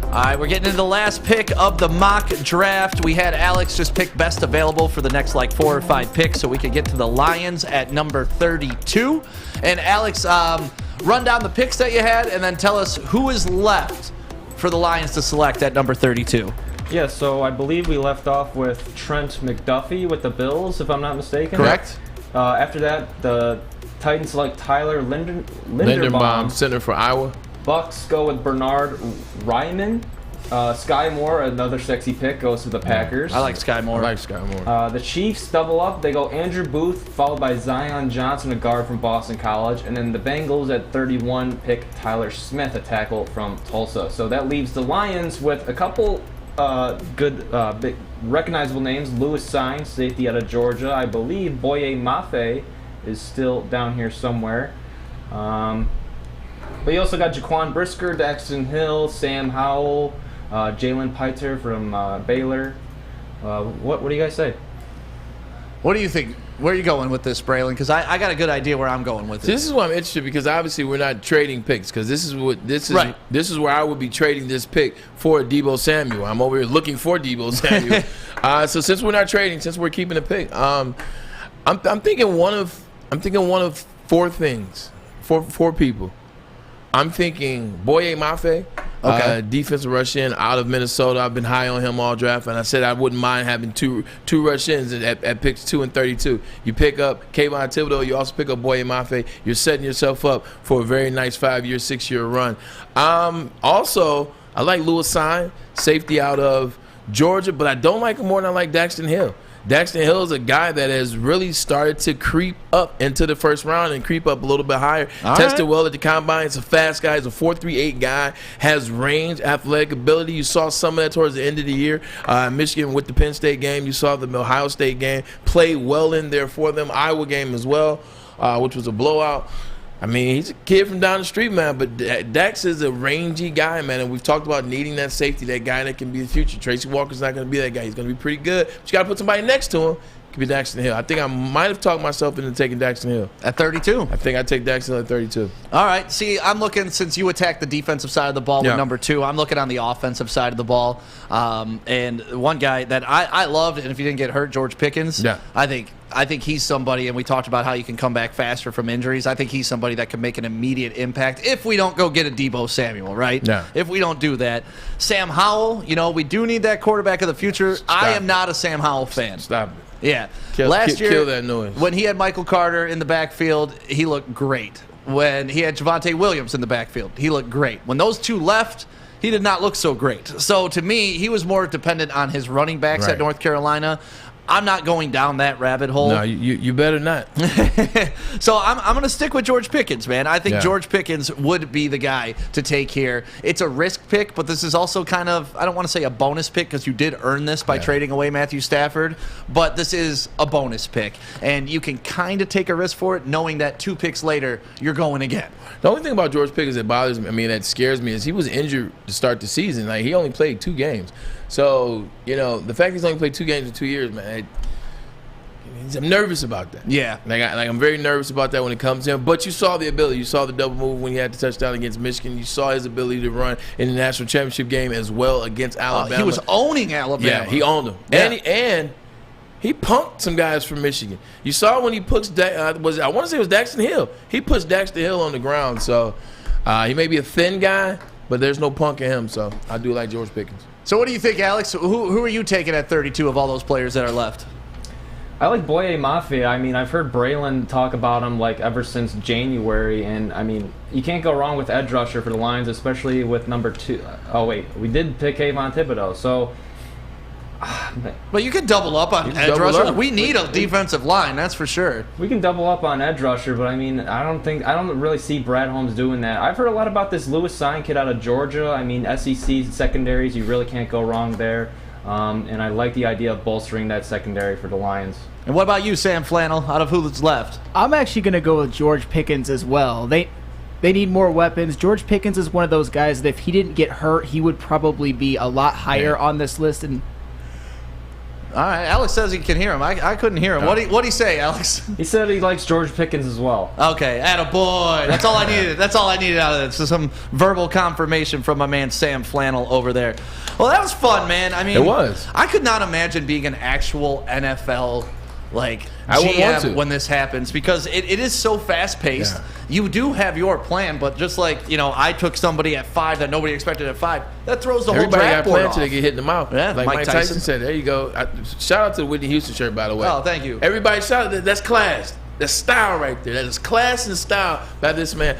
All right, we're getting into the last pick of the mock draft. We had Alex just pick best available for the next 4 or 5 picks so we could get to the Lions at number 32. And Alex, run down the picks that you had and then tell us who is left for the Lions to select at number 32. Yeah, so I believe we left off with Trent McDuffie with the Bills, if I'm not mistaken. Correct. After that, the Titans select Tyler Linderbaum, center for Iowa. Bucks go with Bernard Ryman. Sky Moore, another sexy pick, goes to the Packers. I like Sky Moore. The Chiefs double up. They go Andrew Booth, followed by Zion Johnson, a guard from Boston College. And then the Bengals at 31 pick Tyler Smith, a tackle from Tulsa. So that leaves the Lions with a couple good, big, recognizable names. Lewis Sines, safety out of Georgia. I believe Boye Mafe is still down here somewhere. But you also got Jaquan Brisker, Daxton Hill, Sam Howell, Jalen Piter from Baylor. What do you guys say? What do you think? Where are you going with this, Braylon? Because I got a good idea where I'm going with it. This is why I'm interested, because obviously we're not trading picks, because this is where I would be trading this pick for Deebo Samuel. I'm over here looking for Deebo Samuel. So since we're not trading, since we're keeping a pick, I'm thinking one of 4 things, four people. I'm thinking Boye Mafe, defensive rush-in out of Minnesota. I've been high on him all draft, and I said I wouldn't mind having two rush-ins at picks 2 and 32. You pick up Kayvon Thibodeau, you also pick up Boye Mafe. You're setting yourself up for a very nice 5-year, 6-year run. Also, I like Lewis Sine, safety out of Georgia, but I don't like him more than I like Daxton Hill. Daxton Hill is a guy that has really started to creep up into the first round and creep up a little bit higher. Tested well at the combine. He's a fast guy. He's a 4.38 guy. Has range, athletic ability. You saw some of that towards the end of the year. Michigan with the Penn State game. You saw the Ohio State game. Played well in there for them. Iowa game as well, which was a blowout. I mean, he's a kid from down the street, man, but Dax is a rangy guy, man, and we've talked about needing that safety, that guy that can be the future. Tracy Walker's not going to be that guy. He's going to be pretty good, but you got to put somebody next to him. It could be Daxton Hill. I think I might have talked myself into taking Daxton Hill. At 32? I think I'd take Daxton Hill at 32. All right. See, I'm looking, since you attacked the defensive side of the ball with number 2, I'm looking on the offensive side of the ball. And one guy that I loved, and if he didn't get hurt, George Pickens. Yeah. I think he's somebody, and we talked about how you can come back faster from injuries. I think he's somebody that can make an immediate impact if we don't go get a Deebo Samuel, right? Yeah. If we don't do that. Sam Howell, we do need that quarterback of the future. I am not a Sam Howell fan. Stop it. Yeah. Last year, kill that noise. When he had Michael Carter in the backfield, he looked great. When he had Javonte Williams in the backfield, he looked great. When those two left, he did not look so great. So to me, he was more dependent on his running backs at North Carolina. I'm not going down that rabbit hole. No, you better not. So I'm going to stick with George Pickens, man. I think George Pickens would be the guy to take here. It's a risk pick, but this is also kind of, I don't want to say a bonus pick because you did earn this by trading away Matthew Stafford, but this is a bonus pick. And you can kind of take a risk for it knowing that 2 picks later, you're going again. The only thing about George Pickens that bothers me, that scares me, is he was injured to start the season. Like, he only played 2 games. So, the fact he's only played 2 games in 2 years, man, I'm nervous about that. Yeah. I'm very nervous about that when it comes to him. But you saw the ability. You saw the double move when he had the touchdown against Michigan. You saw his ability to run in the national championship game as well against Alabama. He was owning Alabama. Yeah, he owned them. Yeah. And he punked some guys from Michigan. You saw when he pushed, I want to say it was Daxton Hill. He pushed Daxton Hill on the ground. So he may be a thin guy, but there's no punk in him. So I do like George Pickens. So what do you think, Alex? Who are you taking at 32 of all those players that are left? I like Boye Mafia. I mean, I've heard Braylon talk about him like ever since January, and I mean, you can't go wrong with edge rusher for the Lions, especially with number 2. Oh wait, we did pick Kayvon Thibodeau, so. But you can double up on edge rushers. We need a defensive line, that's for sure. We can double up on edge rusher, but I mean, I don't really see Brad Holmes doing that. I've heard a lot about this Lewis Cine kid out of Georgia. I mean, SEC secondaries, you really can't go wrong there. And I like the idea of bolstering that secondary for the Lions. And what about you, Sam Flannel, out of who's left? I'm actually going to go with George Pickens as well. They need more weapons. George Pickens is one of those guys that if he didn't get hurt, he would probably be a lot higher on this list. And all right, Alex says he can hear him. I couldn't hear him. What'd he say, Alex? He said he likes George Pickens as well. Okay, attaboy. That's all I needed. That's all I needed out of this. So some verbal confirmation from my man Sam Flannel over there. Well, that was fun, man. I mean, it was. I could not imagine being an actual NFL like I wouldn't want to. GM when this happens because it is so fast paced. Yeah. You do have your plan, but just like I took somebody at 5 that nobody expected at 5. That throws the Everybody whole draft got board planned off. till they get hit in the mouth. Yeah, like Mike Tyson said. There you go. Shout out to the Whitney Houston shirt, by the way. Oh, thank you. Everybody shout out. That's class. That's style right there. That is class and style by this man.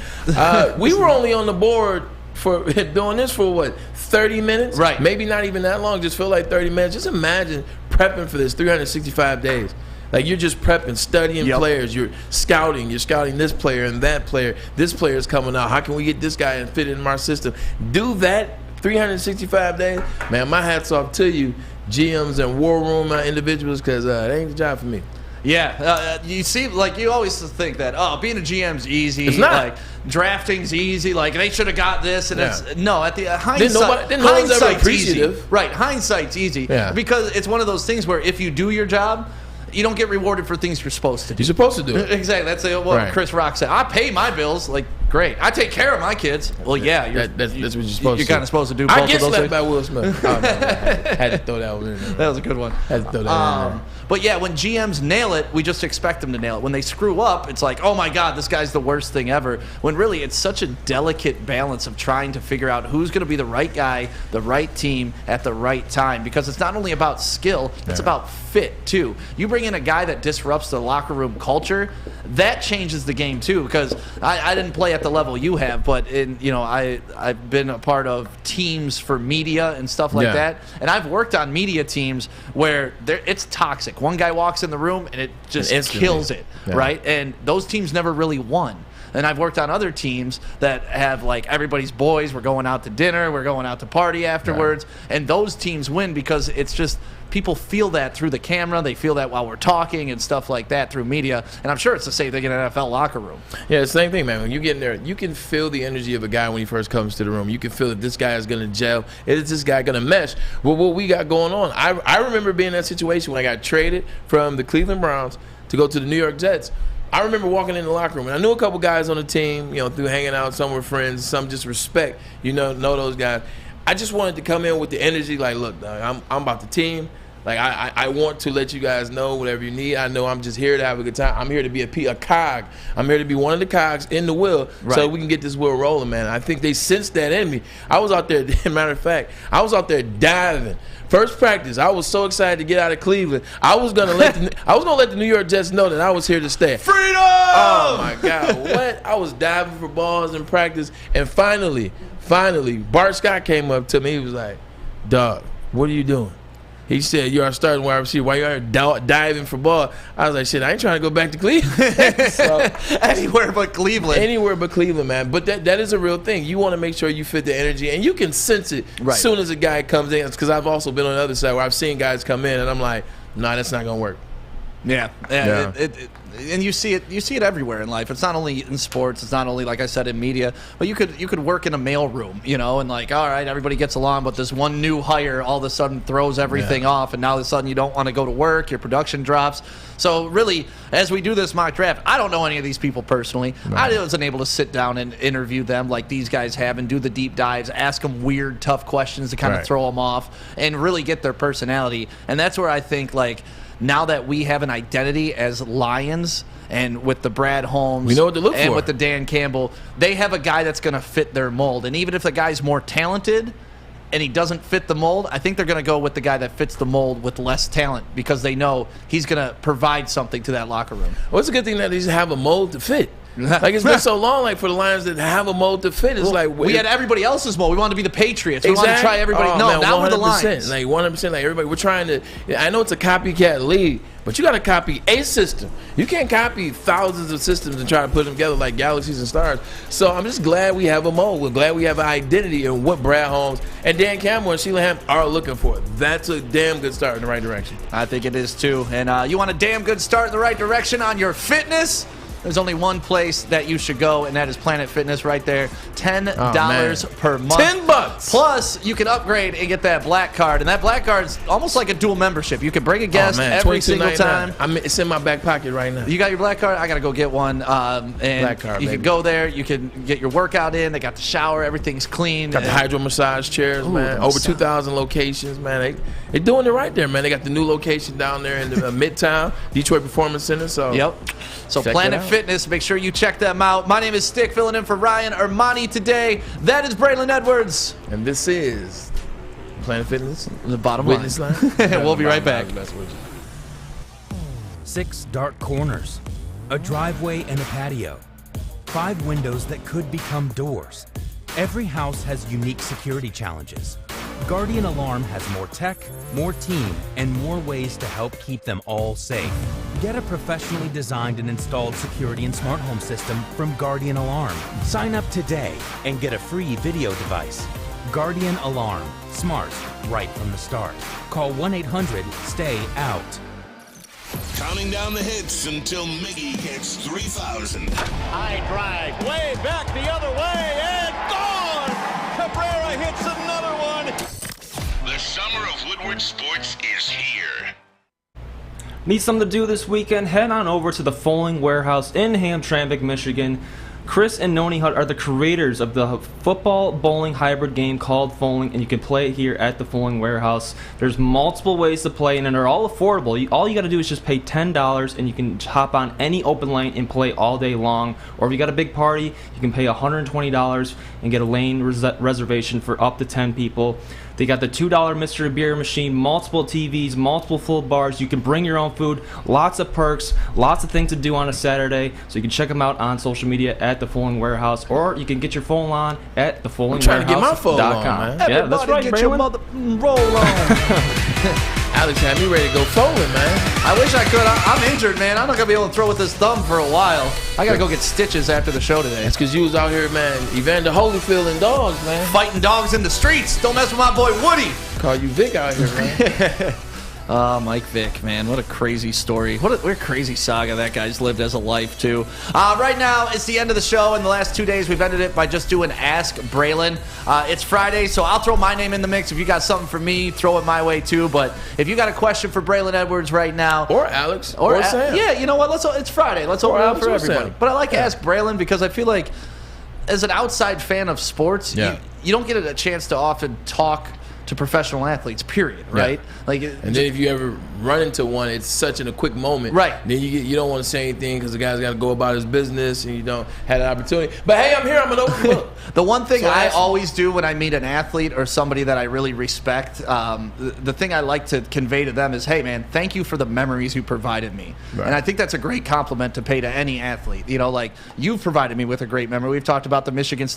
We were only on the board for doing this for what, 30 minutes? Right. Maybe not even that long. Just feel like 30 minutes. Just imagine prepping for this 365 days. Like you're just prepping, studying players. You're scouting. You're scouting this player and that player. This player is coming out. How can we get this guy and fit in our system? Do that 365 days. Man, my hat's off to you, GMs and war room individuals, because it ain't the job for me. Yeah, you see, like you always think that being a GM's easy. It's not. Like drafting's easy. Like they should have got this, and it's no. At the hindsight, no one's ever hindsight's easy. appreciative. Right, hindsight's easy. Yeah. Because it's one of those things where if you do your job, you don't get rewarded for things you're supposed to do. You're supposed to do it. Exactly. That's what Right. Chris Rock said. I pay my bills. Like, great. I take care of my kids. Well, yeah, That's what you're supposed to do. You're kind of supposed to do both I of get those slapped things. by Will Smith. Oh, no, I had to throw that one in there. That was a good one. Had to throw that in there. But yeah, when GMs nail it, we just expect them to nail it. When they screw up, it's like, oh my God, this guy's the worst thing ever. When really it's such a delicate balance of trying to figure out who's going to be the right guy, the right team at the right time. Because it's not only about skill, it's about fit too. You bring in a guy that disrupts the locker room culture, that changes the game too. Because I didn't play at the level you have, but I've been a part of teams for media and stuff like that. And I've worked on media teams where it's toxic. One guy walks in the room and it just kills it, right? And those teams never really won. And I've worked on other teams that have like everybody's boys. We're going out to dinner. We're going out to party afterwards. And those teams win because it's just people feel that through the camera. They feel that while we're talking and stuff like that through media. And I'm sure it's the same thing in an NFL locker room. Yeah, it's the same thing, man. When you get in there, you can feel the energy of a guy when he first comes to the room. You can feel that this guy is going to gel. Is this guy going to mesh with what we got going on? I remember being in that situation when I got traded from the Cleveland Browns to go to the New York Jets. I remember walking in the locker room, and I knew a couple guys on the team, through hanging out. Some were friends, some just respect, know those guys. I just wanted to come in with the energy, like, look, dog, I'm about the team. Like, I want to let you guys know whatever you need. I know I'm just here to have a good time. I'm here to be a cog. I'm here to be one of the cogs in the wheel so we can get this wheel rolling, man. I think they sensed that in me. I was out there, matter of fact, I was out there diving. First practice, I was so excited to get out of Cleveland. I was gonna let the New York Jets know that I was here to stay. Freedom! Oh my God, what? I was diving for balls in practice, and finally, Bart Scott came up to me. He was like, "Dog, what are you doing?" He said, "You're our starting wide receiver. Why you out diving for ball?" I was like, "Shit, I ain't trying to go back to Cleveland." So, anywhere but Cleveland. Anywhere but Cleveland, man. But that is a real thing. You want to make sure you fit the energy, and you can sense it as soon as a guy comes in. Because I've also been on the other side where I've seen guys come in, and I'm like, "Nah, that's not gonna work." Yeah. And you see it everywhere in life. It's not only in sports. It's not only, like I said, in media. But you could work in a mail room, and like, all right, everybody gets along, but this one new hire all of a sudden throws everything off, and now all of a sudden you don't want to go to work. Your production drops. So really, as we do this mock draft, I don't know any of these people personally. I wasn't able to sit down and interview them like these guys have and do the deep dives, ask them weird, tough questions to kind of throw them off, and really get their personality. And that's where I think, like, now that we have an identity as Lions, and with the Brad Holmes, we know what to look for, and with the Dan Campbell, they have a guy that's going to fit their mold. And even if the guy's more talented, and he doesn't fit the mold, I think they're going to go with the guy that fits the mold with less talent because they know he's going to provide something to that locker room. Well, it's a good thing that he's have a mold to fit. Like, it's been so long, like, for the Lions that have a mold to fit. It's like we had everybody else's mold. We wanted to be the Patriots. We wanted to try everybody. Now we're the Lions. Like 100%. Like, everybody, we're trying to. I know it's a copycat league, but you got to copy a system. You can't copy thousands of systems and try to put them together like galaxies and stars. So I'm just glad we have a mold. We're glad we have an identity and what Brad Holmes and Dan Campbell and Sheila Ham are looking for. That's a damn good start in the right direction. I think it is too. And you want a damn good start in the right direction on your fitness? There's only one place that you should go, and that is Planet Fitness right there. $10 per month. $10. Plus, you can upgrade and get that black card. And that black card is almost like a dual membership. You can bring a guest every single time. It's in my back pocket right now. You got your black card? I got to go get one. And black card, you can go there. You can get your workout in. They got the shower. Everything's clean. Got the hydro massage chairs, man. Over 2,000 locations, man. They're doing it right there, man. They got the new location down there in the Midtown, Detroit Performance Center. So yep. So Planet Fitness, make sure you check them out. My name is Stick, filling in for Ryan Armani today. That is Braylon Edwards. And this is Planet Fitness, the bottom line. Witness line. We'll be right back. 6 dark corners, a driveway and a patio, 5 windows that could become doors. Every house has unique security challenges. Guardian Alarm has more tech, more team, and more ways to help keep them all safe. Get a professionally designed and installed security and smart home system from Guardian Alarm. Sign up today and get a free video device. Guardian Alarm. Smart, right from the start. Call 1-800-STAY-OUT. Counting down the hits until Miggy hits 3,000. High drive, way back the other way, and gone! Cabrera hits another one. The summer of Woodward Sports is here. Need something to do this weekend? Head on over to the Foaling Warehouse in Hamtramck, Michigan. Chris and Noni Hutt are the creators of the football bowling hybrid game called Foaling, and you can play it here at the Foaling Warehouse. There's multiple ways to play, and they're all affordable. All you got to do is just pay $10, and you can hop on any open lane and play all day long. Or if you got a big party, you can pay $120 and get a lane reservation for up to 10 people. They got the $2 mystery beer machine, multiple TVs, multiple full bars. You can bring your own food, lots of perks, lots of things to do on a Saturday. So you can check them out on social media at the Foaling Warehouse, or you can get your phone on at thefoalingwarehouse.com. I'm trying to get my phone on, man. Yeah, that's right, get Braylon. your mother roll on. Alex had me ready to go foaling, man. I wish I could. I'm injured, man. I'm not going to be able to throw with this thumb for a while. I got to go get stitches after the show today. That's because you was out here, man, Evander Holyfield and dogs, man. Fighting dogs in the streets. Don't mess with my boy Woody. Call you Vic out here, man. Mike Vick, man, what a crazy story. What a crazy saga that guy's lived as a life, too. Right now, it's the end of the show. In the last 2 days, we've ended it by just doing Ask Braylon. It's Friday, so I'll throw my name in the mix. If you got something for me, throw it my way, too. But if you got a question for Braylon Edwards right now. Or Alex. Or Sam. Yeah, you know what? It's Friday. Let's open it up for everybody. Sam. But I like Ask Braylon because I feel like, as an outside fan of sports, you don't get a chance to often talk to professional athletes, period, right? Like, and then if you ever run into one, it's such a quick moment, right? Then you don't want to say anything because the guy's got to go about his business, and you don't have that opportunity. But hey, I'm here. I'm an open book. The one thing I always do when I meet an athlete or somebody that I really respect, the thing I like to convey to them is, hey, man, thank you for the memories you provided me. Right. And I think that's a great compliment to pay to any athlete. You know, like, you've provided me with a great memory. We've talked about the Michigan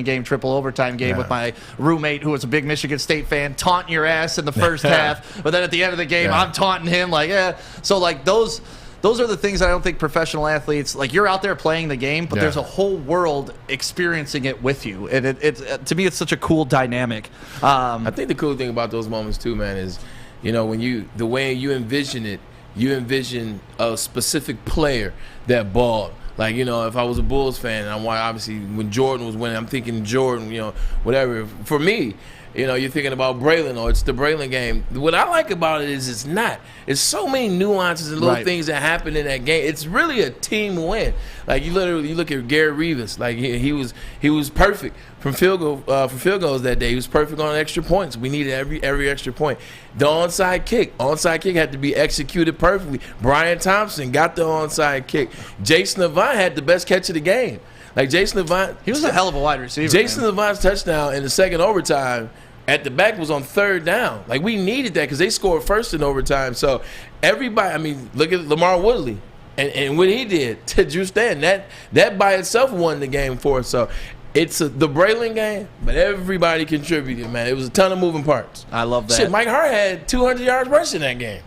game, triple overtime game with my roommate who was a big Michigan State fan, taunting your ass in the first half, but then at the end of the game, I'm taunting him, like, So, like, those are the things I don't think professional athletes, like, you're out there playing the game, but there's a whole world experiencing it with you, and it's to me, it's such a cool dynamic. I think the cool thing about those moments too, man, is, you know, when the way you envision it, you envision a specific player that balled. Like, you know, if I was a Bulls fan, and obviously when Jordan was winning, I'm thinking Jordan, you know, whatever. For me, you know, you're thinking about Braylon, or it's the Braylon game. What I like about it is it's not. It's so many nuances and little things that happen in that game. It's really a team win. Like, you look at Gary Rivas. Like, he was perfect from field goals that day. He was perfect on extra points. We needed every extra point. The onside kick had to be executed perfectly. Brian Thompson got the onside kick. Jason Avant had the best catch of the game. Like, Jason Avant, he was a hell of a wide receiver. Jason Avant's touchdown in the second overtime at the back was on third down. Like, we needed that because they scored first in overtime. So everybody, I mean, look at Lamar Woodley and what he did to Drew Stanton. That by itself won the game for us. So it's the Braylon game, but everybody contributed, man. It was a ton of moving parts. I love that. Shit, Mike Hart had 200 yards rushing that game.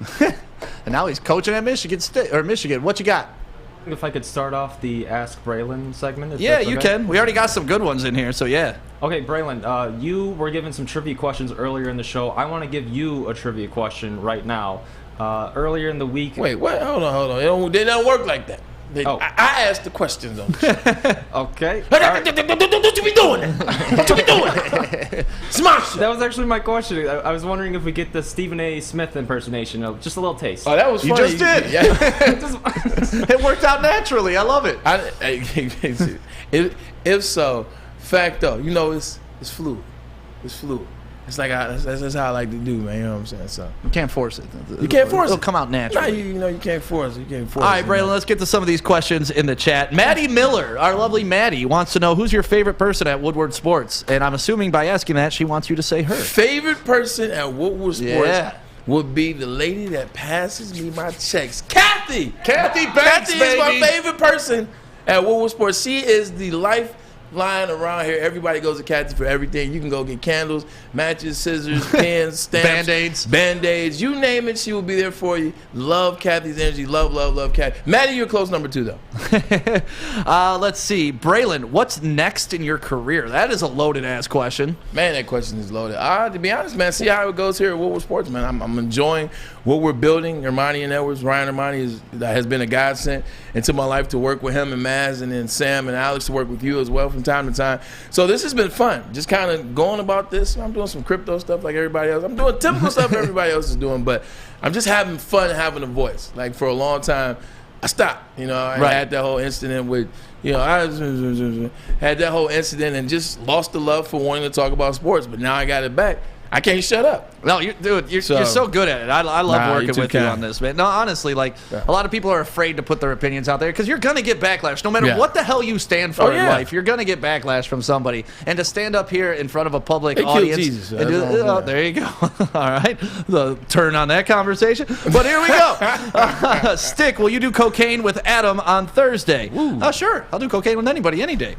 And now he's coaching at Michigan State or Michigan. What you got? If I could start off the Ask Braylon segment. If Yeah, that's you okay? can. We already got some good ones in here, so yeah. Okay, Braylon, you were given some trivia questions earlier in the show. I want to give you a trivia question right now. Earlier in the week. Wait, what? Hold on. They don't work like that. I asked the questions on the show. Okay. What you be doing? What you be doing? Smash it. That was actually my question. I was wondering if we get the Stephen A. Smith impersonation. Just a little taste. Oh, that was funny. You just did. Yeah. It worked out naturally. I love it. If so, fact though, it's fluid. It's fluid. It's like that's how I like to do, man. You know what I'm saying? So You can't force it. you can't force it. It'll come out naturally. Nah, you can't force it. You can't force it. All right, Braylon, let's get to some of these questions in the chat. Maddie Miller, our lovely Maddie, wants to know who's your favorite person at Woodward Sports. And I'm assuming by asking that, she wants you to say her. Favorite person at Woodward Sports would be the lady that passes me my checks. Kathy Banks, Kathy is my favorite person at Woodward Sports. She is the lifeline around here. Everybody goes to Kathy for everything. You can go get candles, matches, scissors, pens, stamps, Band-Aids. You name it, she will be there for you. Love Kathy's energy. Love Kathy. Maddie, you're close number 2, though. Let's see. Braylon, what's next in your career? That is a loaded-ass question. Man, that question is loaded. To be honest, man, see how it goes here at Woodward Sports, man. I'm enjoying what we're building. Armani and Edwards, Ryan Armani has been a godsend into my life to work with him and Maz, and then Sam and Alex to work with you as well from time to time. So this has been fun. Just kind of going about this. I'm doing some crypto stuff like everybody else. I'm doing typical stuff everybody else is doing, but I'm just having fun having a voice. Like, for a long time, I stopped. I had that whole incident with, I had that whole incident and just lost the love for wanting to talk about sports. But now I got it back. I can't shut up. No, you're so good at it. I love working with you on this, man. No, honestly, a lot of people are afraid to put their opinions out there because you're gonna get backlash. No matter what the hell you stand for in life, you're gonna get backlash from somebody. And to stand up here in front of a public audience, Jesus, and there you go. All right, the turn on that conversation. But here we go. Stick, will you do cocaine with Adam on Thursday? Sure, I'll do cocaine with anybody any day.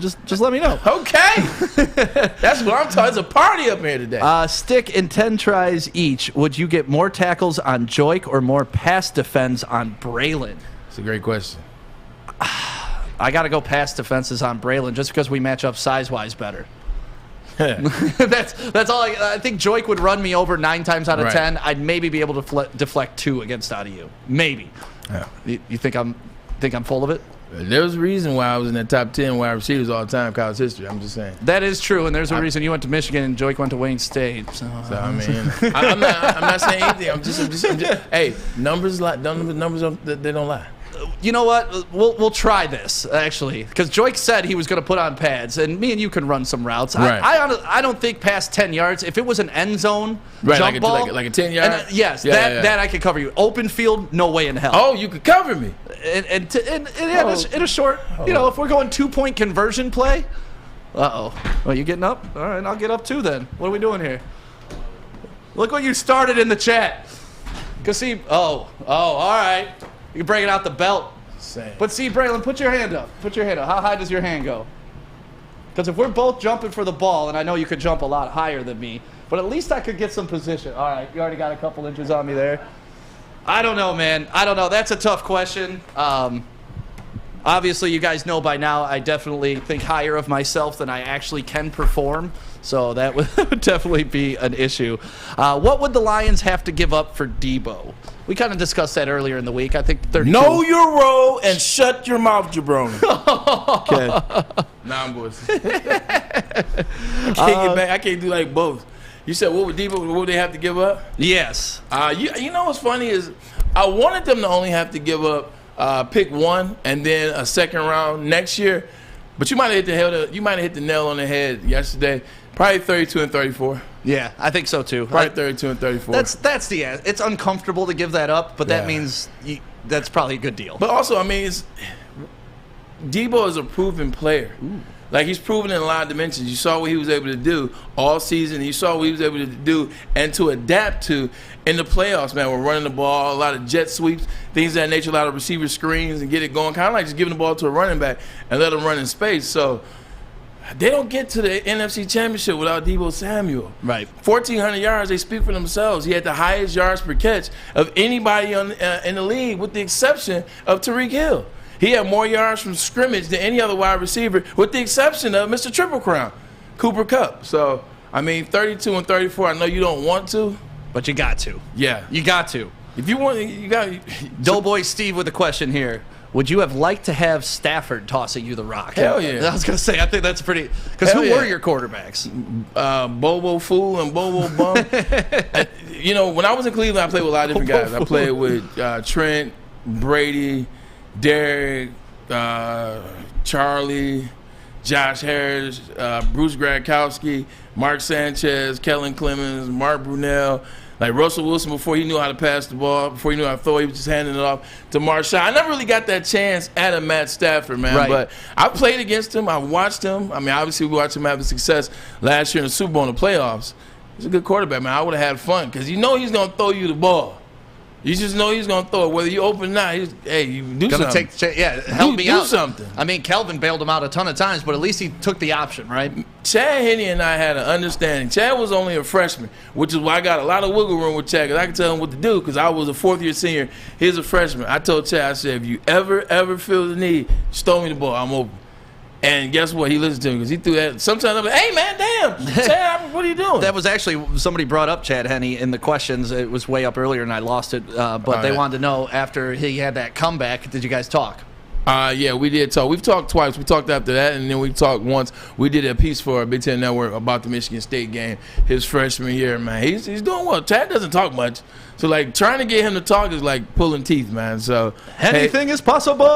Just let me know. Okay, that's what I'm talking. It's a party up here today. Stick in 10 tries each. Would you get more tackles on Joik or more pass defense on Braylon? It's a great question. I got to go pass defenses on Braylon just because we match up size-wise better. That's all. I think Joik would run me over 9 times out of 10. I'd maybe be able to deflect 2 against out of you. Maybe. Yeah. You think I'm full of it? There's a reason why I was in the top 10 wide receivers all the time in college history. I'm just saying. That is true, and there's a reason you went to Michigan and Joik went to Wayne State. So I mean, I'm not saying anything. I'm just hey, numbers lie. Numbers they don't lie. You know what? We'll try this, actually, because Joik said he was going to put on pads, and me and you can run some routes. Right. I don't think past 10 yards. If it was an end zone jump ball, like a 10-yard, that I could cover you. Open field, no way in hell. Oh, you could cover me. In a short, if we're going 2-point conversion play. Well, you getting up? All right, I'll get up too then. What are we doing here? Look what you started in the chat. Cause see, all right. You're breaking out the belt. Same. But see, Braylon, put your hand up. Put your hand up. How high does your hand go? Because if we're both jumping for the ball, and I know you could jump a lot higher than me, but at least I could get some position. All right, you already got a couple inches on me there. I don't know, man. I don't know. That's a tough question. Obviously, you guys know by now I definitely think higher of myself than I actually can perform. So that would definitely be an issue. What would the Lions have to give up for Debo? We kind of discussed that earlier in the week. I think 32. Know your role and shut your mouth, jabroni. Okay. Nah, I'm boys. I can't get back. I can't do like both. You said what would Debo? What would they have to give up? Yes. You know what's funny is I wanted them to only have to give up pick 1 and then a second round next year, but you might have hit the nail on the head yesterday. Probably 32 and 34. Yeah, I think so too. Probably 32 and 34. That's the answer. It's uncomfortable to give that up, but that means that's probably a good deal. But also, I mean, Debo is a proven player. Ooh. Like, he's proven in a lot of dimensions. You saw what he was able to do all season. You saw what he was able to do and to adapt to in the playoffs, man. We're running the ball, a lot of jet sweeps, things of that nature, a lot of receiver screens and get it going, kind of like just giving the ball to a running back and let him run in space. So they don't get to the NFC Championship without Deebo Samuel. Right. 1,400 yards, they speak for themselves. He had the highest yards per catch of anybody in the league with the exception of Tyreek Hill. He had more yards from scrimmage than any other wide receiver with the exception of Mr. Triple Crown, Cooper Kupp. So, I mean, 32 and 34, I know you don't want to. But you got to. Yeah. You got to. If you want, you got to. Doughboy Steve with a question here. Would you have liked to have Stafford tossing you the rock? Hell yeah. I was going to say, I think that's pretty. Because who were your quarterbacks? Bobo Fool and Bobo Bum. You know, when I was in Cleveland, I played with a lot of different guys. I played with Trent, Brady, Derek, Charlie, Josh Harris, Bruce Gradkowski, Mark Sanchez, Kellen Clemens, Mark Brunell, like Russell Wilson before he knew how to pass the ball, before he knew how to throw, he was just handing it off to Marshawn. I never really got that chance at a Matt Stafford, man. Right. But I played against him. I watched him. I mean, obviously we watched him have success last year in the Super Bowl in the playoffs. He's a good quarterback, man. I would have had fun because you know he's going to throw you the ball. You just know he's going to throw it. Whether you open or not, you do something. Help me out. Do something. I mean, Kelvin bailed him out a ton of times, but at least he took the option, right? Chad Henne and I had an understanding. Chad was only a freshman, which is why I got a lot of wiggle room with Chad because I could tell him what to do because I was a fourth-year senior. He's a freshman. I told Chad, I said, if you ever feel the need, just throw me the ball. I'm open. And guess what? He listened to me because he threw that. Sometimes I'm like, hey, man, damn. Chad, what are you doing? That was actually, somebody brought up Chad Henne in the questions. It was way up earlier and I lost it. But they wanted to know after he had that comeback, did you guys talk? Yeah, we did talk. We've talked twice. We talked after that, and then we talked once. We did a piece for Big Ten Network about the Michigan State game his freshman year, man. He's doing well. Chad doesn't talk much. So, like, trying to get him to talk is like pulling teeth, man. So Anything is possible.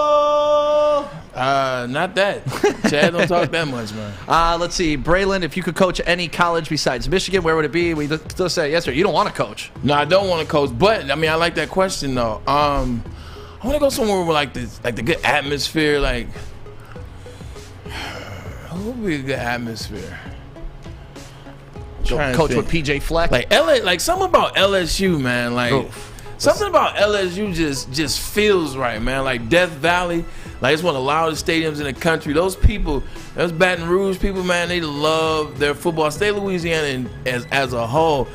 Not that. Chad don't talk that much, man. Let's see. Braylon, if you could coach any college besides Michigan, where would it be? We still say yes, sir. You don't want to coach. No, I don't want to coach. But, I mean, I like that question, though. I want to go somewhere with, like, the good atmosphere. Like, what would be a good atmosphere? Coach with PJ Fleck. Like LA, like something about LSU, man. Like something about LSU just feels right, man. Like Death Valley, like it's one of the loudest stadiums in the country. Those people, those Baton Rouge people, man, they love their football. State of Louisiana as a whole.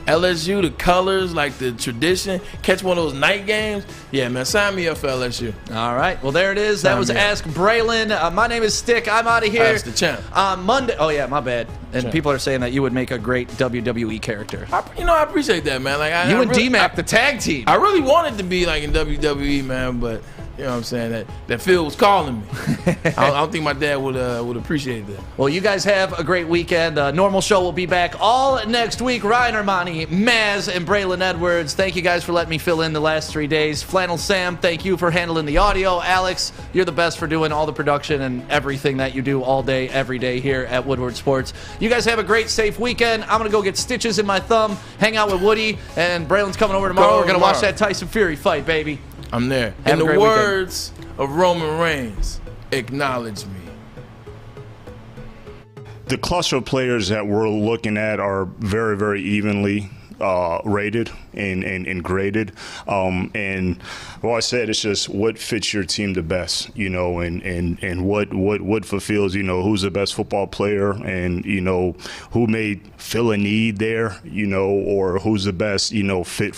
LSU, the colors, like the tradition. Catch one of those night games. Yeah, man, sign me up for LSU. All right. Well, there it is. That was Ask Braylon. My name is Stick. I'm out of here. That's the champ. Monday. Oh, yeah, my bad. And people are saying that you would make a great WWE character. I appreciate that, man. Like you and D-Mac, the tag team. I really wanted to be like in WWE, man, but you know what I'm saying? That Phil was calling me. I don't think my dad would appreciate that. Well, you guys have a great weekend. Normal show will be back all next week. Ryan Armani, Maz, and Braylon Edwards. Thank you guys for letting me fill in the last 3 days. Flannel Sam, thank you for handling the audio. Alex, you're the best for doing all the production and everything that you do all day, every day here at Woodward Sports. You guys have a great, safe weekend. I'm going to go get stitches in my thumb, hang out with Woody, and Braylon's coming over tomorrow. We're going to watch that Tyson Fury fight, baby. I'm there. In the words of Roman Reigns, acknowledge me. The cluster of players that we're looking at are very, very evenly rated and graded. And well, I said it's just what fits your team the best, you know, and what fulfills, you know, who's the best football player and, you know, who may fill a need there, you know, or who's the best, you know, fit